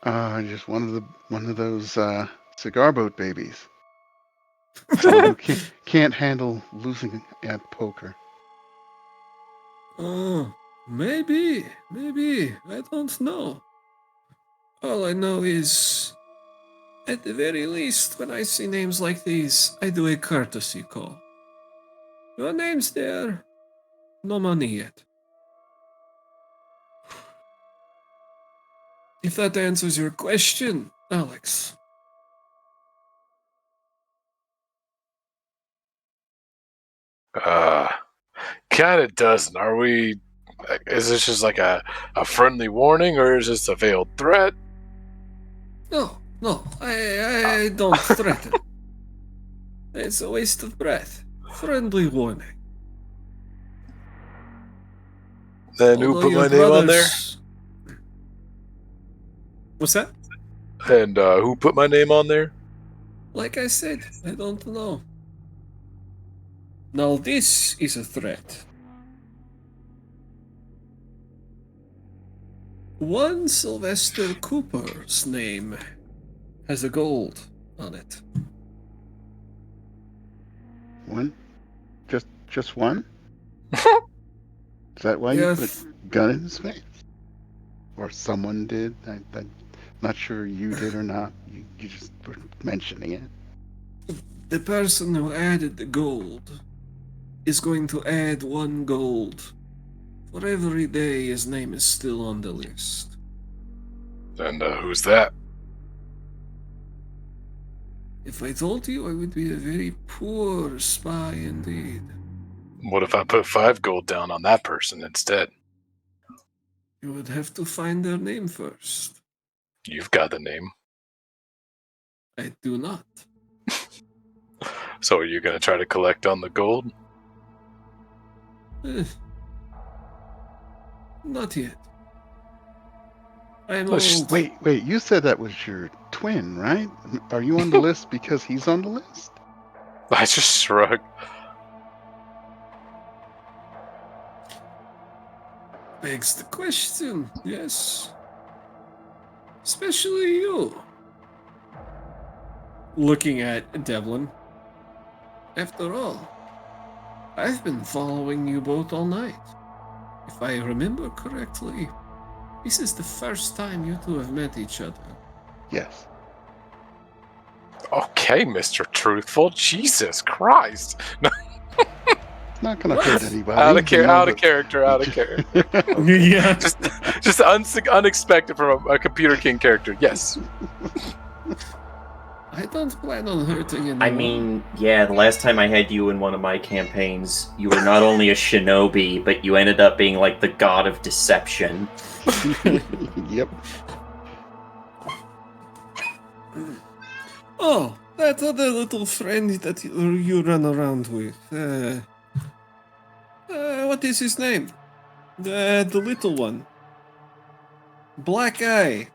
Just one of those cigar boat babies. Someone who can't handle losing at poker. Oh, maybe. I don't know. All I know is, at the very least, when I see names like these, I do a courtesy call. Your name's there. No money yet. If that answers your question, Alex. Kind of doesn't. Are we? Is this just like a friendly warning, or is this a veiled threat? No, I don't threaten. It's a waste of breath. Friendly warning. Then who Although put your my name on there? brothers- What's that? And who put my name on there? Like I said, I don't know. Now this is a threat. One Sylvester Cooper's name has a gold on it. One? Just one? Is that why you put Yes. a gun in his face? Or someone did? I'm not sure you did or not. You just were mentioning it. The person who added the gold is going to add 1 gold for every day his name is still on the list. And who's that? If I told you, I would be a very poor spy indeed. What if I put 5 gold down on that person instead? You would have to find their name first. You've got the name. I do not. So are you going to try to collect on the gold? Not yet. I'm Let's old. Wait, you said that was your twin, right? Are you on the list because he's on the list? I just shrug. Begs the question, yes. Especially you. Looking at Devlin. After all, I've been following you both all night. If I remember correctly, this is the first time you two have met each other. Yes. Okay, Mr. Truthful. Jesus Christ. It's not gonna hurt anybody. Out of character. Yeah. Just unexpected from a Computer King character. Yes. I don't plan on hurting anyone. I mean, yeah, the last time I had you in one of my campaigns, you were not only a shinobi, but you ended up being like the god of deception. Yep. Oh, that other little friend that you run around with. What is his name? The little one. Black Eye.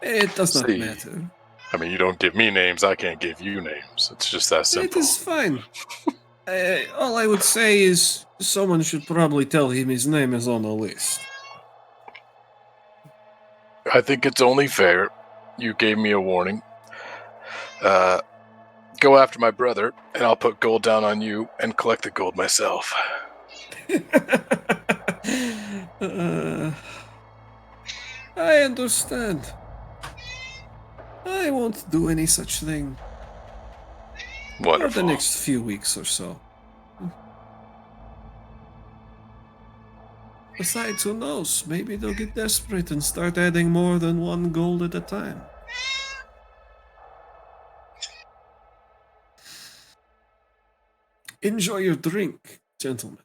It does not See. matter. I mean, you don't give me names, I can't give you names. It's just that It simple. is fine. All I would say is someone should probably tell him his name is on the list. I think it's only fair. You gave me a warning. Go after my brother, and I'll put gold down on you and collect the gold myself. I understand. I won't do any such thing for the Wonderful. next few weeks or so. Besides, who knows? Maybe they'll get desperate and start adding more than 1 gold at a time. Enjoy your drink, gentlemen.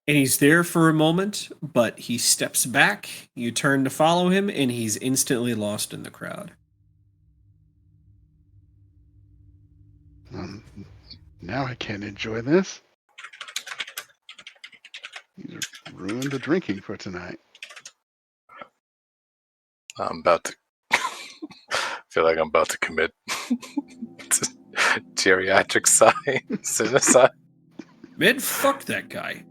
And he's there for a moment, but he steps back. You turn to follow him, and he's instantly lost in the crowd. Now I can't enjoy this. You ruined the drinking for tonight. I'm about to feel like I'm about to commit geriatric signs in his eye. Man, fuck that guy.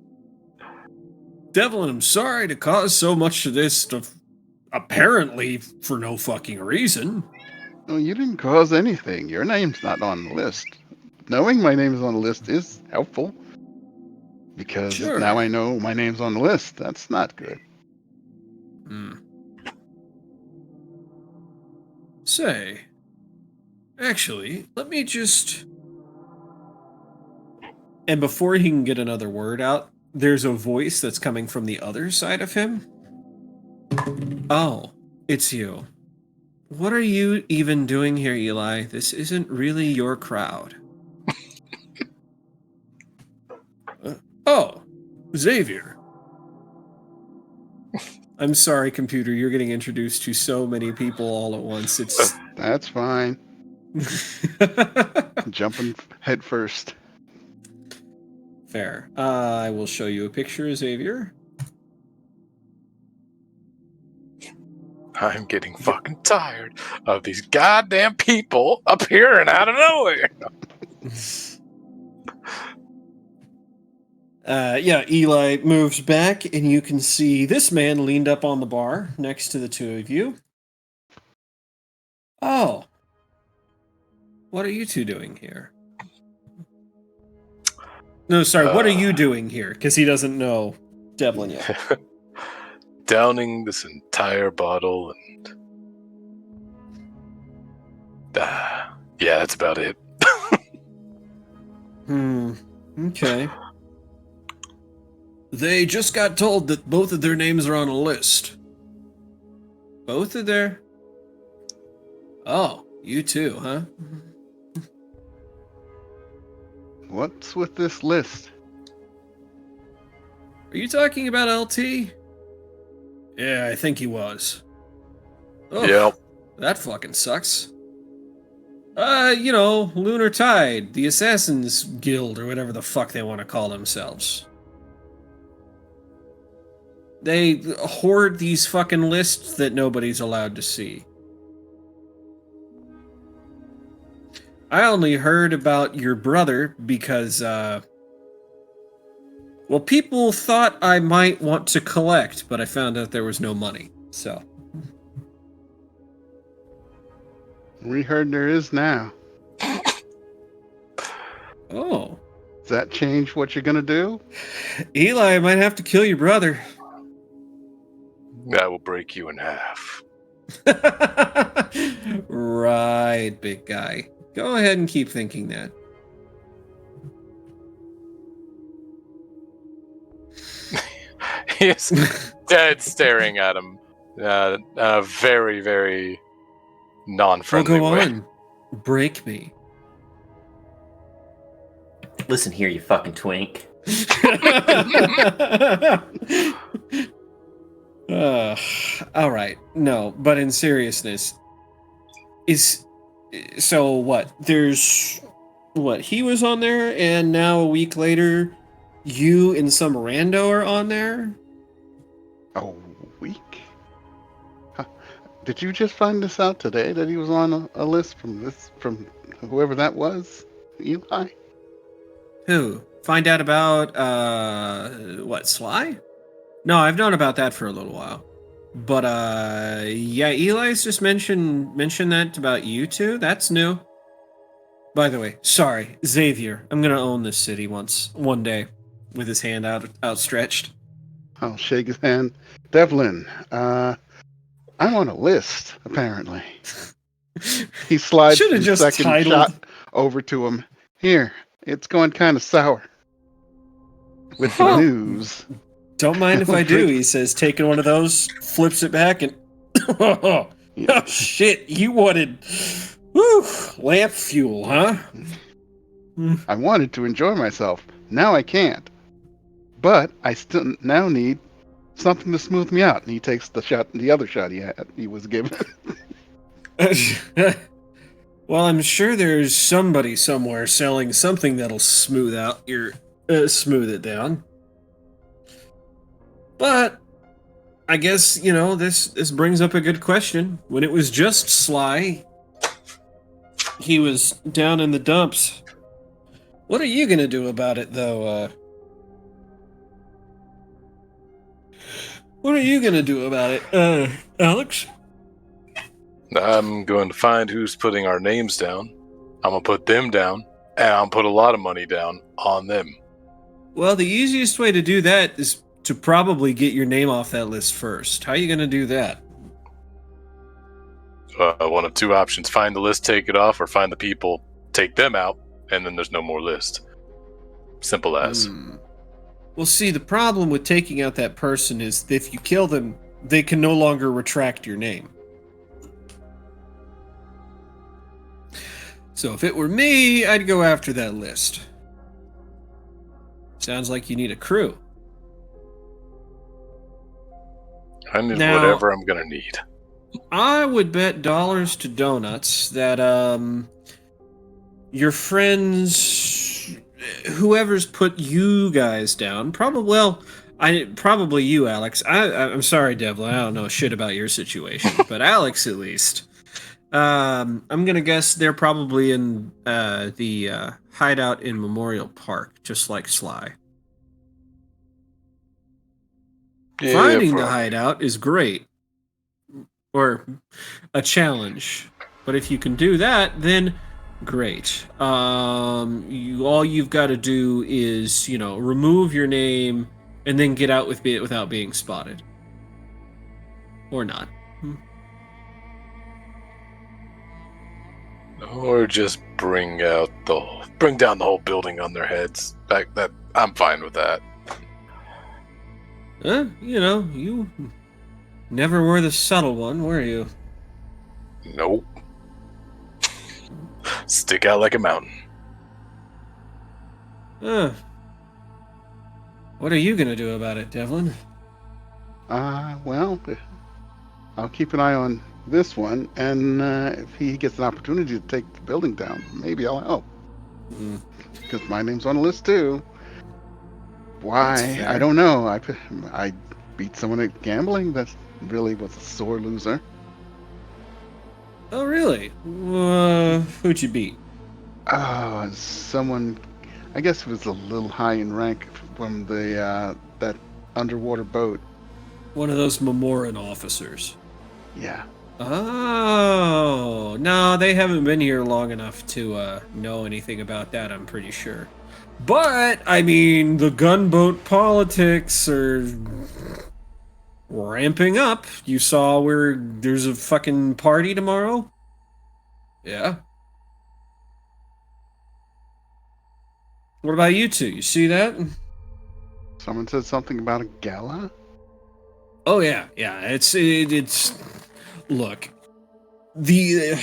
Devlin, I'm sorry to cause so much of this stuff, apparently for no fucking reason. Oh, you didn't cause anything. Your name's not on the list. Knowing my name is on the list is helpful. Because Sure. now I know my name's on the list. That's not good. Say, actually, let me just... And before he can get another word out, there's a voice that's coming from the other side of him. Oh, it's you. What are you even doing here, Eli? This isn't really your crowd. Oh, Xavier. I'm sorry, computer. You're getting introduced to so many people all at once. It's... That's fine. Jumping head first. Fair. I will show you a picture, Xavier. I'm getting fucking tired of these goddamn people appearing out of nowhere. Yeah, Eli moves back, and you can see this man leaned up on the bar next to the two of you. Oh. What are you two doing here? No, sorry, what are you doing here? Because he doesn't know Devlin yet. Downing this entire bottle and... yeah, that's about it. Okay. They just got told that both of their names are on a list. Both of their... Oh, you too, huh? What's with this list? Are you talking about LT? Yeah, I think he was. Ugh, Yep. That fucking sucks. Lunar Tide, the Assassin's Guild, or whatever the fuck they want to call themselves. They hoard these fucking lists that nobody's allowed to see. I only heard about your brother because, people thought I might want to collect, but I found out there was no money, so. We heard there is now. Oh. Does that change what you're gonna do? Eli, I might have to kill your brother. That will break you in half. Right, big guy. Go ahead and keep thinking that. He's dead staring at him. Very, very non-friendly Well, go way. on. Break me. Listen here, you fucking twink. All right. No, but in seriousness, so what? There's what? He was on there, and now a week later, you and some rando are on there. A week? Huh. Did you just find this out today that he was on a list from whoever that was? Eli? Who? Find out about what? Sly? No, I've known about that for a little while. But yeah, Eli's just mentioned that about you two. That's new. By the way, sorry, Xavier. I'm gonna own this city one day, with his hand outstretched. I'll shake his hand. Devlin, I'm on a list, apparently. He slides Should've the just second titled- shot over to him. Here, it's going kind of sour. With the news. Don't mind if I do, he says, taking one of those, flips it back, and oh shit, you wanted lamp fuel, huh? I wanted to enjoy myself. Now I can't. But I still now need something to smooth me out. And he takes the other shot he was given. Well, I'm sure there's somebody somewhere selling something that'll smooth it down. But I guess, this brings up a good question. When it was just Sly, he was down in the dumps. What are you gonna do about it, though? What are you gonna do about it, Alex? I'm going to find who's putting our names down. I'm going to put them down, and I'll put a lot of money down on them. Well, the easiest way to do that is to probably get your name off that list first. How are you gonna do that? One of two options: find the list, take it off, or find the people, take them out, and then there's no more list. Simple as. Well, see, the problem with taking out that person is that if you kill them, they can no longer retract your name. So if it were me, I'd go after that list. Sounds like you need a crew. I need Now- whatever I'm going to need. I would bet dollars to donuts that your friends, whoever's put you guys down, probably you, Alex. I'm sorry, Devlin. I don't know shit about your situation, but Alex at least. I'm gonna guess they're probably in the hideout in Memorial Park, just like Sly. Yeah, Finding the probably. hideout is great. Or a challenge. But if you can do that, then great. All you've got to do is, remove your name and then get out with it without being spotted. Or not. Or just bring down the whole building on their heads. That I'm fine with that. You never were the subtle one, were you? Nope. Stick out like a mountain. What are you gonna do about it, Devlin? Well, I'll keep an eye on this one, and if he gets an opportunity to take the building down, maybe I'll help. Because my name's on the list too. Why? I don't know. I beat someone at gambling that really was a sore loser. Oh, really? Who'd you beat? Oh, someone. I guess it was a little high in rank from the that underwater boat. One of those Memoran officers. Yeah. Oh, no, they haven't been here long enough to know anything about that, I'm pretty sure. But, I mean, the gunboat politics are ramping up. You saw where there's a fucking party tomorrow? Yeah. What about you two? You see that? Someone said something about a gala. Oh, yeah. It's look, the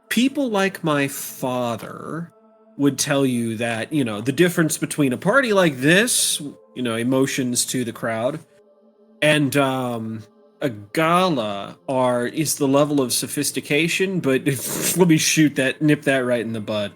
people like my father would tell you that, the difference between a party like this, emotions to the crowd, and a gala is the level of sophistication, but let me nip that right in the bud.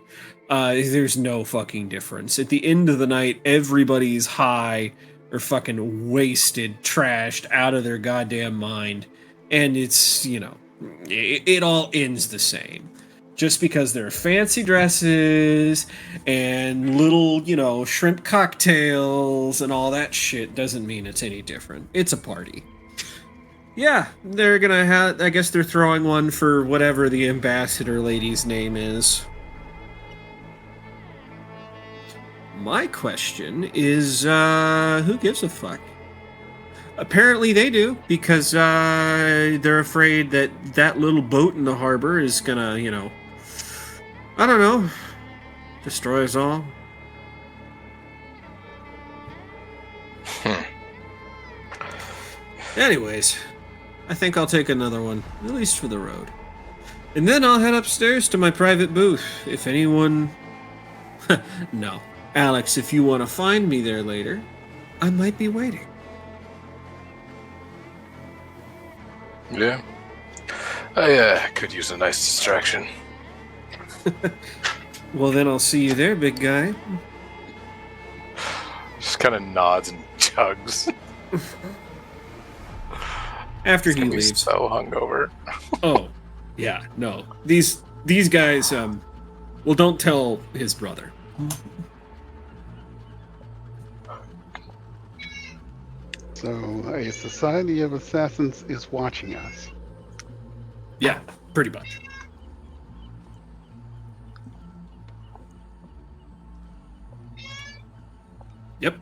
There's no fucking difference. At the end of the night, everybody's high or fucking wasted, trashed, out of their goddamn mind. And it's, it all ends the same. Just because there are fancy dresses and little, shrimp cocktails and all that shit doesn't mean it's any different. It's a party. Yeah, they're gonna I guess they're throwing one for whatever the ambassador lady's name is. My question is, who gives a fuck? Apparently they do, because they're afraid that little boat in the harbor is gonna, I don't know, destroy us all. Anyways, I think I'll take another one, at least for the road. And then I'll head upstairs to my private booth, if anyone... No. Alex, if you want to find me there later, I might be waiting. Yeah. I could use a nice distraction. Well, then I'll see you there, big guy. Just kind of nods and chugs. After He's he gonna be leaves. so hungover. Oh, yeah, no. These guys, Well, don't tell his brother. So, a society of assassins is watching us. Yeah, pretty much. Yep.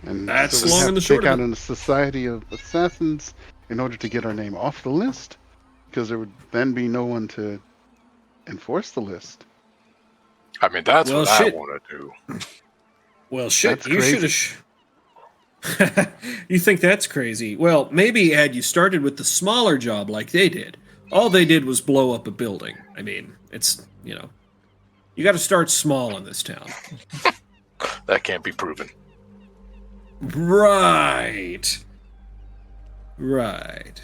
And That's so we long have and the to short take of out it. a society of assassins in order to get our name off the list, because there would then be no one to enforce the list. I mean, that's Well, what I shit. want to do. Well, shit, That's you should crazy. have. You think that's crazy? Well, maybe had you started with the smaller job like they did. All they did was blow up a building. I mean, it's, you got to start small in this town. That can't be proven. Right. Right.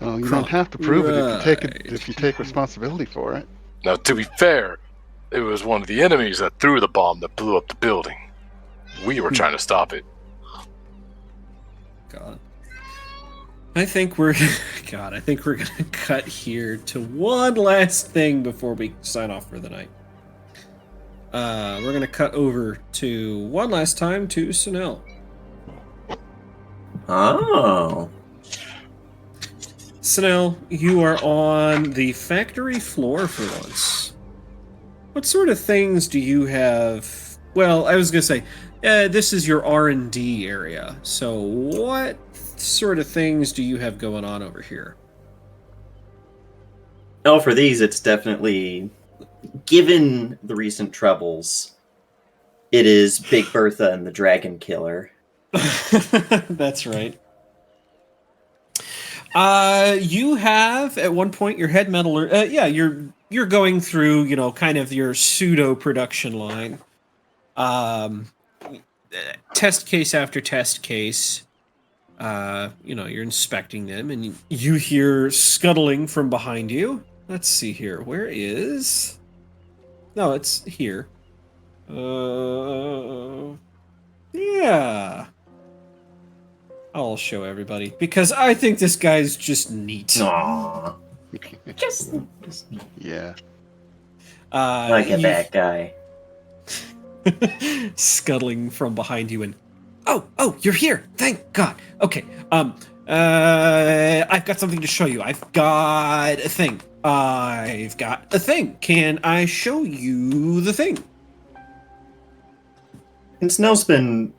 Well, you Kronk. don't have to prove it if you take it Right. if you take responsibility for it. Now, to be fair, it was one of the enemies that threw the bomb that blew up the building. We were trying to stop it. God. I think we're gonna cut here to one last thing before we sign off for the night. We're gonna cut over to one last time to Sunil. Oh. Sunil, you are on the factory floor for once. What sort of things do you have? Well, I was gonna say, this is your R&D area. So, what sort of things do you have going on over here? Oh, for these, it's definitely, given the recent troubles, it is Big Bertha and the Dragon Killer. That's right. You have at one point your head metaller. You're going through, kind of your pseudo production line. Test case after test case. You're inspecting them, and you hear scuttling from behind you. Let's see here. Where is? No, it's here. Yeah. I'll show everybody because I think this guy's just neat. Aww. Just Yeah. look at that guy. Scuttling from behind you and oh, you're here. Thank God. Okay. I've got something to show you. I've got a thing. Can I show you the thing? And Snow's been.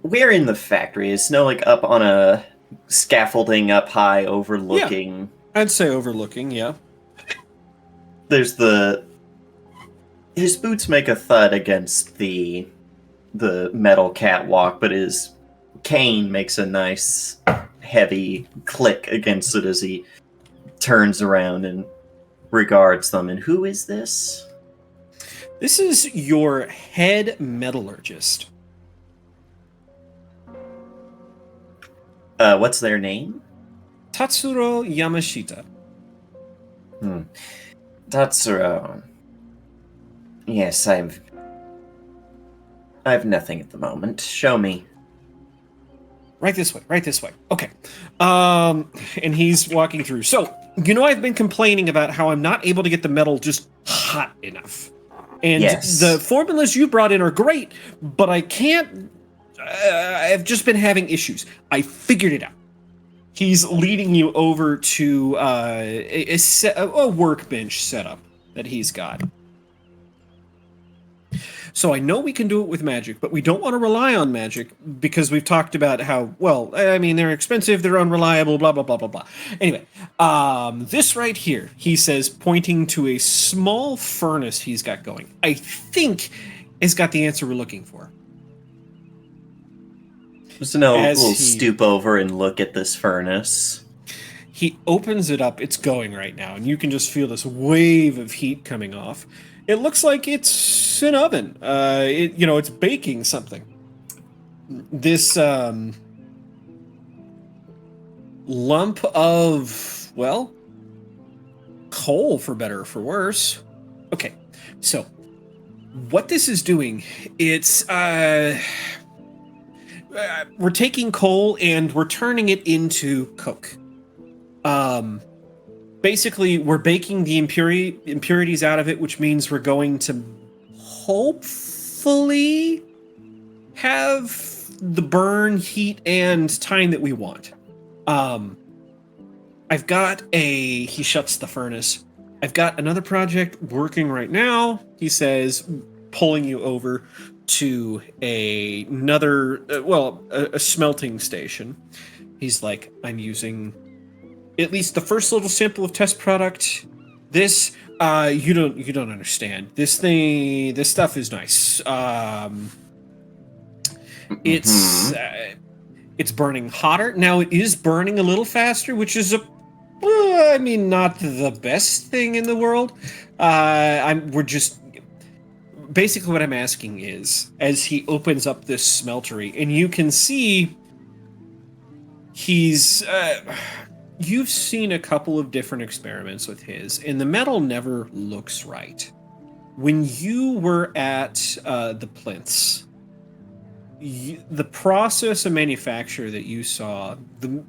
We're in the factory. Is Snow up on a scaffolding up high overlooking? I'd say overlooking, yeah. There's his boots make a thud against the metal catwalk, but his cane makes a nice heavy click against it as he turns around and regards them. And who is this? This is your head metallurgist. What's their name? Tatsuro Yamashita. Tatsuro. Yes, I've nothing at the moment. Show me. Right this way. Okay. And he's walking through. So, I've been complaining about how I'm not able to get the metal just hot enough. And Yes. the formulas you brought in are great, but I can't. I've just been having issues. I figured it out. He's leading you over to a workbench setup that he's got. So I know we can do it with magic, but we don't want to rely on magic because we've talked about how, they're expensive, they're unreliable, blah, blah, blah, blah, blah. Anyway, this right here, he says, pointing to a small furnace he's got going, I think has got the answer we're looking for. Snow As will he- stoop over and look at this furnace. He opens it up. It's going right now, and you can just feel this wave of heat coming off. It looks like it's an oven. It's baking something. This lump of, coal, for better or for worse. Okay, so what this is doing, it's we're taking coal and we're turning it into coke. basically, we're baking the impurities out of it, which means we're going to hopefully have the burn, heat, and time that we want. I've got he shuts the furnace. I've got another project working right now, he says, pulling you over to another, a smelting station. He's like, I'm using at least the first little sample of test product. This, you don't understand. This stuff is nice. It's burning hotter. Now it is burning a little faster, which is not the best thing in the world. We're just basically what I'm asking is, as he opens up this smeltery, and you can see he's you've seen a couple of different experiments with his, and the metal never looks right. When you were at the plinths, the process of manufacture that you saw, the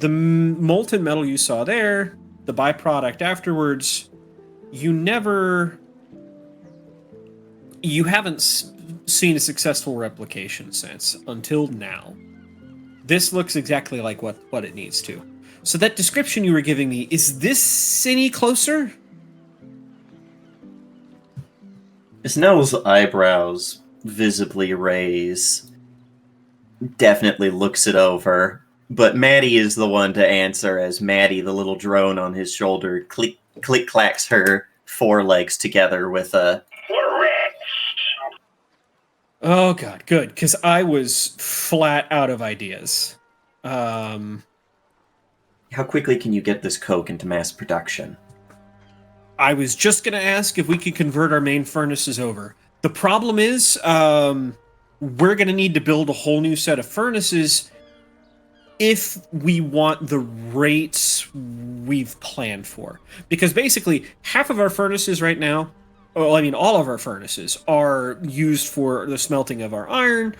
molten metal you saw there, the byproduct afterwards, you haven't seen a successful replication since until now. This looks exactly like what it needs to. So that description you were giving me, is this any closer? Snell's eyebrows visibly raise, definitely looks it over, but Maddie is the one to answer, as Maddie, the little drone on his shoulder, click-clacks her forelegs together with a... Oh god, good, because I was flat out of ideas. How quickly can you get this coke into mass production? I was just going to ask if we could convert our main furnaces over. The problem is, we're going to need to build a whole new set of furnaces if we want the rates we've planned for. Because basically, half of our furnaces right now, all of our furnaces are used for the smelting of our iron,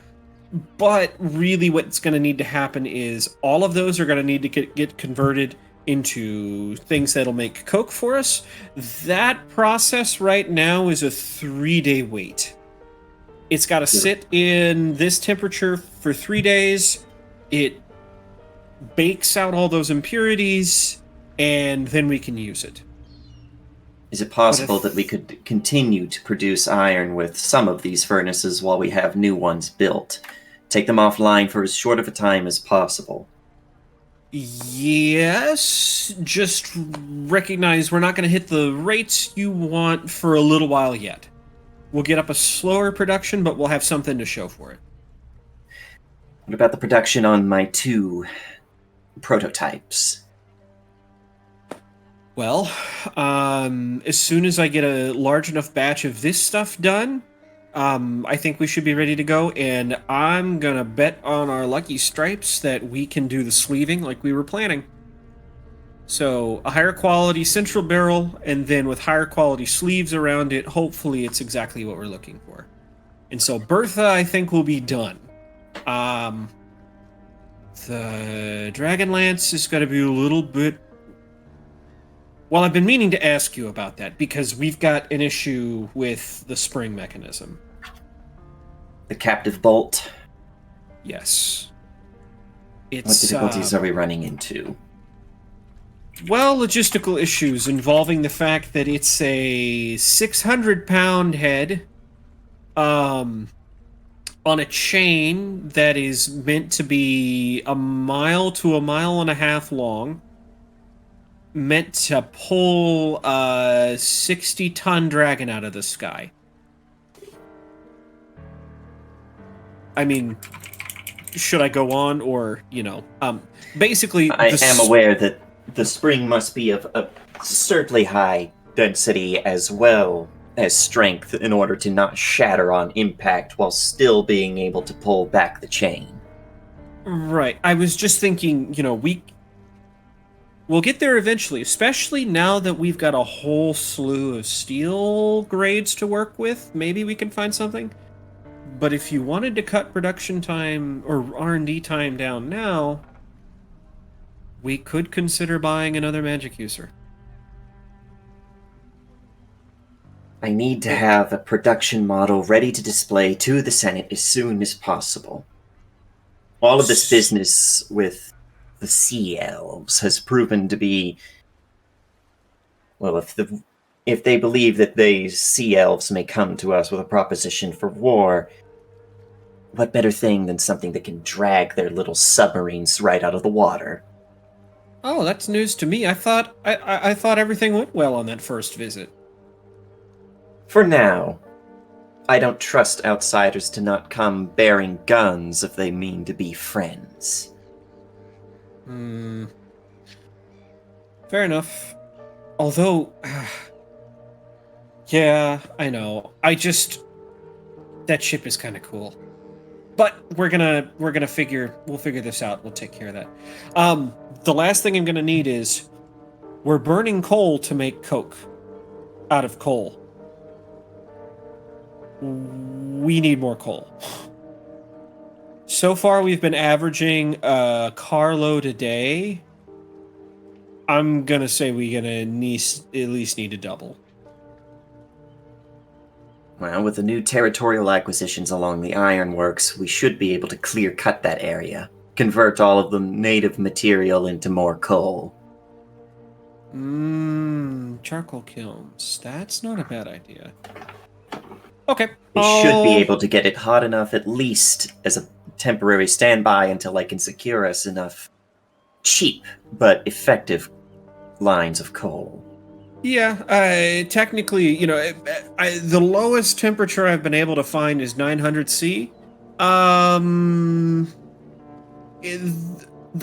but really what's going to need to happen is all of those are going to need to get converted into things that'll make coke for us. That process right now is a 3-day wait. It's got to sit in this temperature for 3 days. It bakes out all those impurities, and then we can use it. Is it possible that we could continue to produce iron with some of these furnaces while we have new ones built? Take them offline for as short of a time as possible. Yes, just recognize we're not going to hit the rates you want for a little while yet. We'll get up a slower production, but we'll have something to show for it. What about the production on my 2 prototypes? Well, as soon as I get a large enough batch of this stuff done, I think we should be ready to go, and I'm gonna bet on our lucky stripes that we can do the sleeving like we were planning. So, a higher quality central barrel, and then with higher quality sleeves around it, hopefully it's exactly what we're looking for. And so Bertha, I think, will be done. The Dragonlance is gonna be a little bit... Well, I've been meaning to ask you about that, because we've got an issue with the spring mechanism. The captive bolt? Yes. What difficulties are we running into? Well, logistical issues involving the fact that it's a 600-pound head on a chain that is meant to be 1 mile to 1.5 miles long, meant to pull a 60-ton dragon out of the sky. I mean, should I go on, or, basically... I am aware that the spring must be of absurdly high density as well as strength in order to not shatter on impact while still being able to pull back the chain. Right. I was just thinking, we'll get there eventually, especially now that we've got a whole slew of steel grades to work with. Maybe we can find something. But if you wanted to cut production time or R&D time down now, we could consider buying another magic user. I need to have a production model ready to display to the Senate as soon as possible. All of this business with the sea elves has proven to be, well, if they believe that these sea elves may come to us with a proposition for war, what better thing than something that can drag their little submarines right out of the water? Oh, that's news to me. I thought I thought everything went well on that first visit. For now, I don't trust outsiders to not come bearing guns if they mean to be friends. Fair enough. Although, yeah, I know. That ship is kind of cool. But we'll figure this out. We'll take care of that. The last thing I'm gonna need is, we're burning coal to make coke out of coal. We need more coal. So far, we've been averaging a carload a day. I'm gonna say we're gonna at least need to double. Well, with the new territorial acquisitions along the ironworks, we should be able to clear cut that area, convert all of the native material into more coal. Charcoal kilns. That's not a bad idea. Okay. We should be able to get it hot enough, at least as a temporary standby, until I can secure us enough cheap but effective lines of coal. Yeah, technically, the lowest temperature I've been able to find is 900 C. The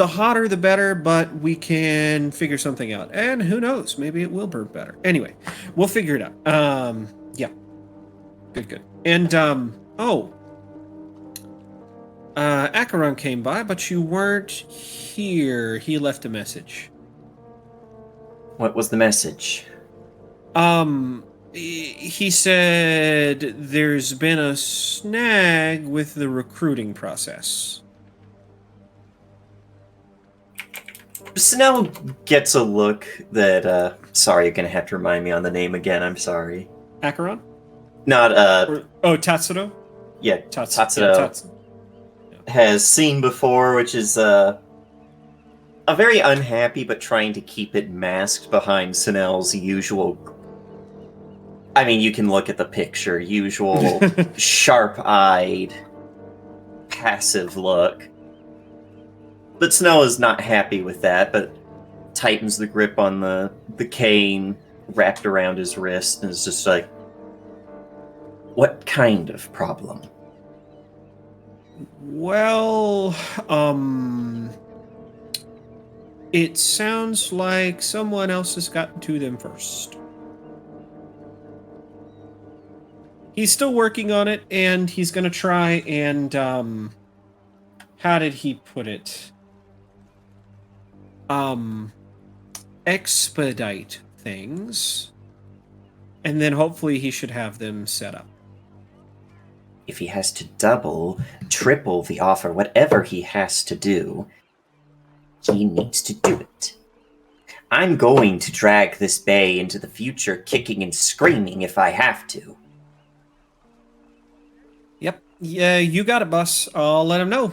hotter the better, but we can figure something out. And who knows, maybe it will burn better. Anyway, we'll figure it out. Yeah. Good. And, Acheron came by, but you weren't here. He left a message. What was the message? He said there's been a snag with the recruiting process. Snell gets a look that, sorry, you're gonna have to remind me on the name again, I'm sorry. Acheron? Not, Tatsuro? Yeah, Tatsuro. Tatsuro has seen before, which is, a very unhappy but trying to keep it masked behind Snell's usual... I mean, you can look at the picture, usual sharp-eyed, passive look. But Snell is not happy with that, but tightens the grip on the cane wrapped around his wrist and is just like, what kind of problem? Well, it sounds like someone else has gotten to them first. He's still working on it, and he's going to try and, how did he put it? Expedite things, and then hopefully he should have them set up. If he has to double, triple the offer, whatever he has to do, he needs to do it. I'm going to drag this bay into the future kicking and screaming if I have to. Yep. Yeah, you got it, boss. I'll let him know.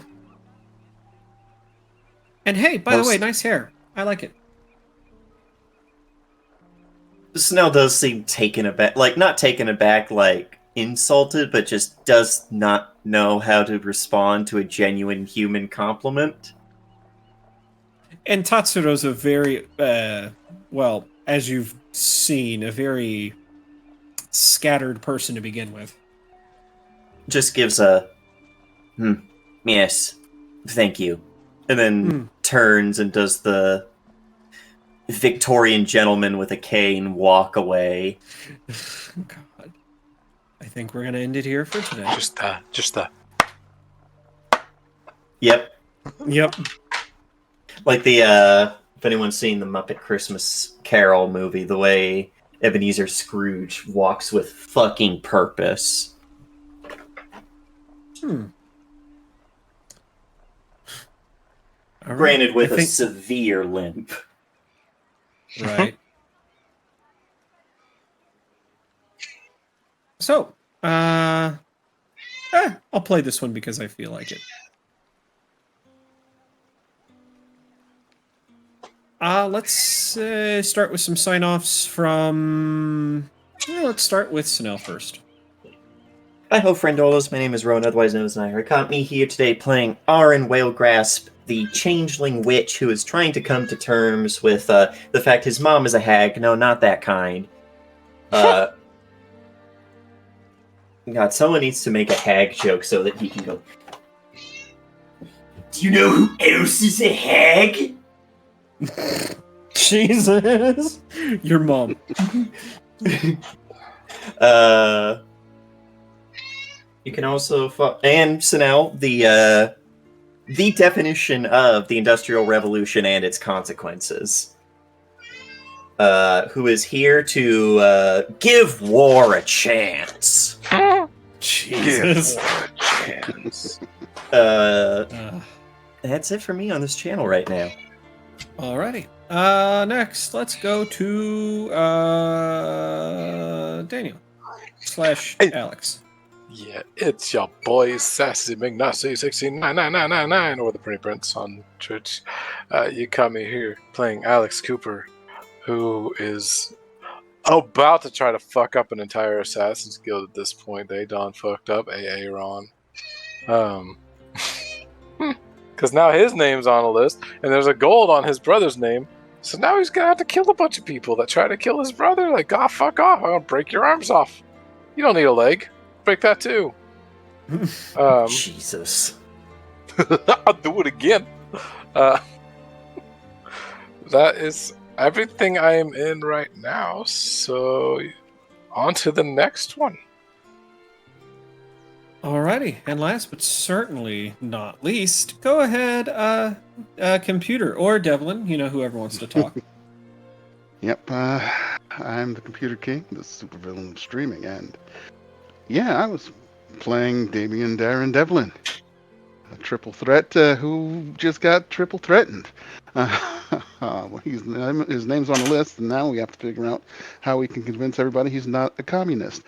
And hey, by the way, nice hair. I like it. Snell does seem taken aback, not taken aback, insulted, but just does not know how to respond to a genuine human compliment. And Tatsuro's a very, well, as you've seen, a very scattered person to begin with. Just gives a, yes, thank you. And then turns and does the Victorian gentleman with a cane walk away. God. I think we're going to end it here for today. Just the. Yep. Yep. Like the, if anyone's seen the Muppet Christmas Carol movie, the way Ebenezer Scrooge walks with fucking purpose. All right. Granted, with I a think- severe limp. Right. So, I'll play this one because I feel like it. Let's start with some sign-offs from... let's start with Snell first. Hi ho, friendolos. My name is Rowan, otherwise known as Naira. Caught me here today playing Arin Whalegrasp, the changeling witch who is trying to come to terms with the fact his mom is a hag. No, not that kind. God, someone needs to make a hag joke so that he can go, do you know who else is a hag? Jesus! Your mom. You can also and Sunel, the definition of the Industrial Revolution and its consequences. Who is here to give war a chance. Jesus. Give war a chance. That's it for me on this channel right now. Alrighty. Next, let's go to Daniel / Alex. Yeah, it's your boy Sassy McNasty 1699999 or the Pretty Prince on Twitch. You caught me here playing Alex Cooper, who is about to try to fuck up an entire Assassin's Guild at this point. They done fucked up AA Ron. Because now his name's on a list, and there's a gold on his brother's name. So now he's gonna have to kill a bunch of people that try to kill his brother. Like, fuck off! I'm gonna break your arms off. You don't need a leg. Break that too. Jesus. I'll do it again. That is everything I am in right now. So, on to the next one. Alrighty, and last but certainly not least, go ahead, computer or Devlin, whoever wants to talk. Yep, I'm the Computer King, the supervillain of streaming, and yeah, I was playing Damien Darren Devlin, a triple threat who just got triple threatened. His name's on the list, and now we have to figure out how we can convince everybody he's not a communist.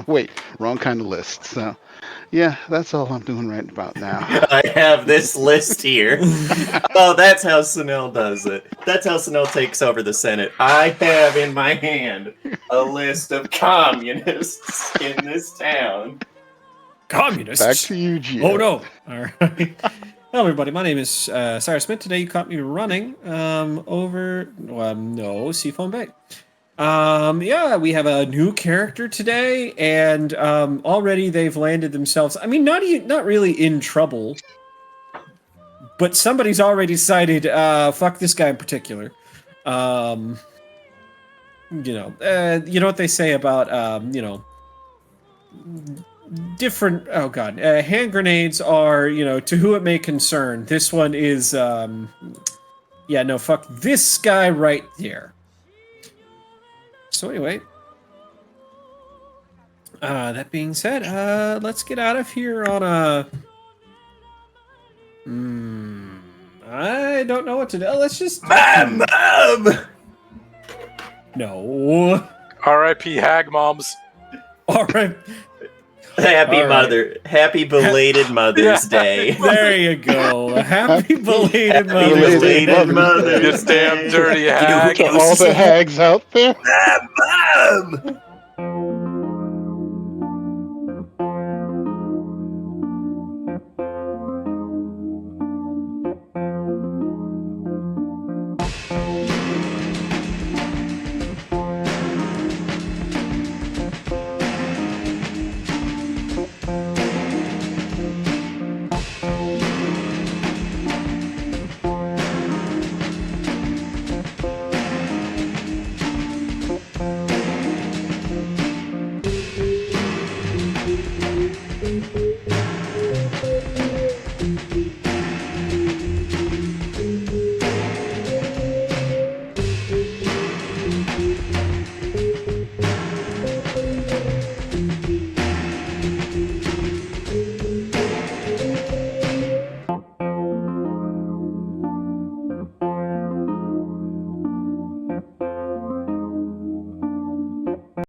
Wait, wrong kind of list. So, yeah, that's all I'm doing right about now. I have this list here. Oh, that's how Sunel does it. That's how Sunel takes over the Senate. I have in my hand a list of communists in this town. Communists? Back to you, Gio. Oh, no. All right. Hello, everybody. My name is Cyrus Smith. Today you caught me running Seafoam Bay. Yeah, we have a new character today, and already they've landed themselves. I mean, not really in trouble, but somebody's already decided, fuck this guy in particular. You know what they say about different. Oh god, hand grenades are to who it may concern. This one is yeah, no, fuck this guy right there. So anyway, that being said, let's get out of here on a... I don't know what to do. Let's just... Mom! No. R.I.P. Hag Moms. All right. Happy belated Mother's Day. There you go. Happy belated Happy Mother's Day. belated Mother's You damn dirty Day. hag. To all the hags out there. Mom!